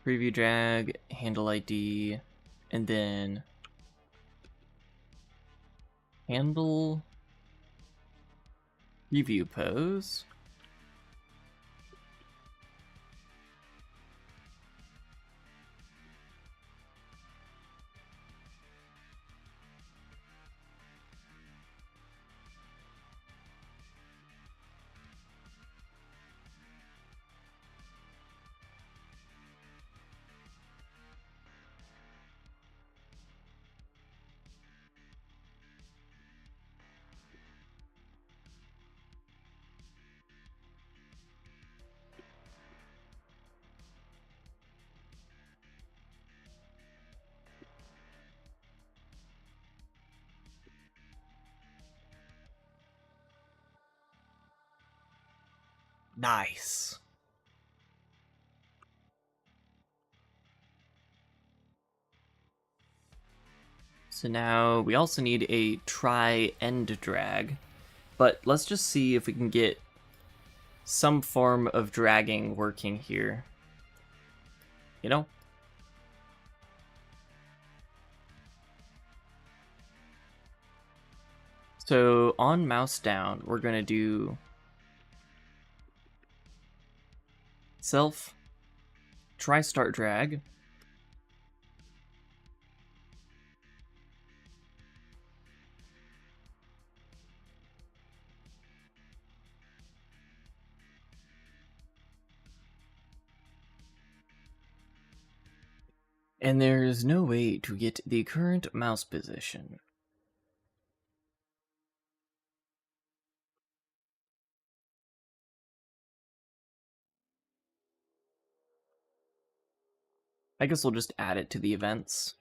Preview drag, handle ID, and then handle preview pose. Nice. So now we also need a try end drag, but let's just see if we can get some form of dragging working here. You know? So on mouse down, we're gonna do self, try start drag, and there's no way to get the current mouse position. I guess we'll just add it to the events.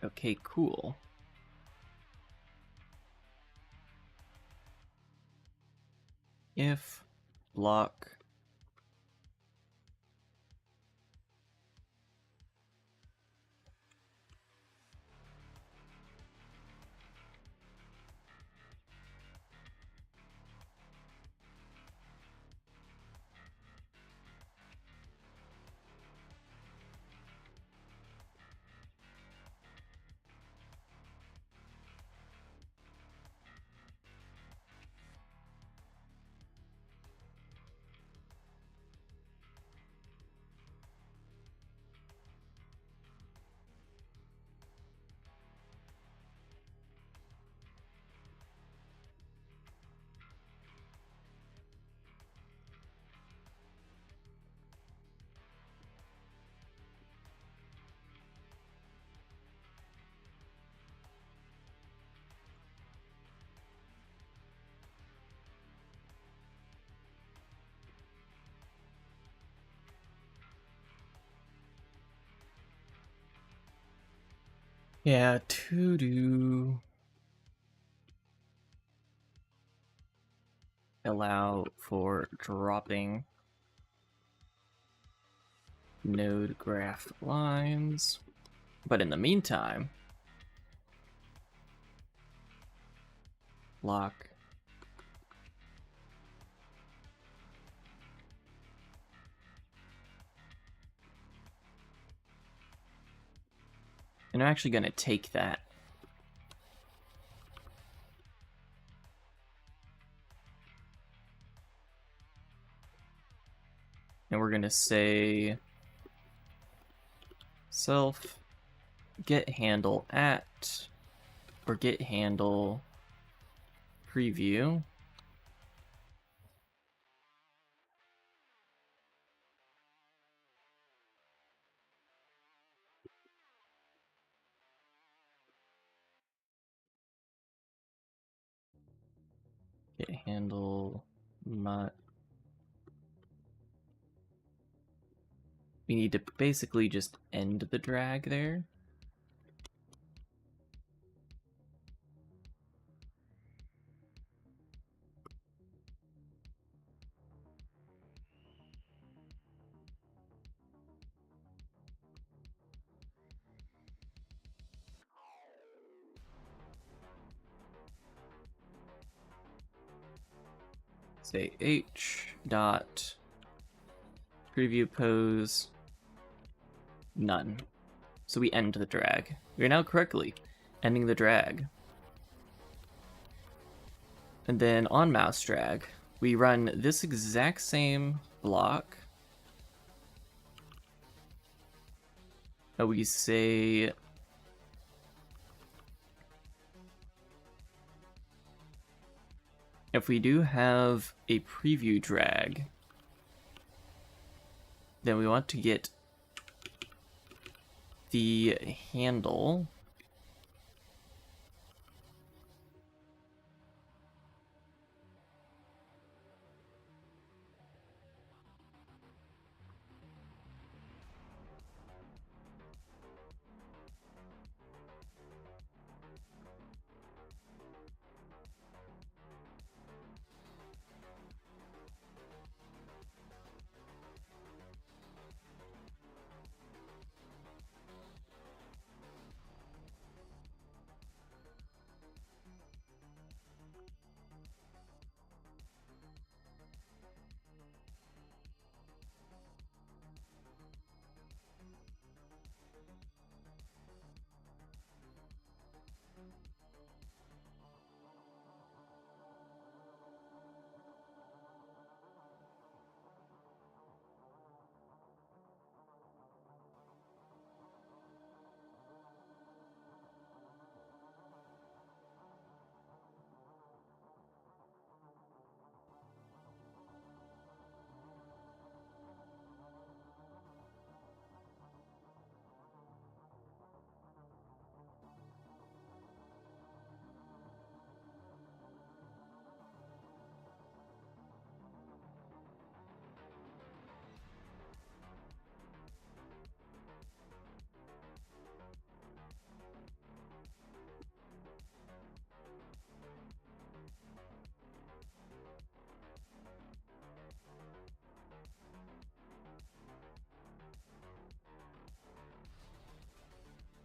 Okay, cool. If block Yeah, to do allow for dropping node graph lines. But in the meantime, lock and I'm actually going to take that. and we're gonna say self get handle at, or get handle preview. Get handle not. We need to basically just end the drag there. Say h dot preview pose none. So we end the drag. We are now correctly ending the drag. And then on mouse drag, we run this exact same block. And we say if we do have a preview drag, then we want to get the handle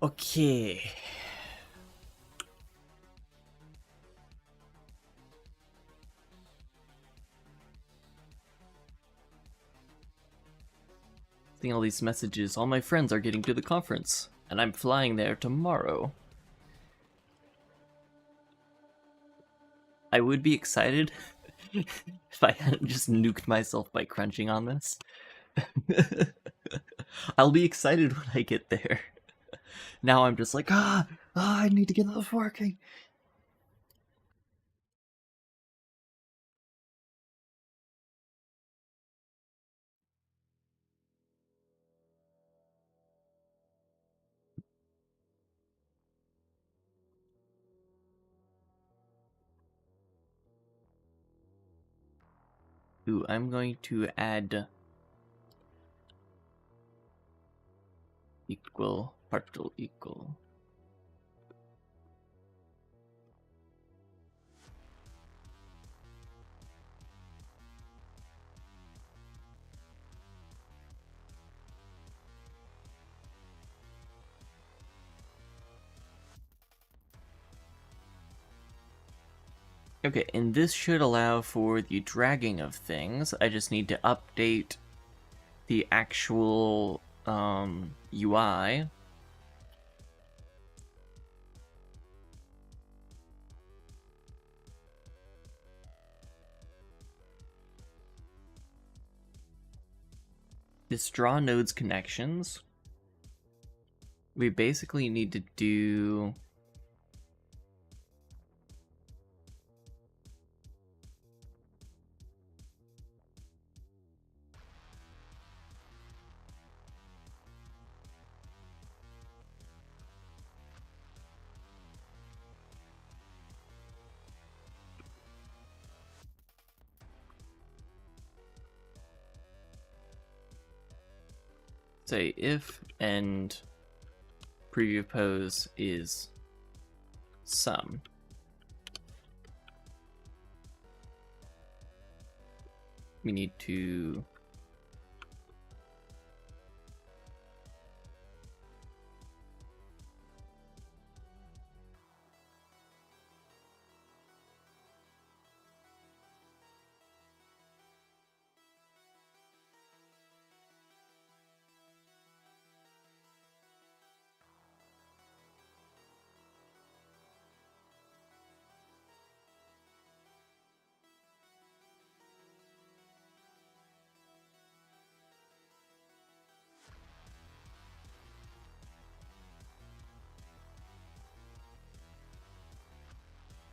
Okay. Seeing all these messages, all my friends are getting to the conference, and I'm flying there tomorrow. I would be excited if I hadn't just nuked myself by crunching on this. I'll be excited when I get there. Now I'm just like, I need to get this working. Ooh, I'm going to add equal, partial equal. Okay, and this should allow for the dragging of things. I just need to update the actual UI. this draw nodes connections, we basically need to do say if end preview pose is sum. We need to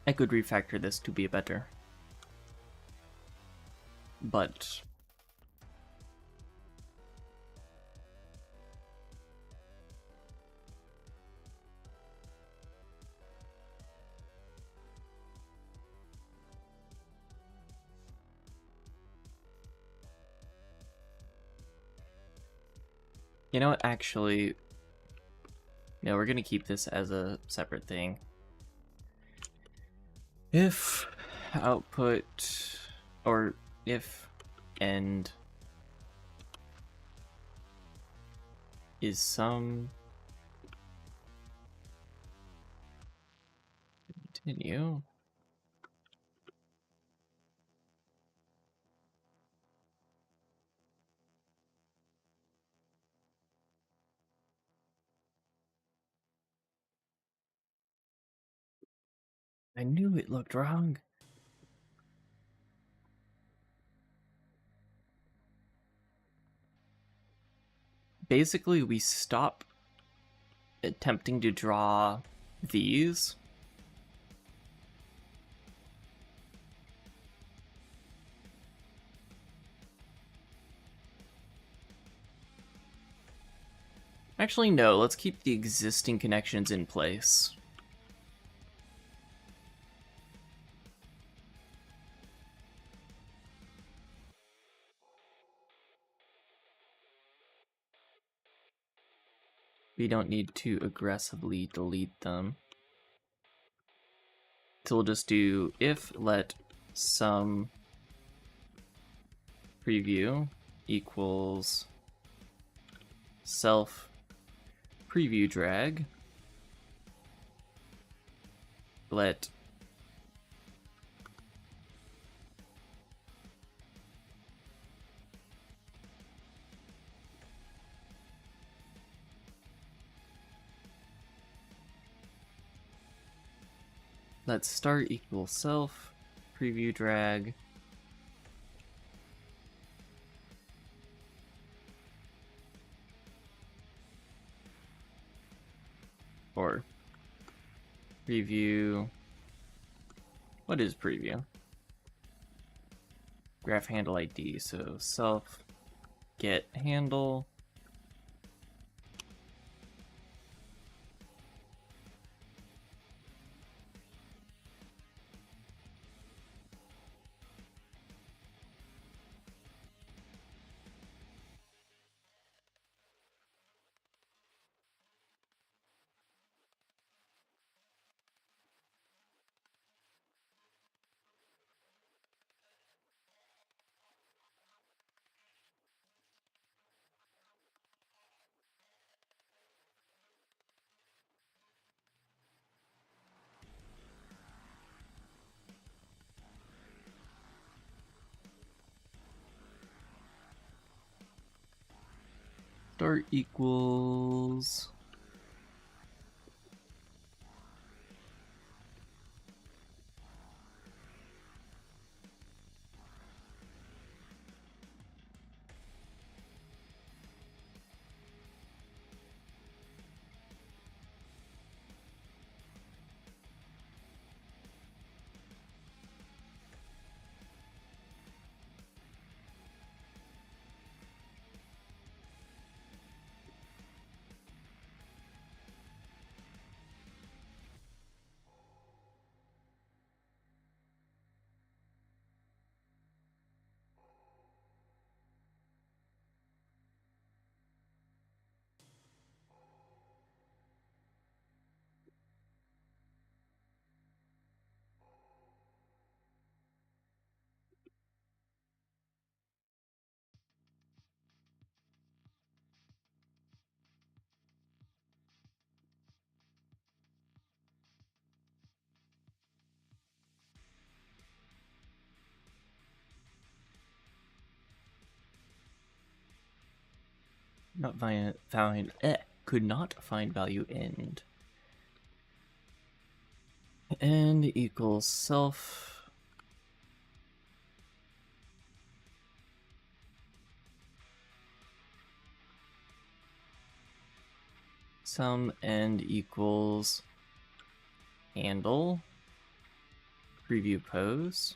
I could refactor this to be better. But you know what, actually, no, we're gonna keep this as a separate thing. If output, or if end is sum, continue. I knew it looked wrong. Basically, we stop attempting to draw these. Actually, no, let's keep the existing connections in place. We don't need to aggressively delete them. So we'll just do if let sum preview equals self preview drag. Let start equals self preview drag. Or preview. What is preview? Graph handle ID. So self get handle. Start equals Could not find value end. End equals self. Sum end equals handle. Preview pose.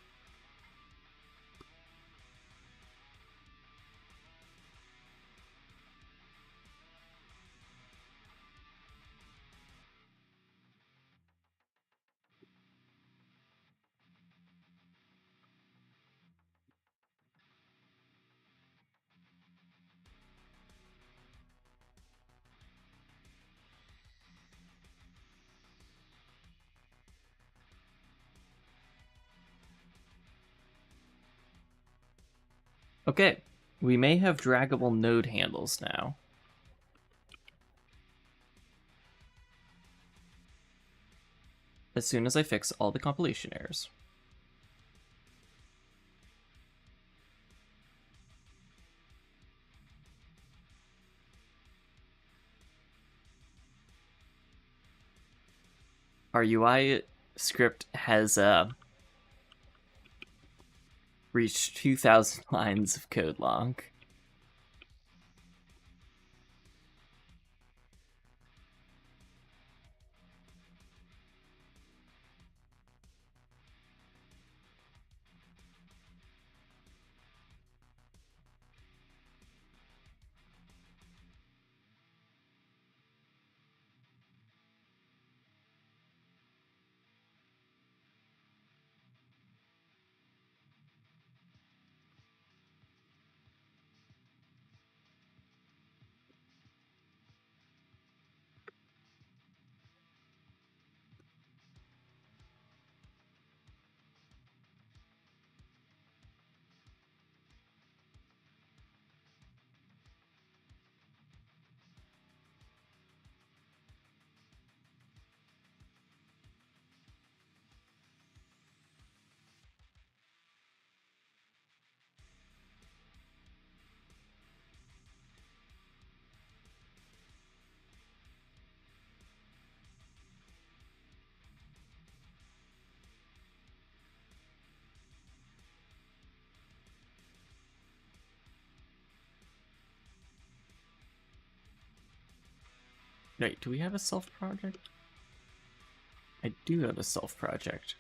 Okay, we may have draggable node handles now. As soon as I fix all the compilation errors. Our UI script has reached 2,000 lines of code long. Wait, do we have a self project? I do have a self project.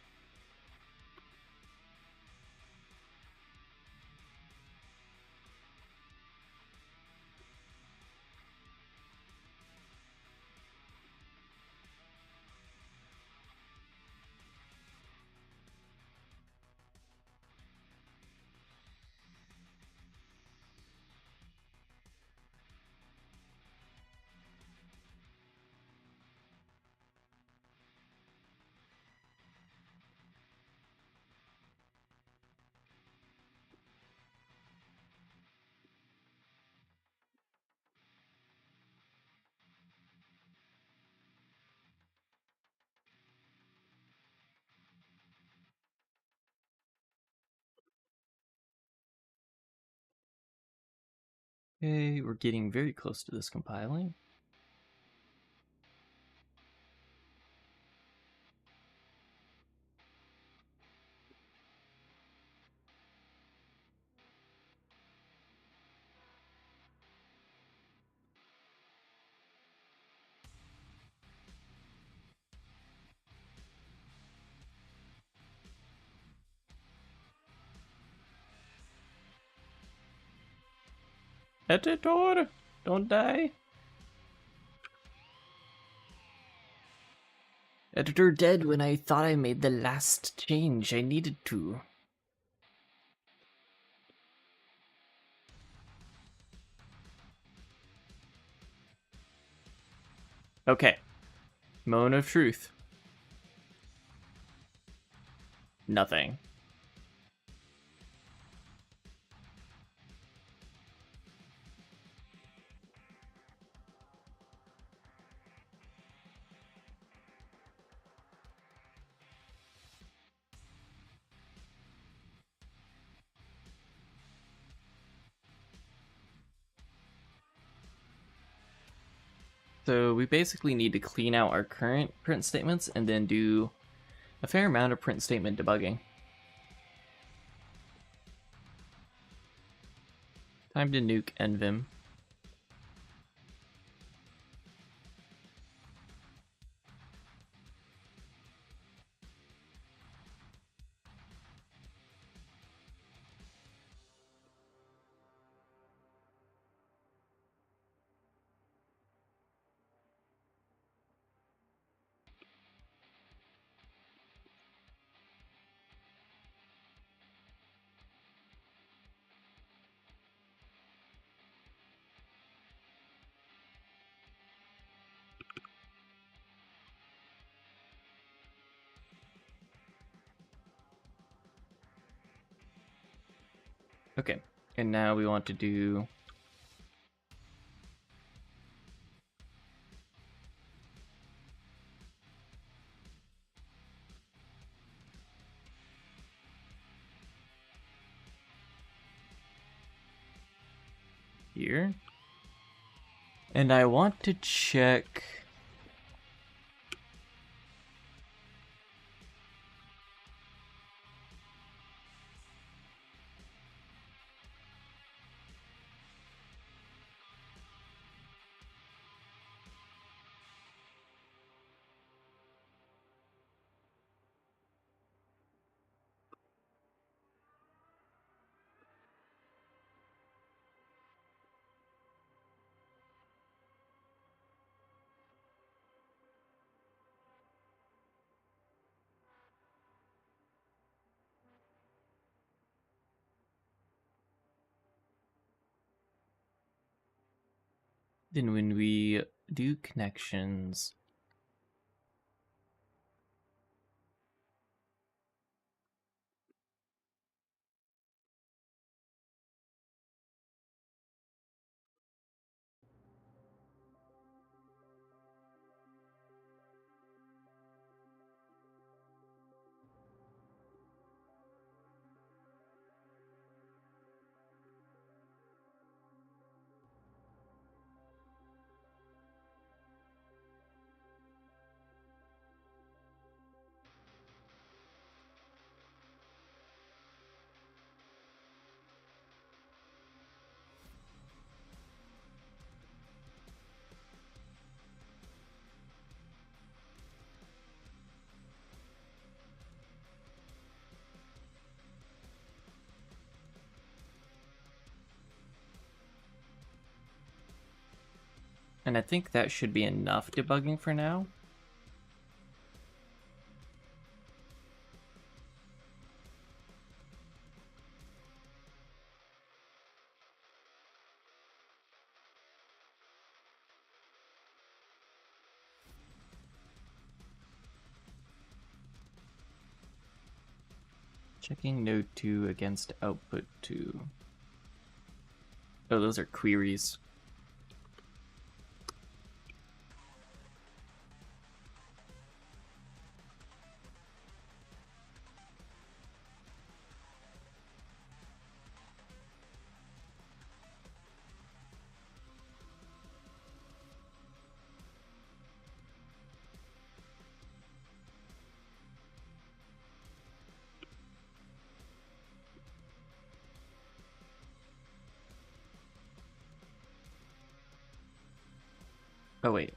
Okay, we're getting very close to this compiling. Editor, don't die. Editor dead when I thought I made the last change I needed to. Okay. Moment of truth. Nothing. So we basically need to clean out our current print statements and then do a fair amount of print statement debugging. Time to nuke NVim. Okay, and now we want to do here. And I want to check then when we do connections, and I think that should be enough debugging for now. Checking node 2 against output 2. Oh, those are queries. Oh, wait.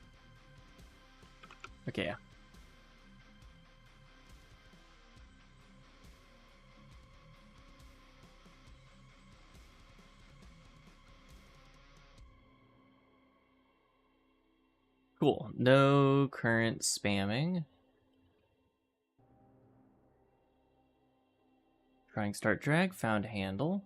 Okay, yeah. Cool. No current spamming. Trying start drag, found handle.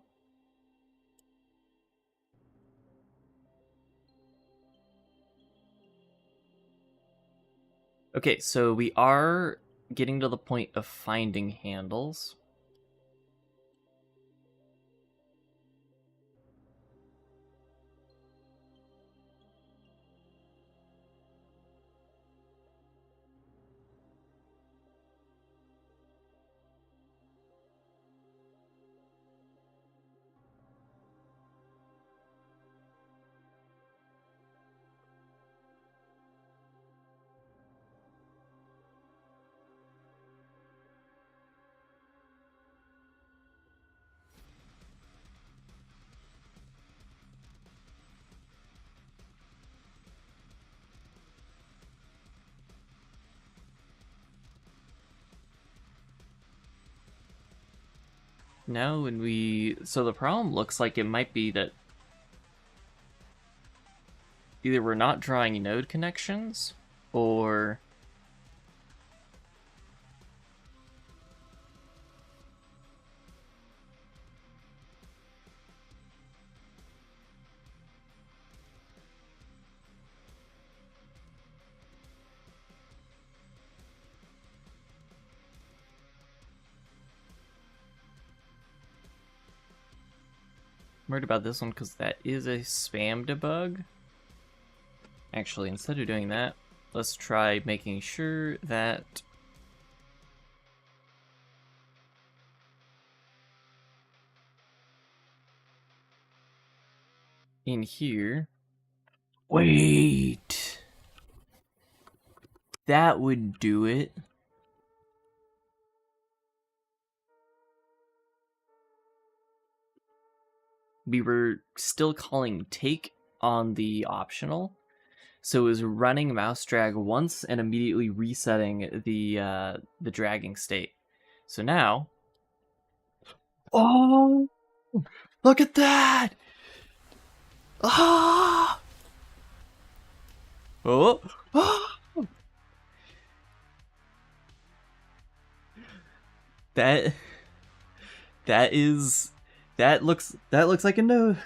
Okay, so we are getting to the point of finding handles. now when we... So the problem looks like it might be that either we're not drawing node connections, or... I'm worried about this one because that is a spam debug. Actually, instead of doing that, let's try making sure that in here... Wait! That would do it. We were still calling take on the optional, so it was running mouse drag once and immediately resetting the dragging state. So now, oh, look at that! Ah! Oh! Oh! That looks like a node.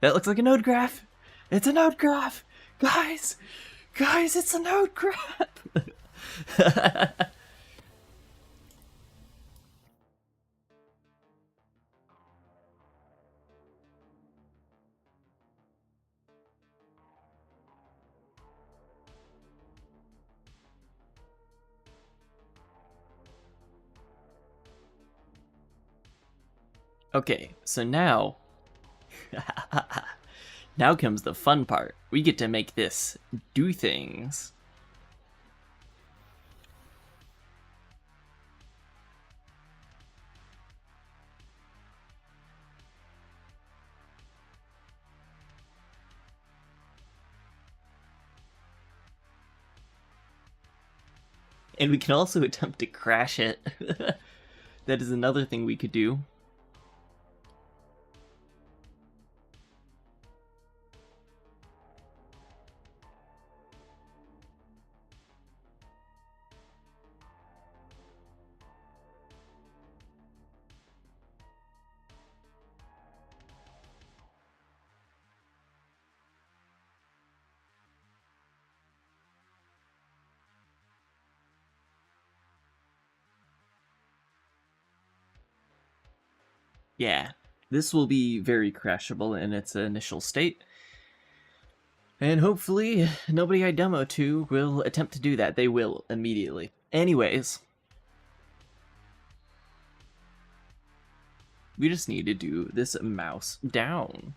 That looks like a node graph. It's a node graph, guys. Guys, it's a node graph. Okay, so now now comes the fun part. We get to make this do things. And we can also attempt to crash it. That is another thing we could do. Yeah, this will be very crashable in its initial state. And hopefully, nobody I demo to will attempt to do that. They will immediately. Anyways, we just need to do this mouse down.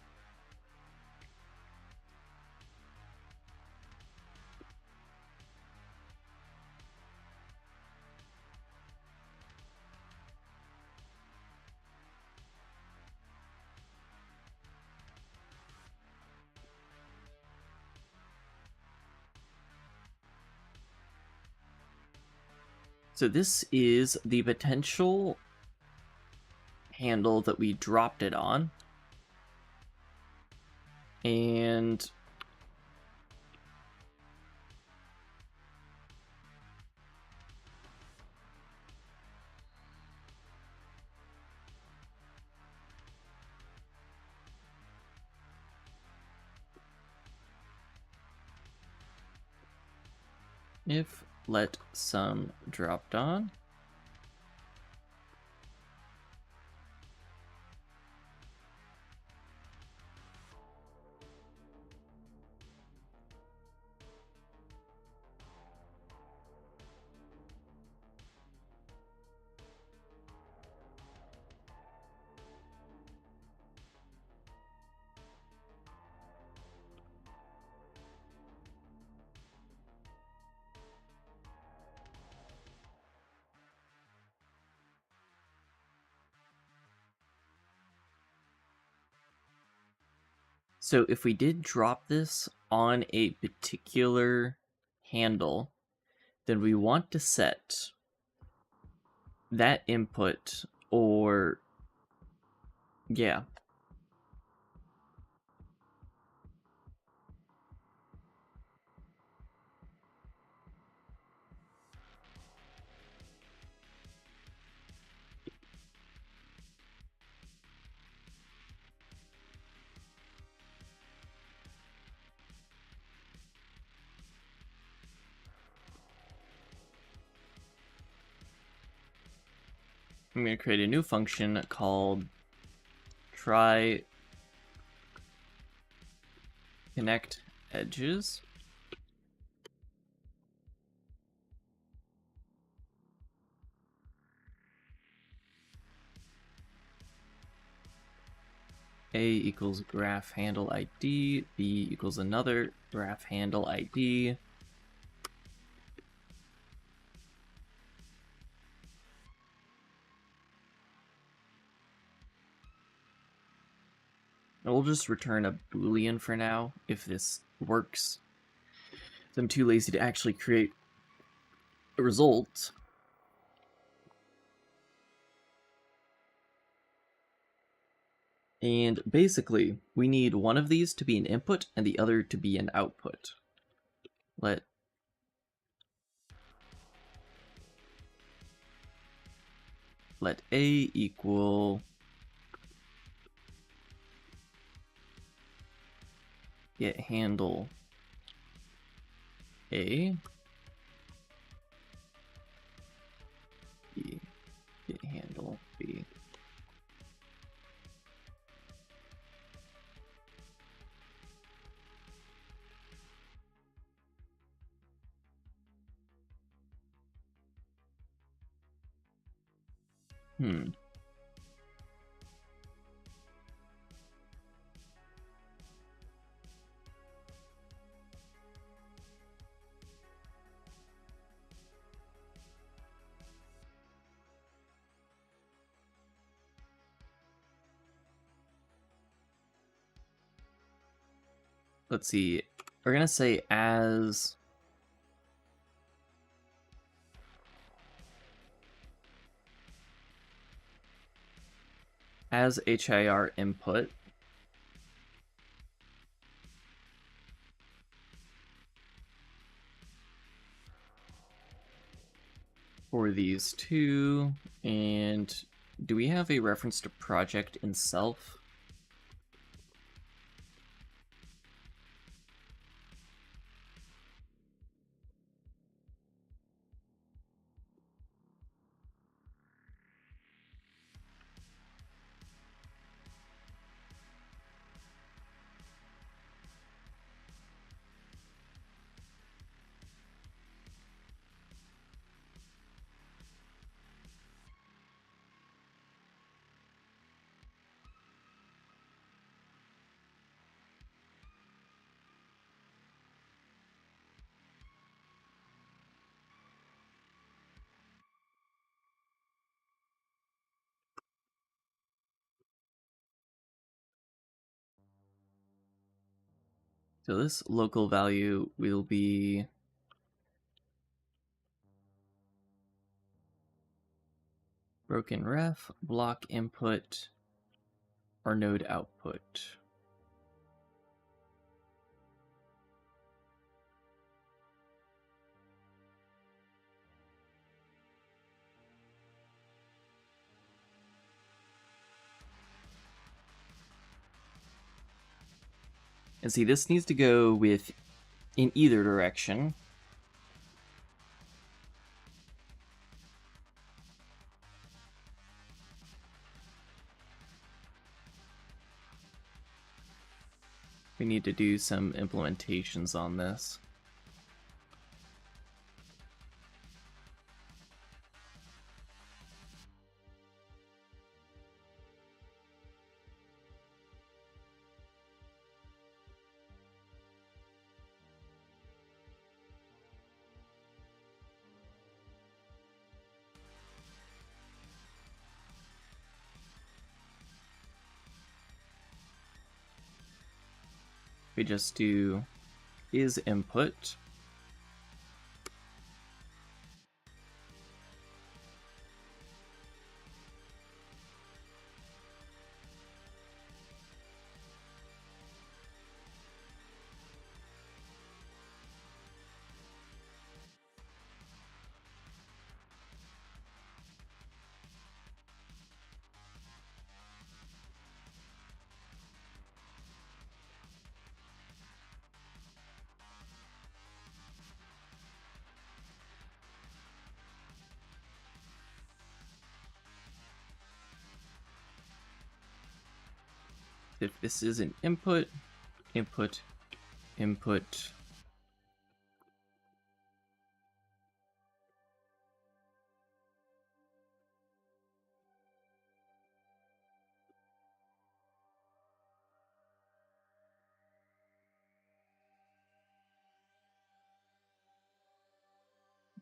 So this is the potential handle that we dropped it on. And if let some dropped on, so if we did drop this on a particular handle, then we want to set that input or Yeah. I'm going to create a new function called try connect edges. A equals graph handle ID, B equals another graph handle ID. And we'll just return a Boolean for now, if this works. I'm too lazy to actually create a result. And basically, we need one of these to be an input and the other to be an output. Let A equal get handle A, B, get handle B. Let's see. We're gonna say as HIR input. For these two, and do we have a reference to project in self? So this local value will be broken ref, block input, or node output. And see, this needs to go with in either direction. We need to do some implementations on this. We just do is input if this is an input, input, input.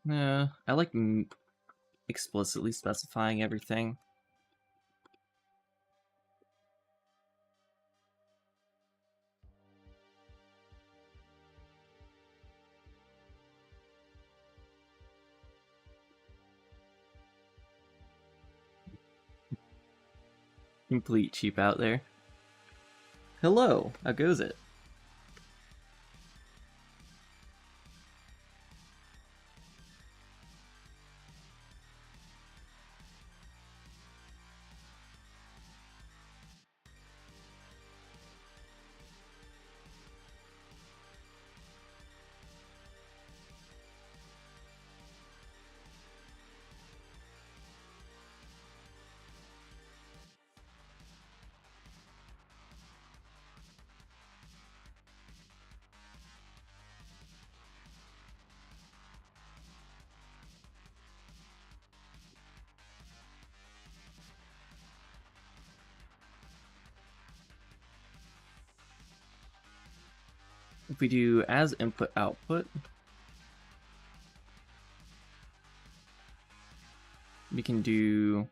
I like explicitly specifying everything. Complete cheap out there. Hello, how goes it? If we do as input output, we can do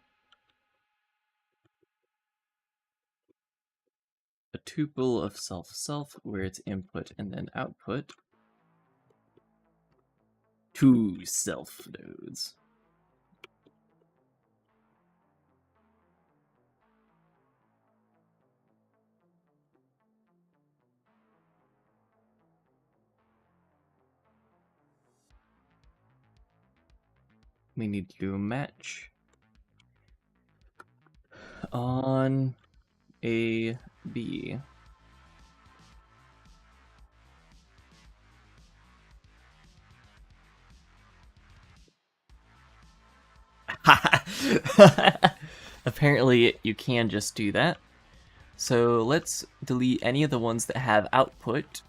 a tuple of self where it's input and then output. 2 self nodes. We need to do a match on A, B. Apparently you can just do that. So let's delete any of the ones that have output.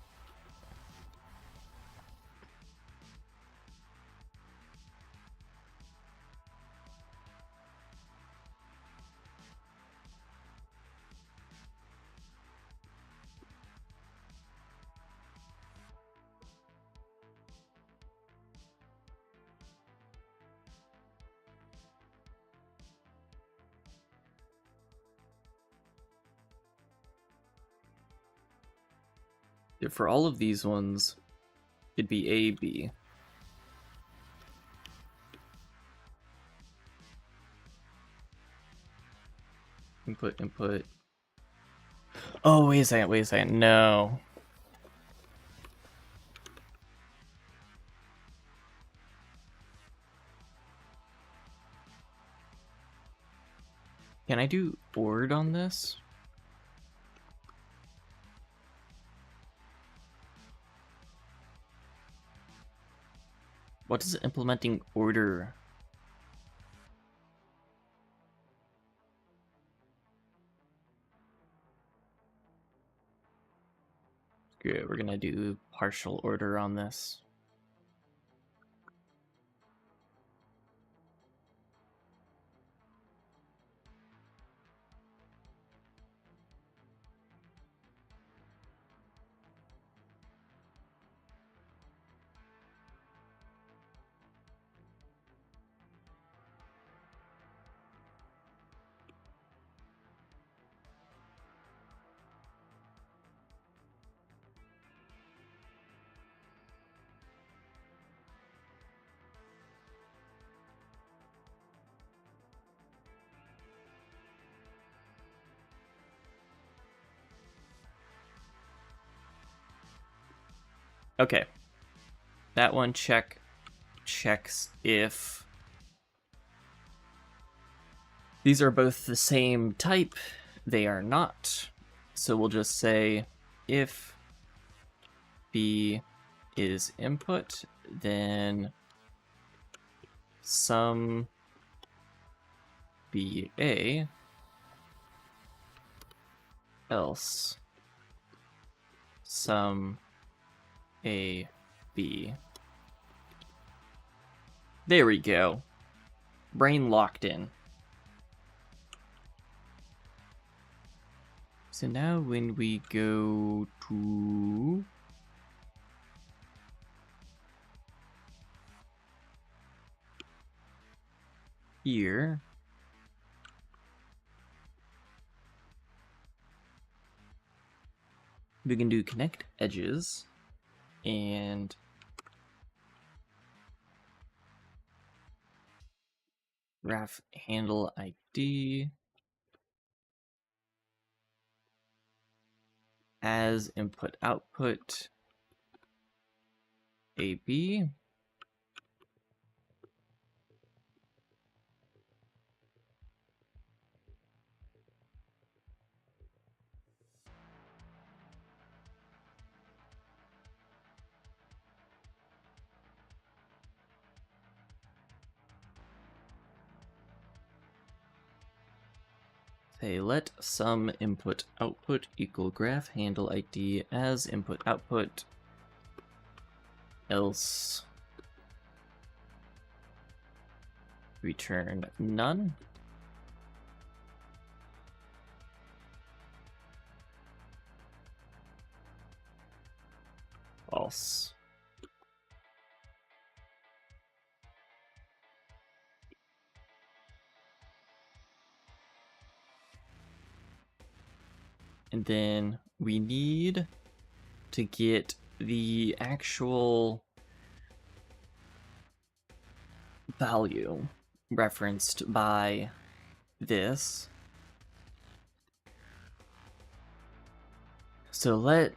For all of these ones, it'd be A, B. Input, input. Oh, wait a second, no. Can I do ORD on this? What does implementing order? Good, we're gonna do partial order on this. Okay. That one checks if these are both the same type. They are not. So we'll just say if B is input, then sum BA else sum a b. There we go. Brane locked in. So now when we go to here, we can do connect edges and graph handle ID as input output AB. Say let sum input output equal graph handle ID as input output, else return none. False. And then we need to get the actual value referenced by this. So let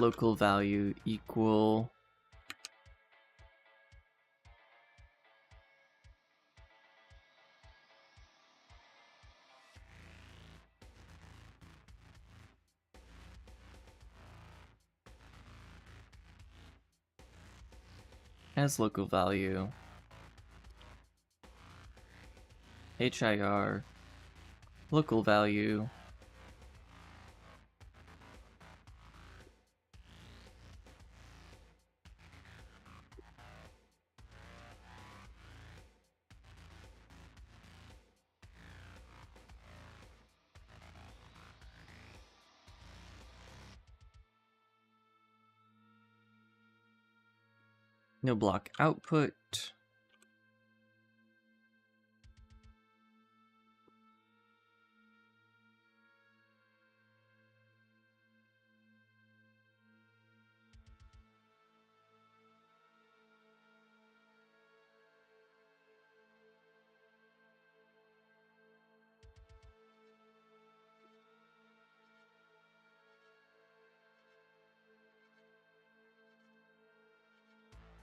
local value equal as local value HIR local value no block output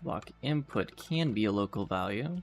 block input can be a local value.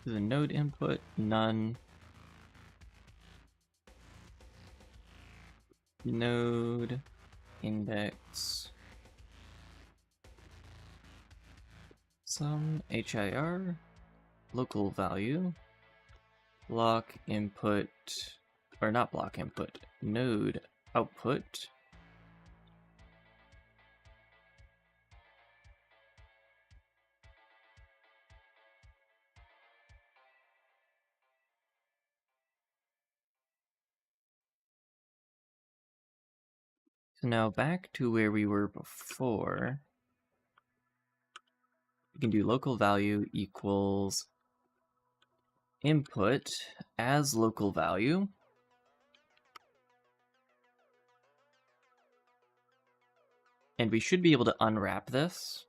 The node input, none. Node index some HIR local value block input, or not block input, node output So now back to where we were before. we can do local value equals input as local value. And we should be able to unwrap this.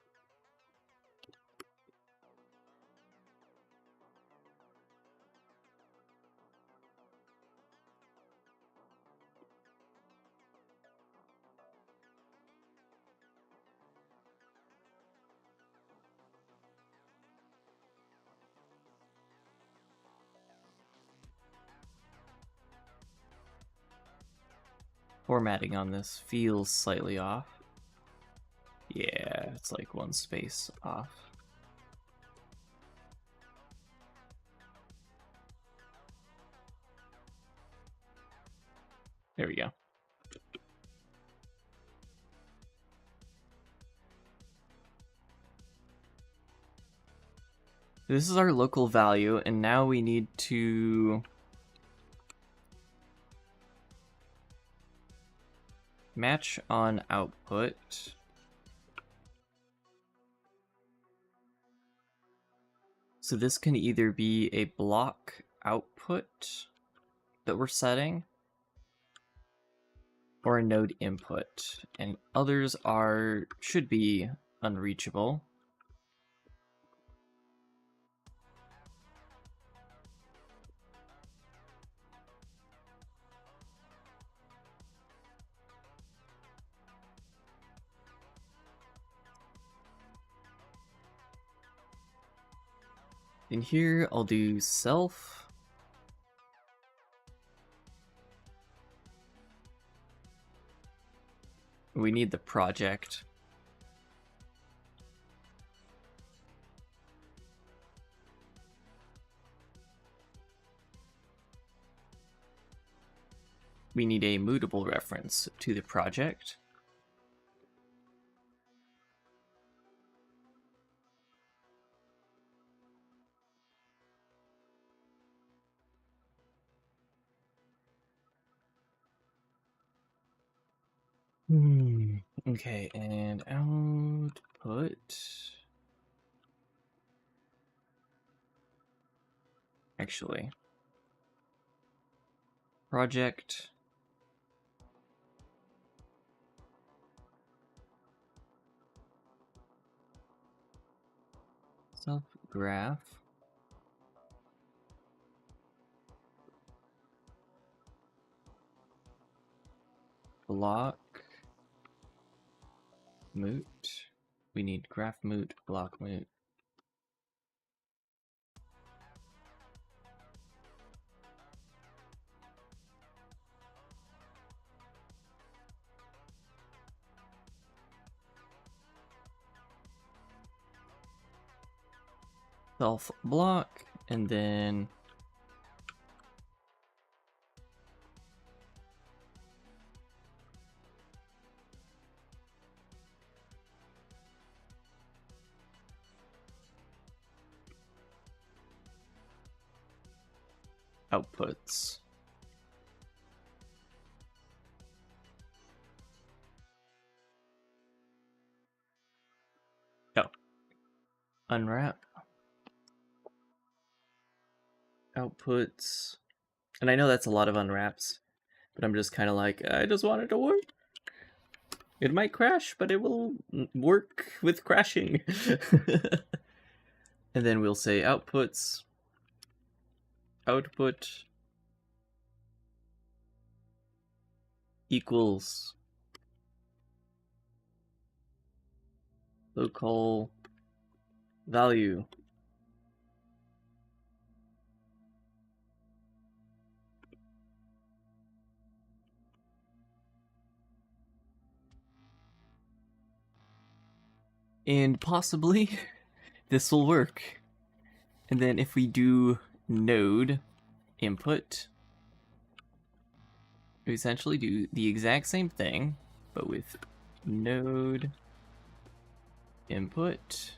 Formatting on this feels slightly off. Yeah, it's like one space off. There we go. This is our local value, and now we need to match on output. So this can either be a block output that we're setting, or a node input, and others should be unreachable. In here, I'll do self. We need the project. We need a mutable reference to the project. Okay, and output. Actually, project. Self graph. Block. Moot. We need graph moot, block moot. Self block, and then outputs. Oh. Unwrap. Outputs. And I know that's a lot of unwraps, but I'm just kind of like, I just want it to work. It might crash, but it will work with crashing. And then we'll say outputs, output equals local value. And possibly this will work. And then if we do node input, we essentially do the exact same thing, but with node input.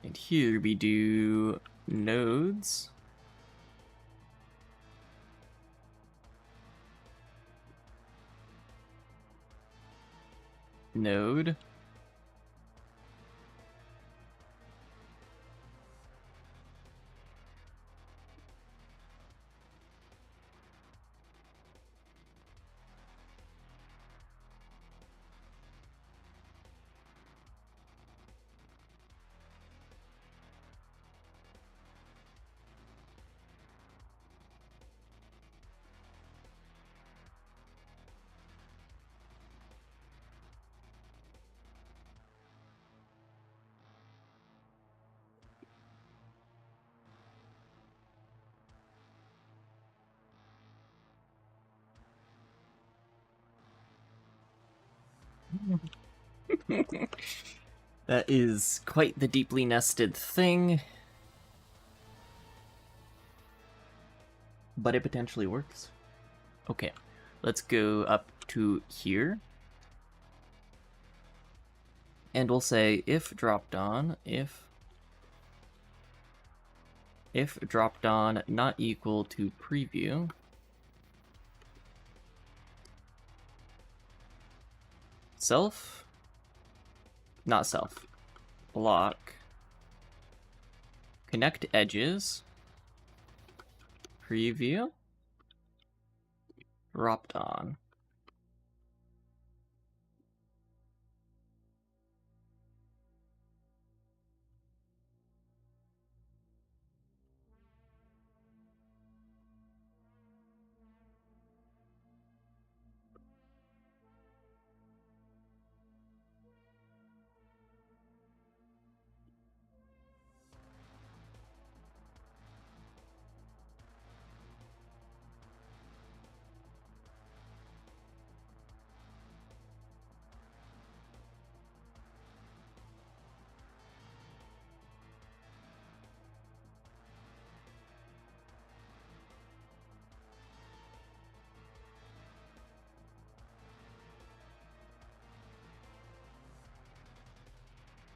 And here we do nodes. node. That is quite the deeply nested thing. But it potentially works. Okay, let's go up to here. And we'll say if dropped on, if dropped on not equal to preview, self, not self, block, connect edges, preview, dropped on.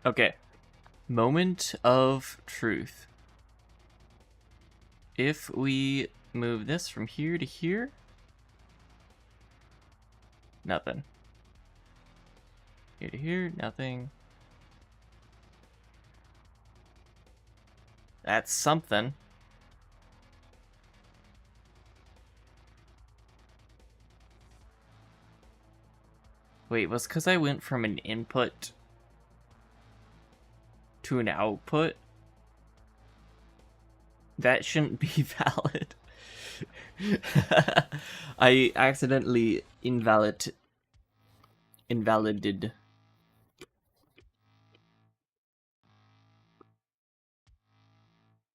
Okay, moment of truth. If we move this from here to here, nothing. Here to here, nothing. That's something. Wait, was because I went from an input to an output? That shouldn't be valid. I accidentally invalidated.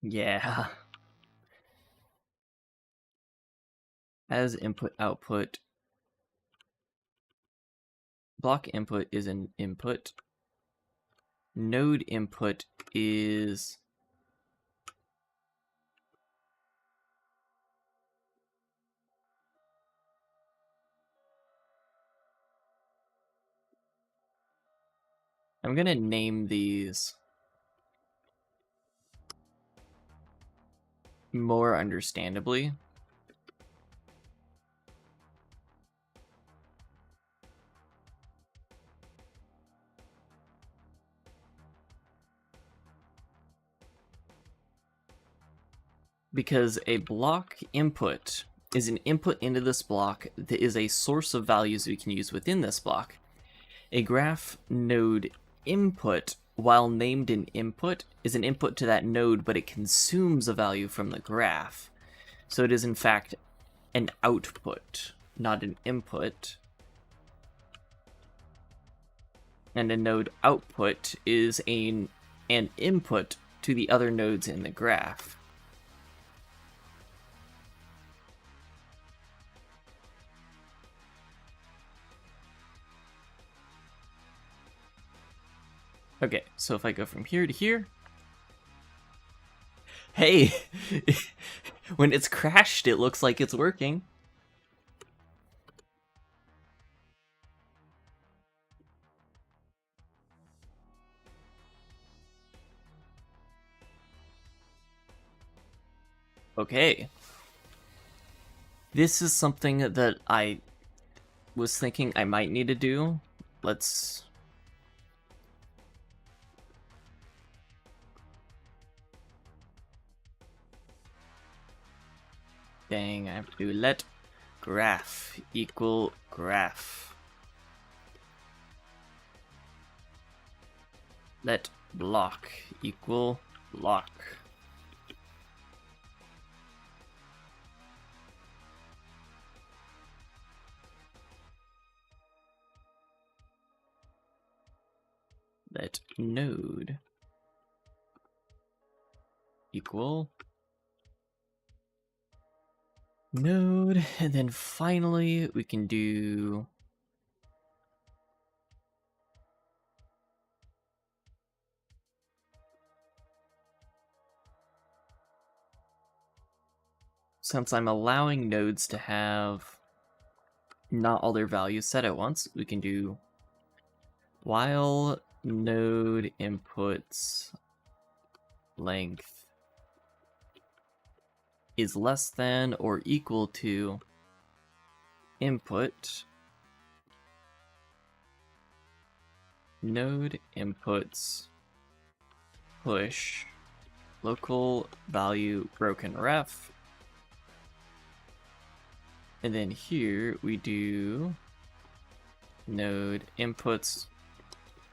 Yeah. As input output. Block input is an input. Node input is I'm gonna name these more understandably. Because a block input is an input into this block that is a source of values we can use within this block. A graph node input, while named an input, is an input to that node, but it consumes a value from the graph. So it is in fact an output, not an input. And a node output is an input to the other nodes in the graph. Okay, so if I go from here to here... Hey! When it's crashed, it looks like it's working. Okay. This is something that I was thinking I might need to do let's... Dang, I have to do let graph equal graph. Let block equal block. Let node equal node, and then finally we can do since I'm allowing nodes to have not all their values set at once, we can do while node inputs length is less than or equal to input node inputs push local value broken ref, and then here we do node inputs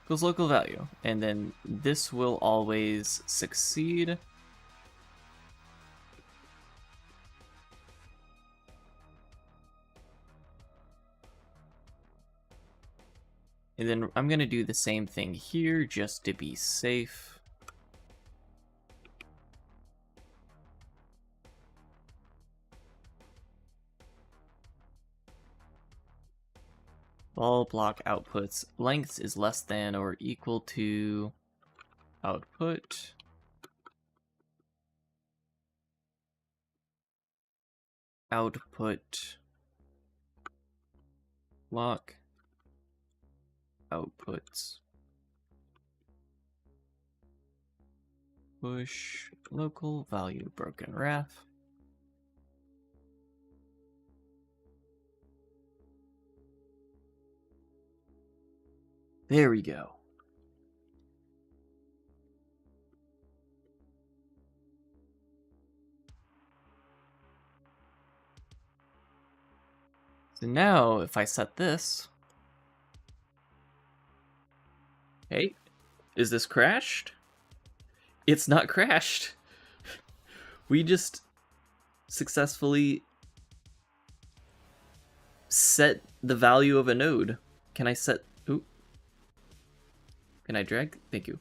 equals local value, and then this will always succeed. And then I'm going to do the same thing here just to be safe. All block outputs length is less than or equal to output block outputs push local value broken ref. There we go. So now if I set this, hey, is this crashed? It's not crashed. We just successfully set the value of a node. Can I set... Ooh. Can I drag? Thank you.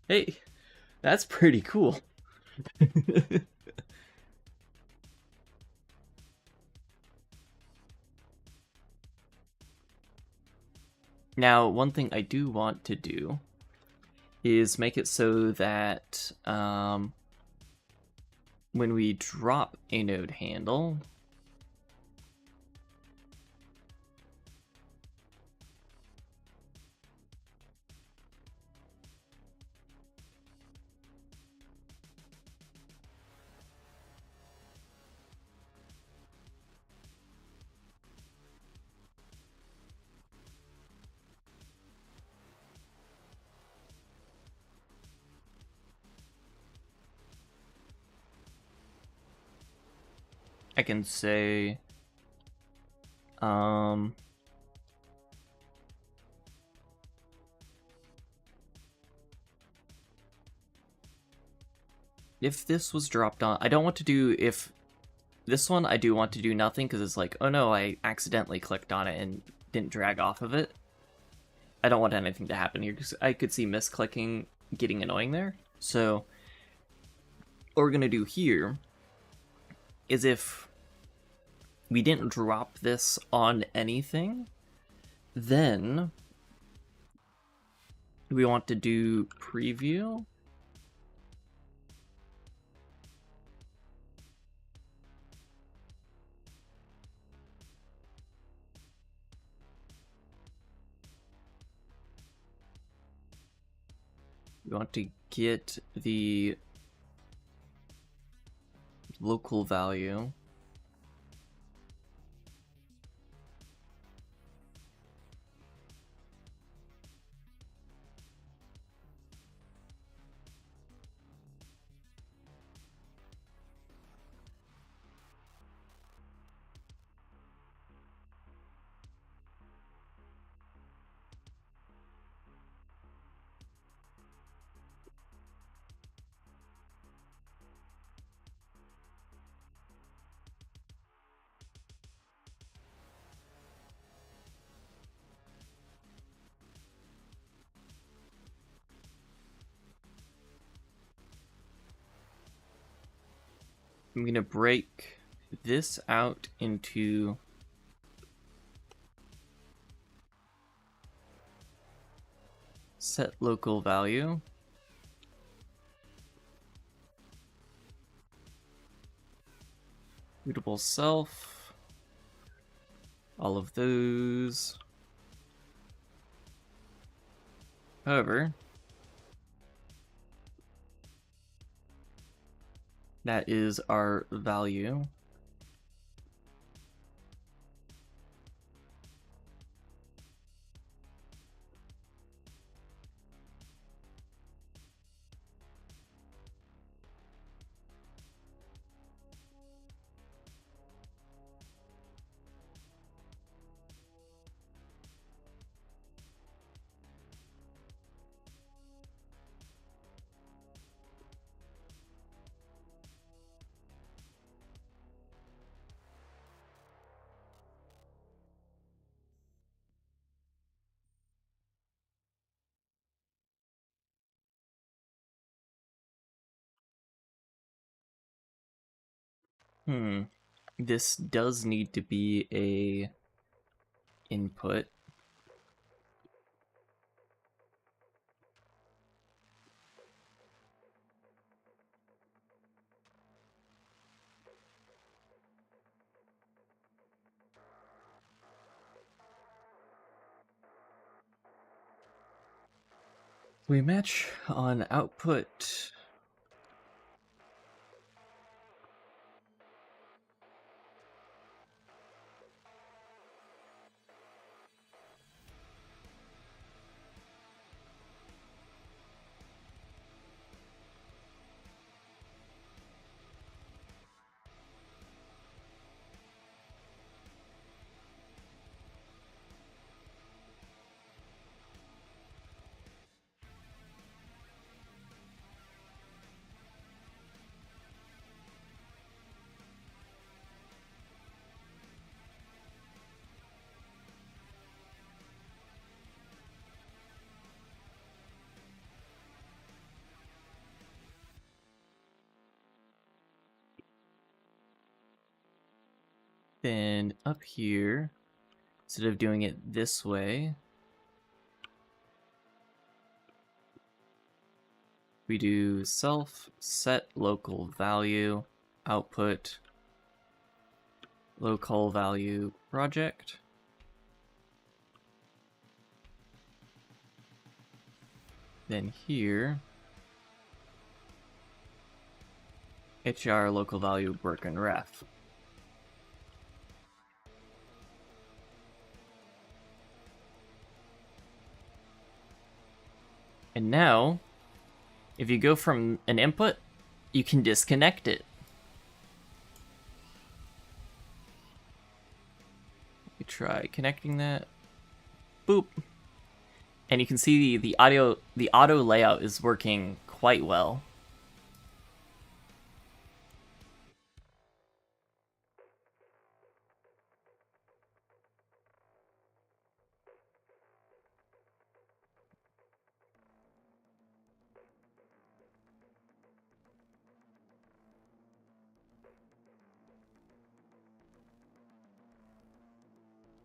Hey, that's pretty cool. Now, one thing I do want to do is make it so that when we drop a node handle, I can say, if this was dropped on, I don't want to do, if this one, I do want to do nothing, because it's like, oh no, I accidentally clicked on it and didn't drag off of it. I don't want anything to happen here, because I could see misclicking getting annoying there. So, what we're going to do here is if we didn't drop this on anything, then we want to do preview. We want to get the local value. I'm going to break this out into set local value. Mutable self. All of those. However, that is our value. This does need to be a input. We match on output. Then up here, instead of doing it this way, we do self set local value output local value project. Then here, HR local value broken ref. And now, if you go from an input, you can disconnect it. We try connecting that. Boop. And you can see the auto layout is working quite well.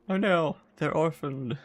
Oh no, they're orphaned.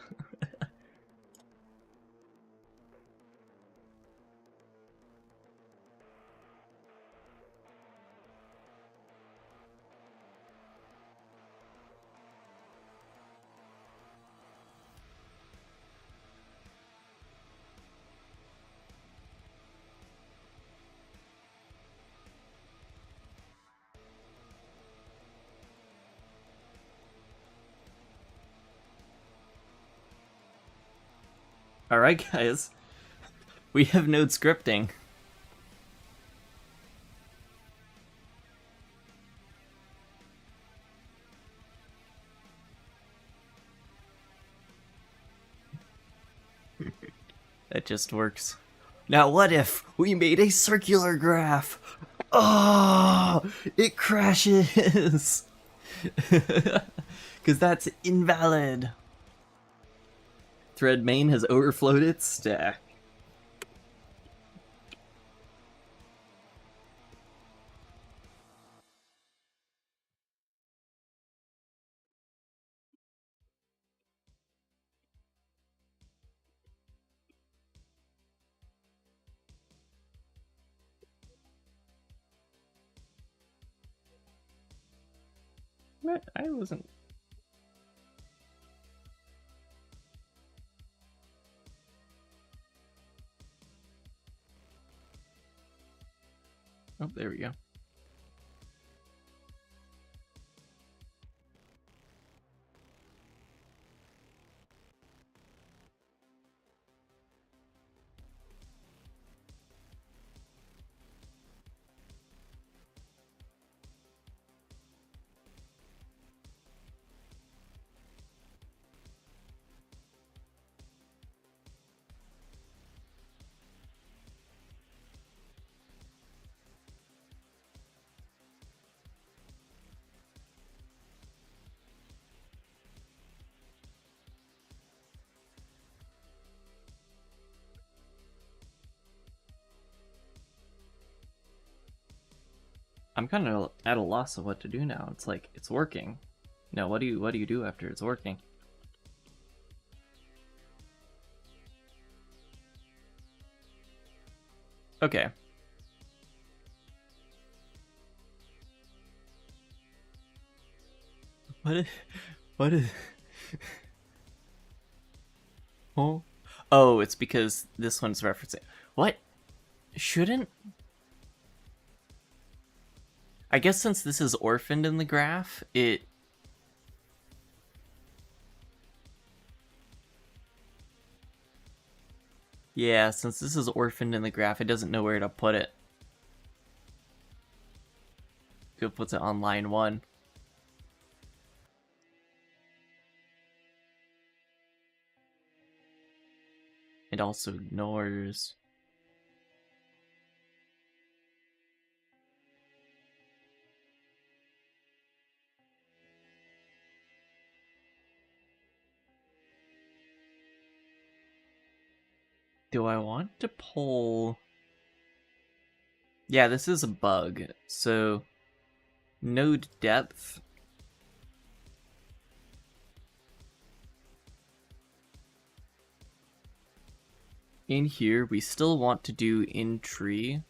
Alright, guys. We have node scripting. That just works. Now what if we made a circular graph? Oh, it crashes! Because that's invalid. Thread main has overflowed its stack. What? I wasn't... Oh, there we go. I'm kind of at a loss of what to do now. It's like, it's working. Now, what do you do after it's working? Okay. What is... Oh? Oh, it's because this one's referencing... What? Shouldn't... I guess since this is orphaned in the graph, it... Yeah, since this is orphaned in the graph, it doesn't know where to put it. It puts it on line 1. It also ignores... Do I want to pull... Yeah, this is a bug. So, node depth. In here, we still want to do in tree.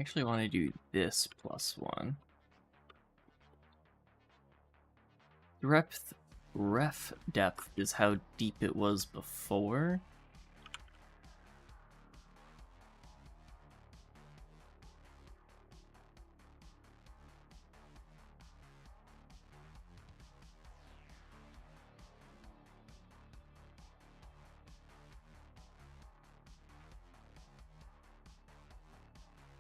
Actually, I want to do this +1. Ref depth is how deep it was before.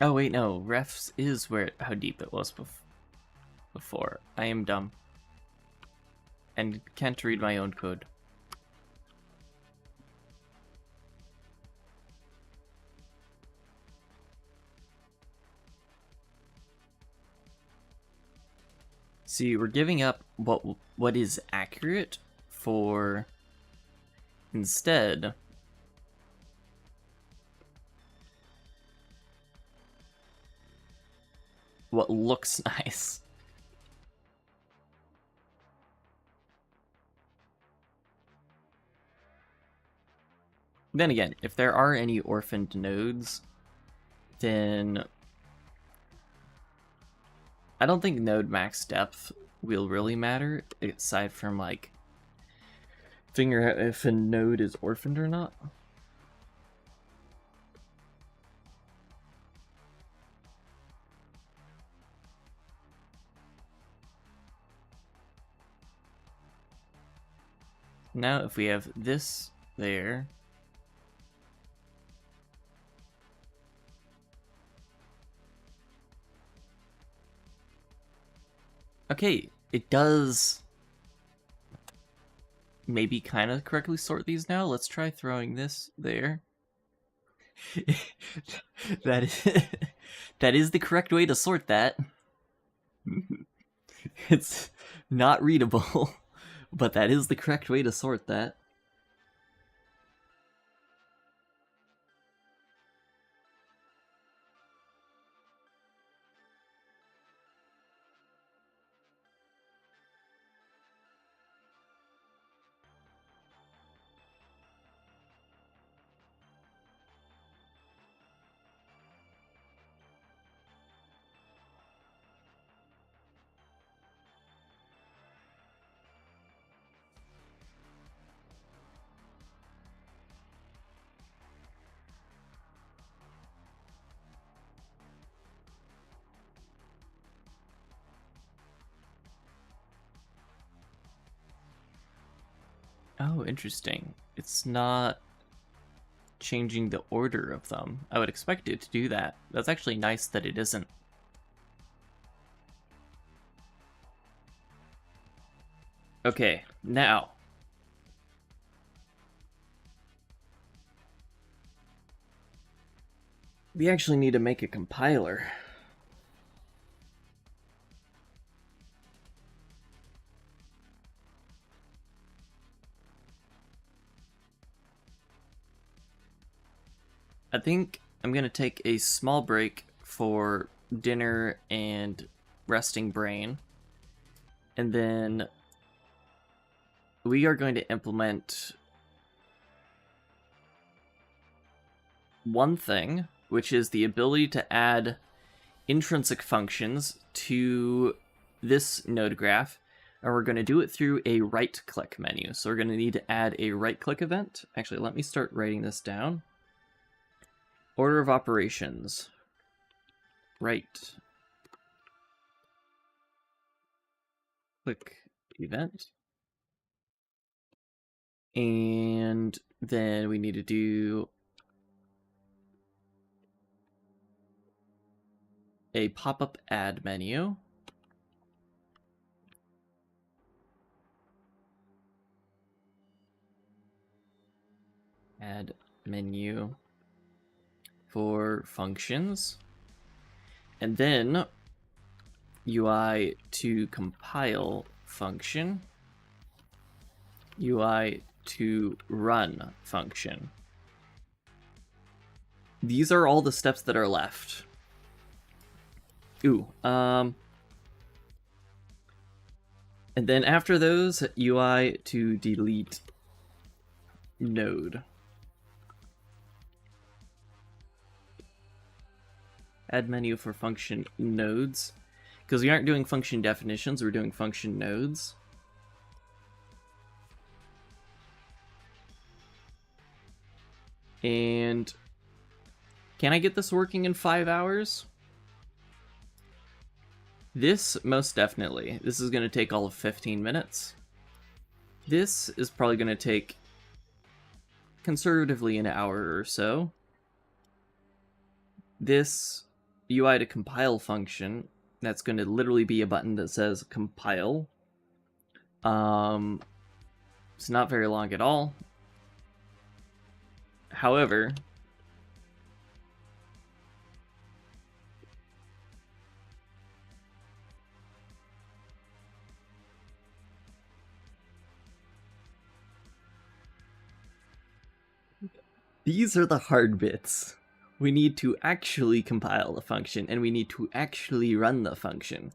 Oh wait, no. Refs is where how deep it was before. I am dumb. and can't read my own code. See, we're giving up what is accurate for instead what looks nice. Then again, if there are any orphaned nodes, then I don't think node max depth will really matter, aside from, like, figuring out if a node is orphaned or not. Now, if we have this there, okay, it does maybe kind of correctly sort these now. Let's try throwing this there. that is the correct way to sort that. It's not readable, but that is the correct way to sort that. Oh, interesting. It's not changing the order of them. I would expect it to do that. That's actually nice that it isn't. Okay, now. We actually need to make a compiler. I think I'm going to take a small break for dinner and resting Brane. And then we are going to implement one thing, which is the ability to add intrinsic functions to this node graph. And we're going to do it through a right-click menu. So we're going to need to add a right-click event. Actually, let me start writing this down. Order of operations. Right. Click event. And then we need to do a pop-up add menu. Add menu for functions, and then UI to compile function, UI to run function. These are all the steps that are left. And then after those, UI to delete node. Add menu for function nodes. Because we aren't doing function definitions, we're doing function nodes. And can I get this working in 5 hours? This, most definitely. This is going to take all of 15 minutes. This is probably going to take conservatively an hour or so. This UI to compile function, that's going to literally be a button that says compile. It's not very long at all. However, these are the hard bits. We need to actually compile the function, and we need to actually run the function.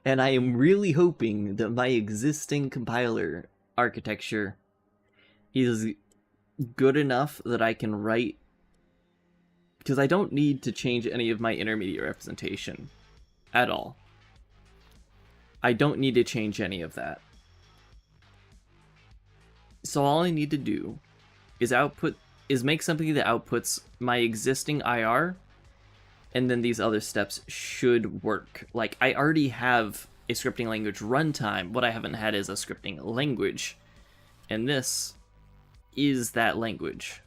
And I am really hoping that my existing compiler architecture is good enough that I can write, because I don't need to change any of my intermediate representation at all. I don't need to change any of that. So all I need to do is make something that outputs my existing IR, and then these other steps should work. Like, I already have a scripting language runtime. What I haven't had is a scripting language, and this is that language.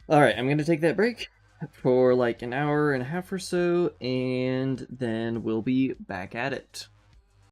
Alright, I'm going to take that break for like an hour and a half or so, and then we'll be back at it.